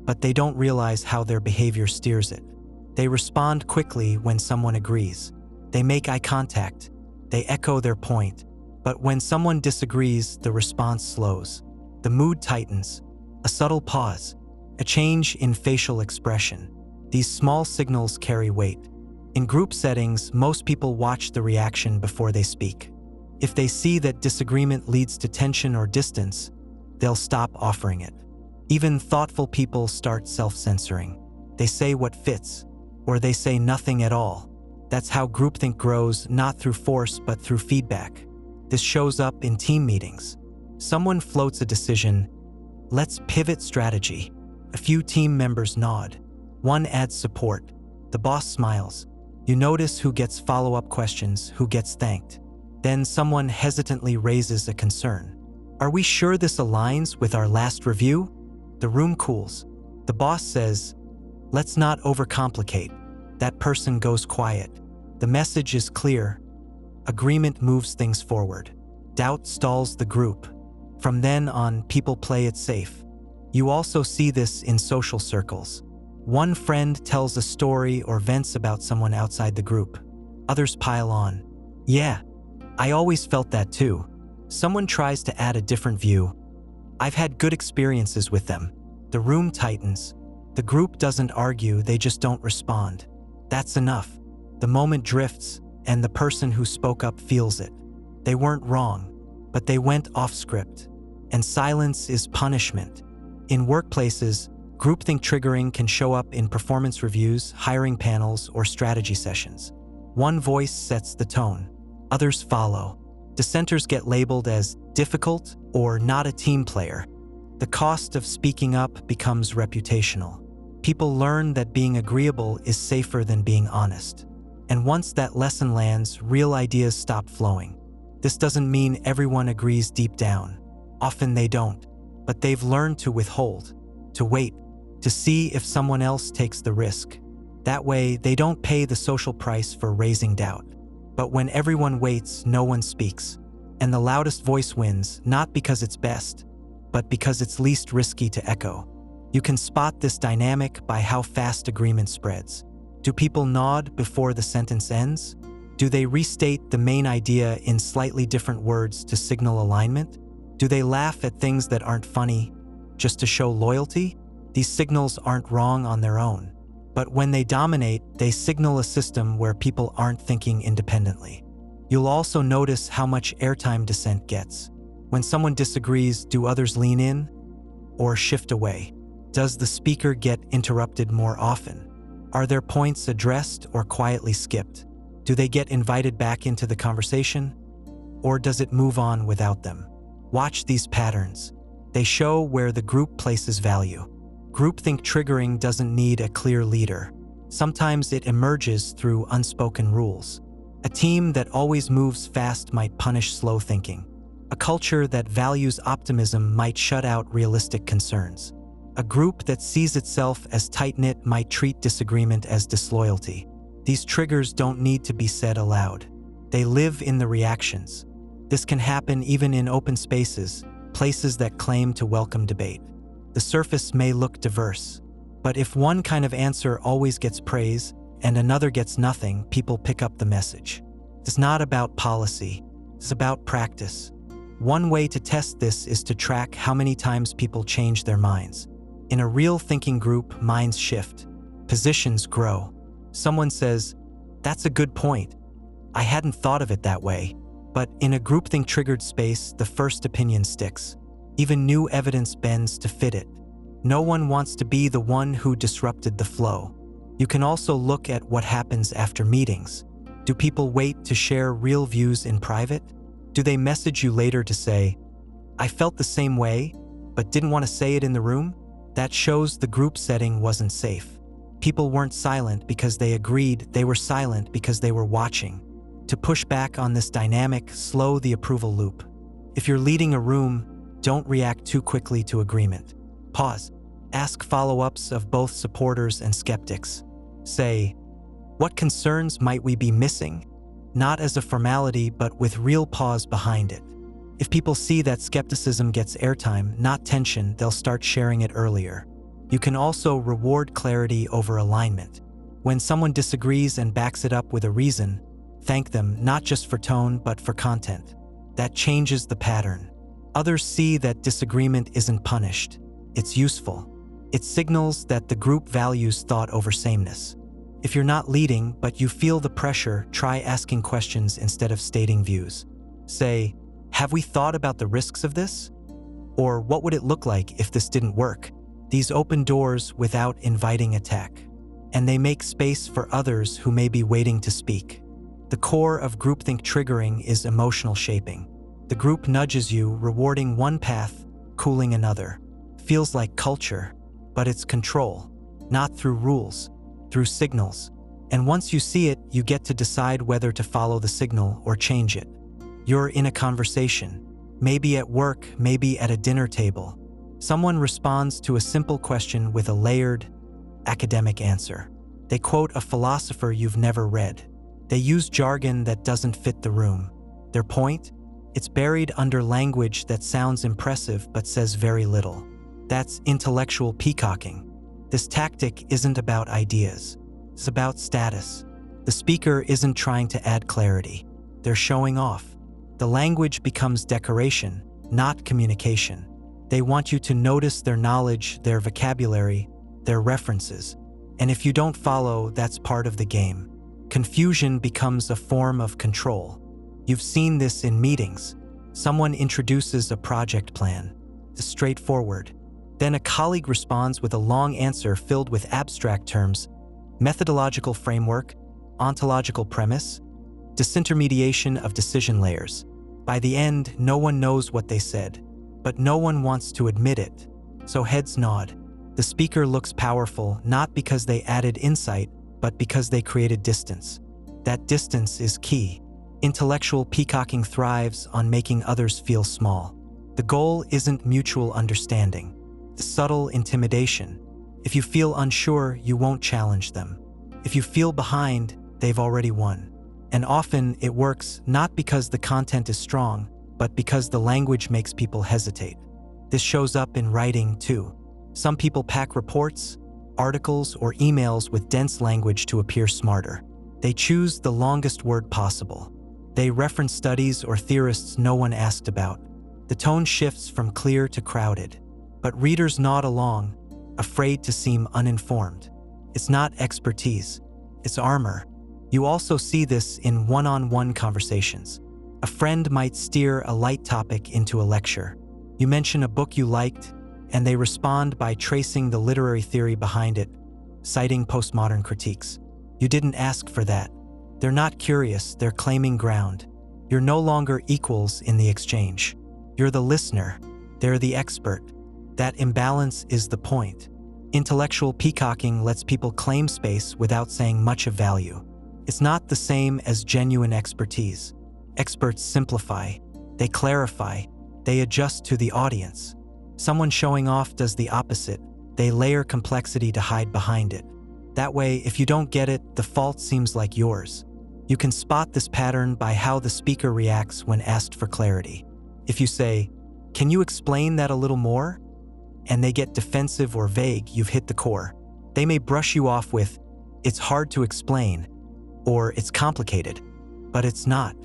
but they don't realize how their behavior steers it. They respond quickly when someone agrees. They make eye contact. They echo their point. But when someone disagrees, the response slows. The mood tightens. A subtle pause. A change in facial expression. These small signals carry weight. In group settings, most people watch the reaction before they speak. If they see that disagreement leads to tension or distance, they'll stop offering it. Even thoughtful people start self-censoring. They say what fits, or they say nothing at all. That's how groupthink grows, not through force but through feedback. This shows up in team meetings. Someone floats a decision, "Let's pivot strategy." A few team members nod. One adds support. The boss smiles. You notice who gets follow-up questions, who gets thanked. Then someone hesitantly raises a concern. "Are we sure this aligns with our last review?" The room cools. The boss says, "Let's not overcomplicate." That person goes quiet. The message is clear. Agreement moves things forward. Doubt stalls the group. From then on, people play it safe. You also see this in social circles. One friend tells a story or vents about someone outside the group. Others pile on. "Yeah, I always felt that too." Someone tries to add a different view. "I've had good experiences with them." The room tightens. The group doesn't argue, they just don't respond. That's enough. The moment drifts, and the person who spoke up feels it. They weren't wrong, but they went off script. And silence is punishment. In workplaces, groupthink triggering can show up in performance reviews, hiring panels, or strategy sessions. One voice sets the tone. Others follow. Dissenters get labeled as difficult or not a team player. The cost of speaking up becomes reputational. People learn that being agreeable is safer than being honest. And once that lesson lands, real ideas stop flowing. This doesn't mean everyone agrees deep down. Often they don't. But they've learned to withhold, to wait, to see if someone else takes the risk. That way, they don't pay the social price for raising doubt. But when everyone waits, no one speaks. And the loudest voice wins, not because it's best, but because it's least risky to echo. You can spot this dynamic by how fast agreement spreads. Do people nod before the sentence ends? Do they restate the main idea in slightly different words to signal alignment? Do they laugh at things that aren't funny just to show loyalty? These signals aren't wrong on their own. But when they dominate, they signal a system where people aren't thinking independently. You'll also notice how much airtime dissent gets. When someone disagrees, do others lean in or shift away? Does the speaker get interrupted more often? Are their points addressed or quietly skipped? Do they get invited back into the conversation? Or does it move on without them? Watch these patterns. They show where the group places value. Groupthink triggering doesn't need a clear leader. Sometimes it emerges through unspoken rules. A team that always moves fast might punish slow thinking. A culture that values optimism might shut out realistic concerns. A group that sees itself as tight-knit might treat disagreement as disloyalty. These triggers don't need to be said aloud. They live in the reactions. This can happen even in open spaces, places that claim to welcome debate. The surface may look diverse, but if one kind of answer always gets praise and another gets nothing, people pick up the message. It's not about policy, it's about practice. One way to test this is to track how many times people change their minds. In a real thinking group, minds shift, positions grow. Someone says, "That's a good point. I hadn't thought of it that way." But in a groupthink-triggered space, the first opinion sticks. Even new evidence bends to fit it. No one wants to be the one who disrupted the flow. You can also look at what happens after meetings. Do people wait to share real views in private? Do they message you later to say, "I felt the same way, but didn't want to say it in the room"? That shows the group setting wasn't safe. People weren't silent because they agreed, they were silent because they were watching. To push back on this dynamic, slow the approval loop. If you're leading a room, don't react too quickly to agreement. Pause. Ask follow-ups of both supporters and skeptics. Say, "What concerns might we be missing?" Not as a formality, but with real pause behind it. If people see that skepticism gets airtime, not tension, they'll start sharing it earlier. You can also reward clarity over alignment. When someone disagrees and backs it up with a reason, thank them not just for tone, but for content. That changes the pattern. Others see that disagreement isn't punished. It's useful. It signals that the group values thought over sameness. If you're not leading, but you feel the pressure, try asking questions instead of stating views. Say, "Have we thought about the risks of this?" Or "What would it look like if this didn't work?" These open doors without inviting attack. And they make space for others who may be waiting to speak. The core of groupthink triggering is emotional shaping. The group nudges you, rewarding one path, cooling another. Feels like culture, but it's control. Not through rules, through signals. And once you see it, you get to decide whether to follow the signal or change it. You're in a conversation, maybe at work, maybe at a dinner table. Someone responds to a simple question with a layered, academic answer. They quote a philosopher you've never read. They use jargon that doesn't fit the room. Their point? It's buried under language that sounds impressive but says very little. That's intellectual peacocking. This tactic isn't about ideas. It's about status. The speaker isn't trying to add clarity. They're showing off. The language becomes decoration, not communication. They want you to notice their knowledge, their vocabulary, their references. And if you don't follow, that's part of the game. Confusion becomes a form of control. You've seen this in meetings. Someone introduces a project plan. It's straightforward. Then a colleague responds with a long answer filled with abstract terms: methodological framework, ontological premise, disintermediation of decision layers. By the end, no one knows what they said, but no one wants to admit it, so heads nod. The speaker looks powerful not because they added insight, but because they created distance. That distance is key. Intellectual peacocking thrives on making others feel small. The goal isn't mutual understanding, it's subtle intimidation. If you feel unsure, you won't challenge them. If you feel behind, they've already won. And often it works not because the content is strong, but because the language makes people hesitate. This shows up in writing too. Some people pack reports, articles, or emails with dense language to appear smarter. They choose the longest word possible. They reference studies or theorists no one asked about. The tone shifts from clear to crowded. But readers nod along, afraid to seem uninformed. It's not expertise, it's armor. You also see this in one-on-one conversations. A friend might steer a light topic into a lecture. You mention a book you liked, and they respond by tracing the literary theory behind it, citing postmodern critiques. You didn't ask for that. They're not curious, they're claiming ground. You're no longer equals in the exchange. You're the listener, they're the expert. That imbalance is the point. Intellectual peacocking lets people claim space without saying much of value. It's not the same as genuine expertise. Experts simplify, they clarify, they adjust to the audience. Someone showing off does the opposite. They layer complexity to hide behind it. That way, if you don't get it, the fault seems like yours. You can spot this pattern by how the speaker reacts when asked for clarity. If you say, "Can you explain that a little more?" and they get defensive or vague, you've hit the core. They may brush you off with, "It's hard to explain," or "It's complicated," but it's not.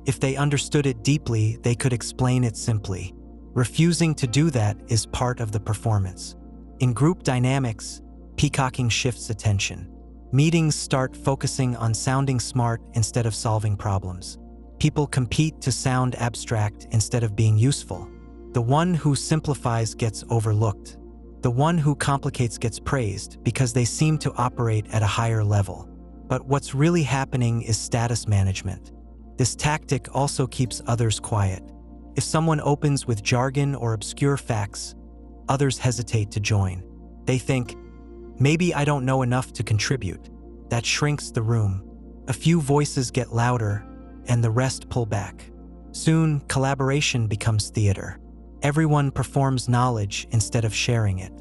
If they understood it deeply, they could explain it simply. Refusing to do that is part of the performance. In group dynamics, peacocking shifts attention. Meetings start focusing on sounding smart instead of solving problems. People compete to sound abstract instead of being useful. The one who simplifies gets overlooked. The one who complicates gets praised because they seem to operate at a higher level. But what's really happening is status management. This tactic also keeps others quiet. If someone opens with jargon or obscure facts, others hesitate to join. They think, "Maybe I don't know enough to contribute." That shrinks the room. A few voices get louder, and the rest pull back. Soon, collaboration becomes theater. Everyone performs knowledge instead of sharing it.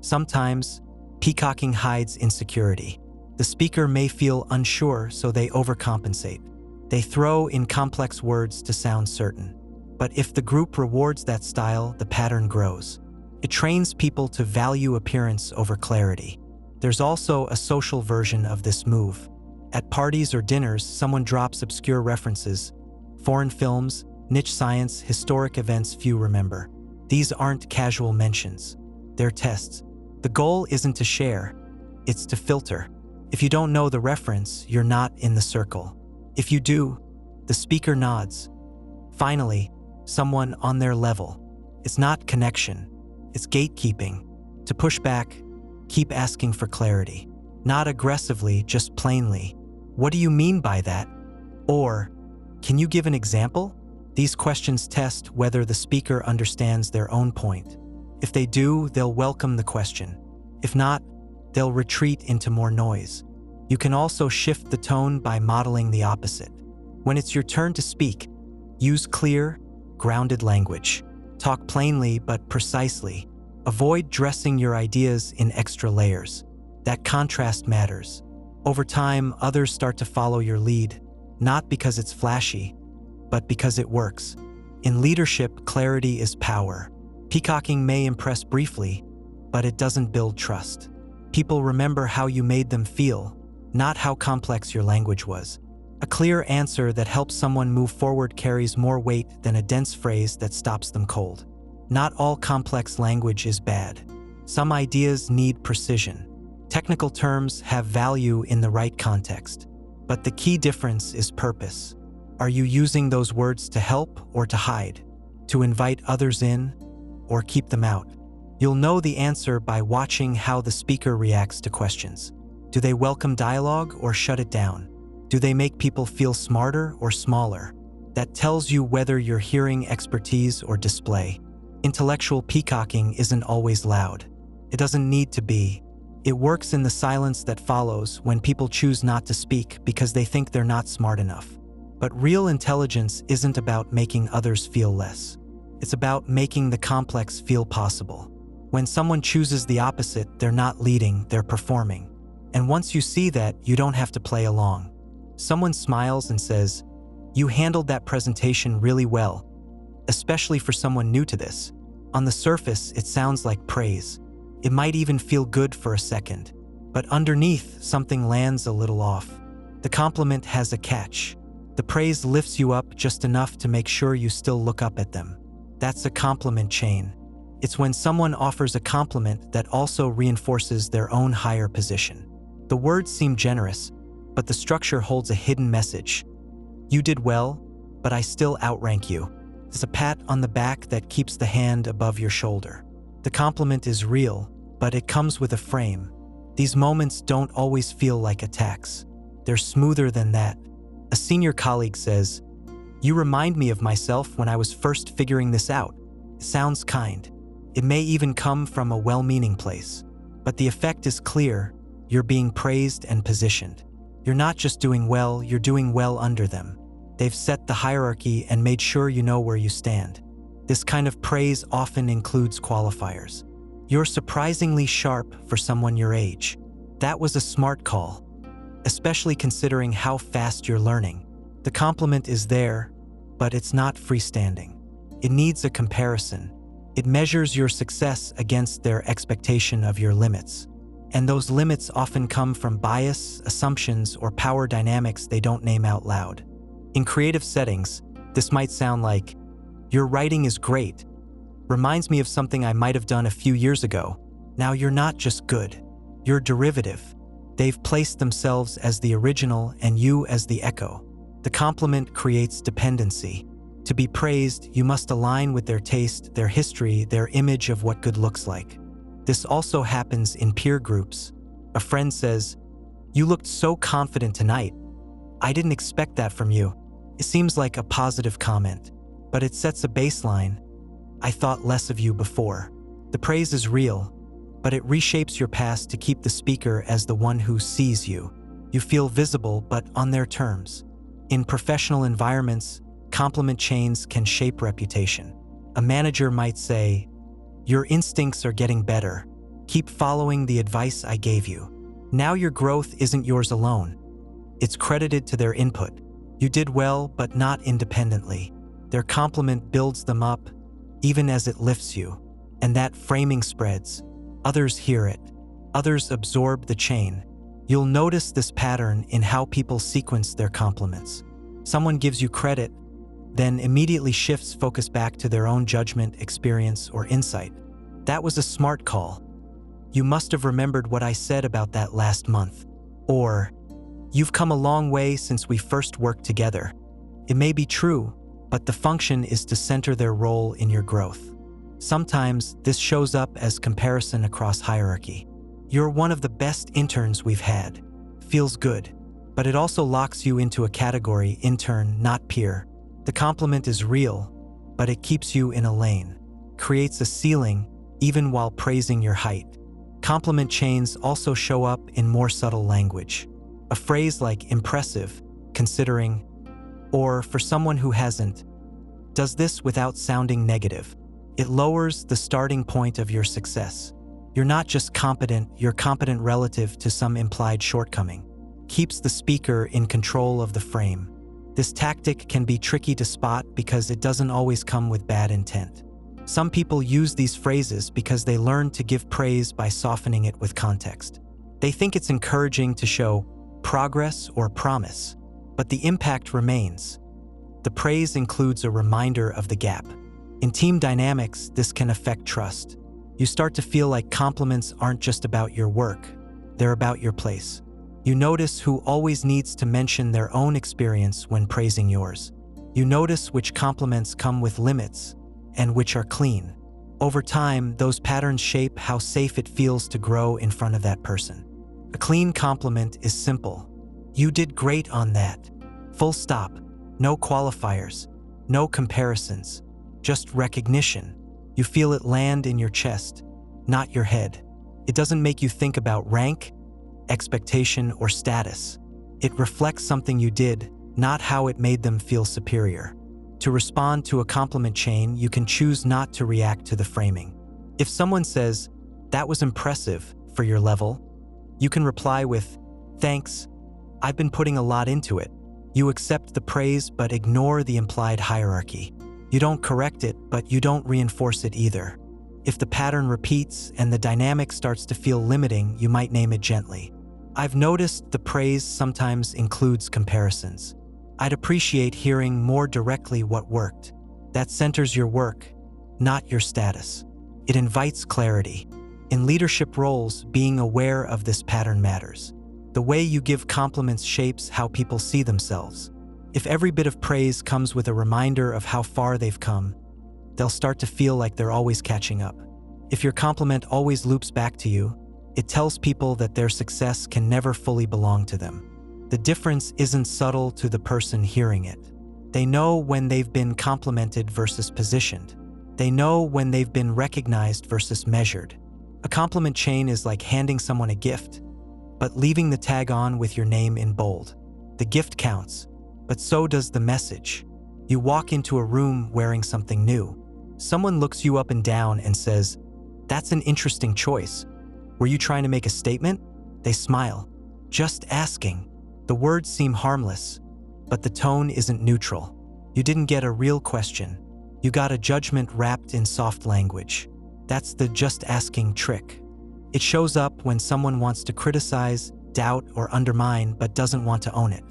Sometimes, peacocking hides insecurity. The speaker may feel unsure, so they overcompensate. They throw in complex words to sound certain. But if the group rewards that style, the pattern grows. It trains people to value appearance over clarity. There's also a social version of this move. At parties or dinners, someone drops obscure references, foreign films, niche science, historic events few remember. These aren't casual mentions. They're tests. The goal isn't to share, it's to filter. If you don't know the reference, you're not in the circle. If you do, the speaker nods. Finally, someone on their level. It's not connection, it's gatekeeping. To push back, keep asking for clarity. Not aggressively, just plainly. "What do you mean by that?" Or, "Can you give an example?" These questions test whether the speaker understands their own point. If they do, they'll welcome the question. If not, they'll retreat into more noise. You can also shift the tone by modeling the opposite. When it's your turn to speak, use clear, grounded language. Talk plainly but precisely. Avoid dressing your ideas in extra layers. That contrast matters. Over time, others start to follow your lead, not because it's flashy, but because it works. In leadership, clarity is power. Peacocking may impress briefly, but it doesn't build trust. People remember how you made them feel, not how complex your language was. A clear answer that helps someone move forward carries more weight than a dense phrase that stops them cold. Not all complex language is bad. Some ideas need precision. Technical terms have value in the right context. But the key difference is purpose. Are you using those words to help or to hide? To invite others in or keep them out? You'll know the answer by watching how the speaker reacts to questions. Do they welcome dialogue or shut it down? Do they make people feel smarter or smaller? That tells you whether you're hearing expertise or display. Intellectual peacocking isn't always loud. It doesn't need to be. It works in the silence that follows when people choose not to speak because they think they're not smart enough. But real intelligence isn't about making others feel less. It's about making the complex feel possible. When someone chooses the opposite, they're not leading, they're performing. And once you see that, you don't have to play along. Someone smiles and says, "You handled that presentation really well," especially for someone new to this. On the surface, it sounds like praise. It might even feel good for a second. But underneath, something lands a little off. The compliment has a catch. The praise lifts you up just enough to make sure you still look up at them. That's a compliment chain. It's when someone offers a compliment that also reinforces their own higher position. The words seem generous, but the structure holds a hidden message. You did well, but I still outrank you. It's a pat on the back that keeps the hand above your shoulder. The compliment is real, but it comes with a frame. These moments don't always feel like attacks. They're smoother than that. A senior colleague says, "You remind me of myself when I was first figuring this out." It sounds kind. It may even come from a well-meaning place. But the effect is clear. You're being praised and positioned. You're not just doing well, you're doing well under them. They've set the hierarchy and made sure you know where you stand. This kind of praise often includes qualifiers. You're surprisingly sharp for someone your age. That was a smart call, especially considering how fast you're learning. The compliment is there, but it's not freestanding. It needs a comparison. It measures your success against their expectation of your limits. And those limits often come from bias, assumptions, or power dynamics they don't name out loud. In creative settings, this might sound like, "Your writing is great. Reminds me of something I might have done a few years ago." Now you're not just good. You're derivative. They've placed themselves as the original and you as the echo. The compliment creates dependency. To be praised, you must align with their taste, their history, their image of what good looks like. This also happens in peer groups. A friend says, "You looked so confident tonight. I didn't expect that from you." It seems like a positive comment, but it sets a baseline. "I thought less of you before." The praise is real, but it reshapes your past to keep the speaker as the one who sees you. You feel visible, but on their terms. In professional environments, compliment chains can shape reputation. A manager might say, "Your instincts are getting better. Keep following the advice I gave you." Now your growth isn't yours alone. It's credited to their input. You did well, but not independently. Their compliment builds them up, even as it lifts you. And that framing spreads. Others hear it. Others absorb the chain. You'll notice this pattern in how people sequence their compliments. Someone gives you credit, then immediately shifts focus back to their own judgment, experience, or insight. "That was a smart call. You must have remembered what I said about that last month." Or, "You've come a long way since we first worked together." It may be true, but the function is to center their role in your growth. Sometimes this shows up as comparison across hierarchy. "You're one of the best interns we've had." Feels good, but it also locks you into a category, intern, not peer. The compliment is real, but it keeps you in a lane, creates a ceiling even while praising your height. Compliment chains also show up in more subtle language. A phrase like "impressive," "considering," or "for someone who hasn't," does this without sounding negative. It lowers the starting point of your success. You're not just competent, you're competent relative to some implied shortcoming. Keeps the speaker in control of the frame. This tactic can be tricky to spot because it doesn't always come with bad intent. Some people use these phrases because they learn to give praise by softening it with context. They think it's encouraging to show progress or promise, but the impact remains. The praise includes a reminder of the gap. In team dynamics, this can affect trust. You start to feel like compliments aren't just about your work, they're about your place. You notice who always needs to mention their own experience when praising yours. You notice which compliments come with limits and which are clean. Over time, those patterns shape how safe it feels to grow in front of that person. A clean compliment is simple. You did great on that. Full stop. No qualifiers. No comparisons. Just recognition. You feel it land in your chest, not your head. It doesn't make you think about rank, expectation, or status. It reflects something you did, not how it made them feel superior. To respond to a compliment chain, you can choose not to react to the framing. If someone says, "That was impressive for your level," you can reply with, "Thanks, I've been putting a lot into it." You accept the praise but ignore the implied hierarchy. You don't correct it, but you don't reinforce it either. If the pattern repeats and the dynamic starts to feel limiting, you might name it gently. I've noticed the praise sometimes includes comparisons. I'd appreciate hearing more directly what worked. That centers your work, not your status. It invites clarity. In leadership roles, being aware of this pattern matters. The way you give compliments shapes how people see themselves. If every bit of praise comes with a reminder of how far they've come, they'll start to feel like they're always catching up. If your compliment always loops back to you, it tells people that their success can never fully belong to them. The difference isn't subtle to the person hearing it. They know when they've been complimented versus positioned. They know when they've been recognized versus measured. A compliment chain is like handing someone a gift, but leaving the tag on with your name in bold. The gift counts, but so does the message. You walk into a room wearing something new. Someone looks you up and down and says, "That's an interesting choice. Were you trying to make a statement?" They smile. "Just asking." The words seem harmless, but the tone isn't neutral. You didn't get a real question. You got a judgment wrapped in soft language. That's the just asking trick. It shows up when someone wants to criticize, doubt, or undermine but doesn't want to own it.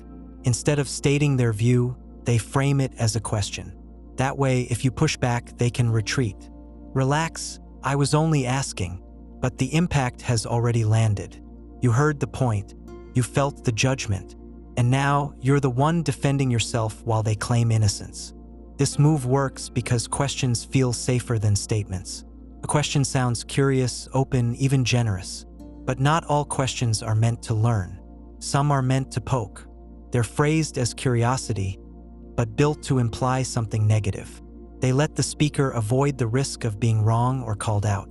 Instead of stating their view, they frame it as a question. That way, if you push back, they can retreat. Relax, I was only asking, but the impact has already landed. You heard the point. You felt the judgment, and now you're the one defending yourself while they claim innocence. This move works because questions feel safer than statements. A question sounds curious, open, even generous. But not all questions are meant to learn. Some are meant to poke. They're phrased as curiosity, but built to imply something negative. They let the speaker avoid the risk of being wrong or called out.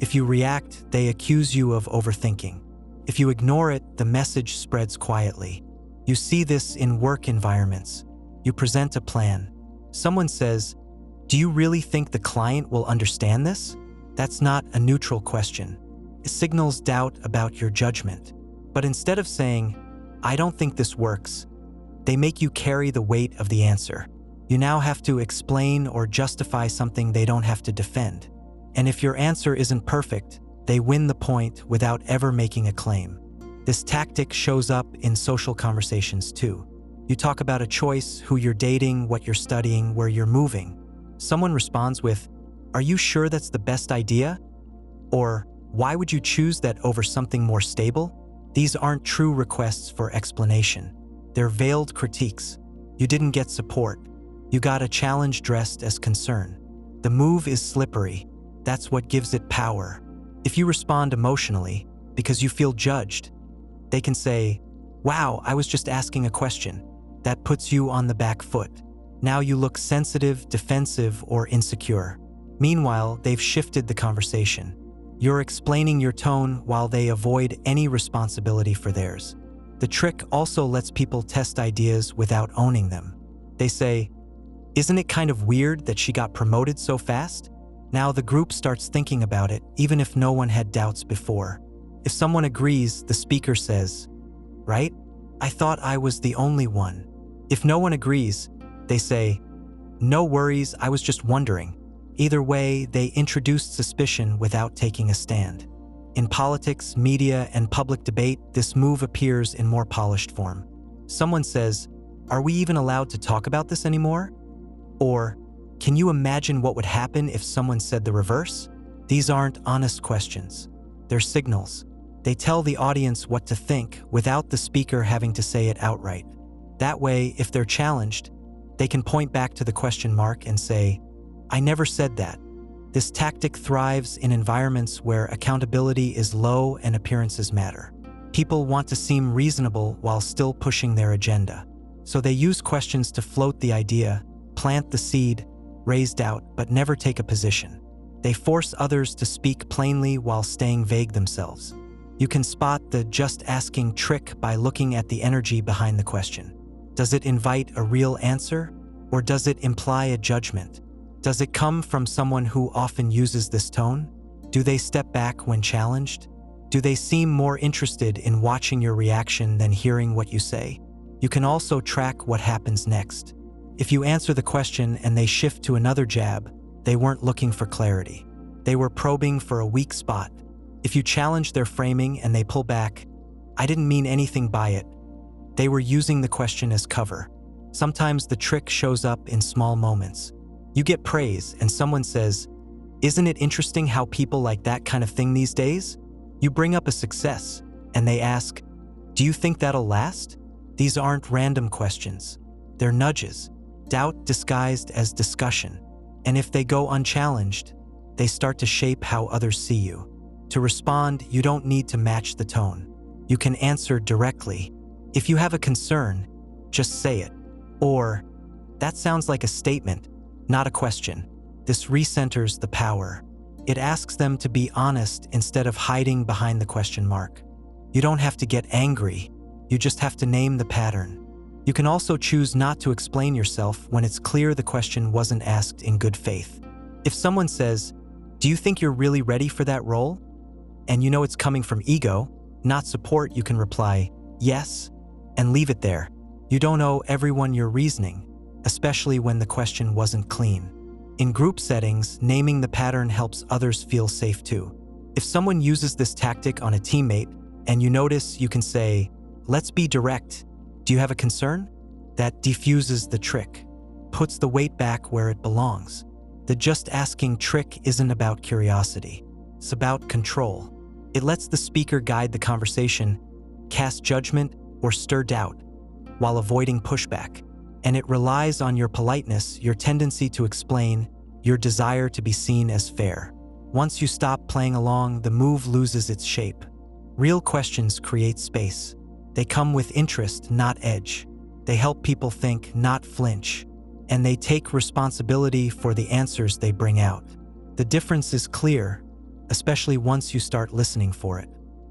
If you react, they accuse you of overthinking. If you ignore it, the message spreads quietly. You see this in work environments. You present a plan. Someone says, "Do you really think the client will understand this?" That's not a neutral question. It signals doubt about your judgment. But instead of saying, "I don't think this works," they make you carry the weight of the answer. You now have to explain or justify something they don't have to defend. And if your answer isn't perfect, they win the point without ever making a claim. This tactic shows up in social conversations too. You talk about a choice, who you're dating, what you're studying, where you're moving. Someone responds with, "Are you sure that's the best idea?" Or, "Why would you choose that over something more stable?" These aren't true requests for explanation. They're veiled critiques. You didn't get support. You got a challenge dressed as concern. The move is slippery. That's what gives it power. If you respond emotionally, because you feel judged, they can say, "Wow, I was just asking a question." That puts you on the back foot. Now you look sensitive, defensive, or insecure. Meanwhile, they've shifted the conversation. You're explaining your tone while they avoid any responsibility for theirs. The trick also lets people test ideas without owning them. They say, "Isn't it kind of weird that she got promoted so fast?" Now the group starts thinking about it, even if no one had doubts before. If someone agrees, the speaker says, "Right? I thought I was the only one." If no one agrees, they say, "No worries, I was just wondering." Either way, they introduced suspicion without taking a stand. In politics, media, and public debate, this move appears in more polished form. Someone says, "Are we even allowed to talk about this anymore?" Or, "Can you imagine what would happen if someone said the reverse?" These aren't honest questions. They're signals. They tell the audience what to think without the speaker having to say it outright. That way, if they're challenged, they can point back to the question mark and say, "I never said that." This tactic thrives in environments where accountability is low and appearances matter. People want to seem reasonable while still pushing their agenda. So they use questions to float the idea, plant the seed, raise doubt, but never take a position. They force others to speak plainly while staying vague themselves. You can spot the just asking trick by looking at the energy behind the question. Does it invite a real answer, or does it imply a judgment? Does it come from someone who often uses this tone? Do they step back when challenged? Do they seem more interested in watching your reaction than hearing what you say? You can also track what happens next. If you answer the question and they shift to another jab, they weren't looking for clarity. They were probing for a weak spot. If you challenge their framing and they pull back, I didn't mean anything by it. They were using the question as cover. Sometimes the trick shows up in small moments. You get praise and someone says, "Isn't it interesting how people like that kind of thing these days?" You bring up a success and they ask, "Do you think that'll last?" These aren't random questions. They're nudges, doubt disguised as discussion. And if they go unchallenged, they start to shape how others see you. To respond, you don't need to match the tone. You can answer directly. If you have a concern, just say it. Or, "That sounds like a statement, not a question." This recenters the power. It asks them to be honest instead of hiding behind the question mark. You don't have to get angry. You just have to name the pattern. You can also choose not to explain yourself when it's clear the question wasn't asked in good faith. If someone says, "Do you think you're really ready for that role?" and you know it's coming from ego, not support, you can reply, "Yes," and leave it there. You don't owe everyone your reasoning, especially when the question wasn't clean. In group settings, naming the pattern helps others feel safe too. If someone uses this tactic on a teammate and you notice, you can say, "Let's be direct. Do you have a concern?" That diffuses the trick, puts the weight back where it belongs. The just asking trick isn't about curiosity. It's about control. It lets the speaker guide the conversation, cast judgment, or stir doubt, while avoiding pushback. And it relies on your politeness, your tendency to explain, your desire to be seen as fair. Once you stop playing along, the move loses its shape. Real questions create space. They come with interest, not edge. They help people think, not flinch. And they take responsibility for the answers they bring out. The difference is clear, especially once you start listening for it.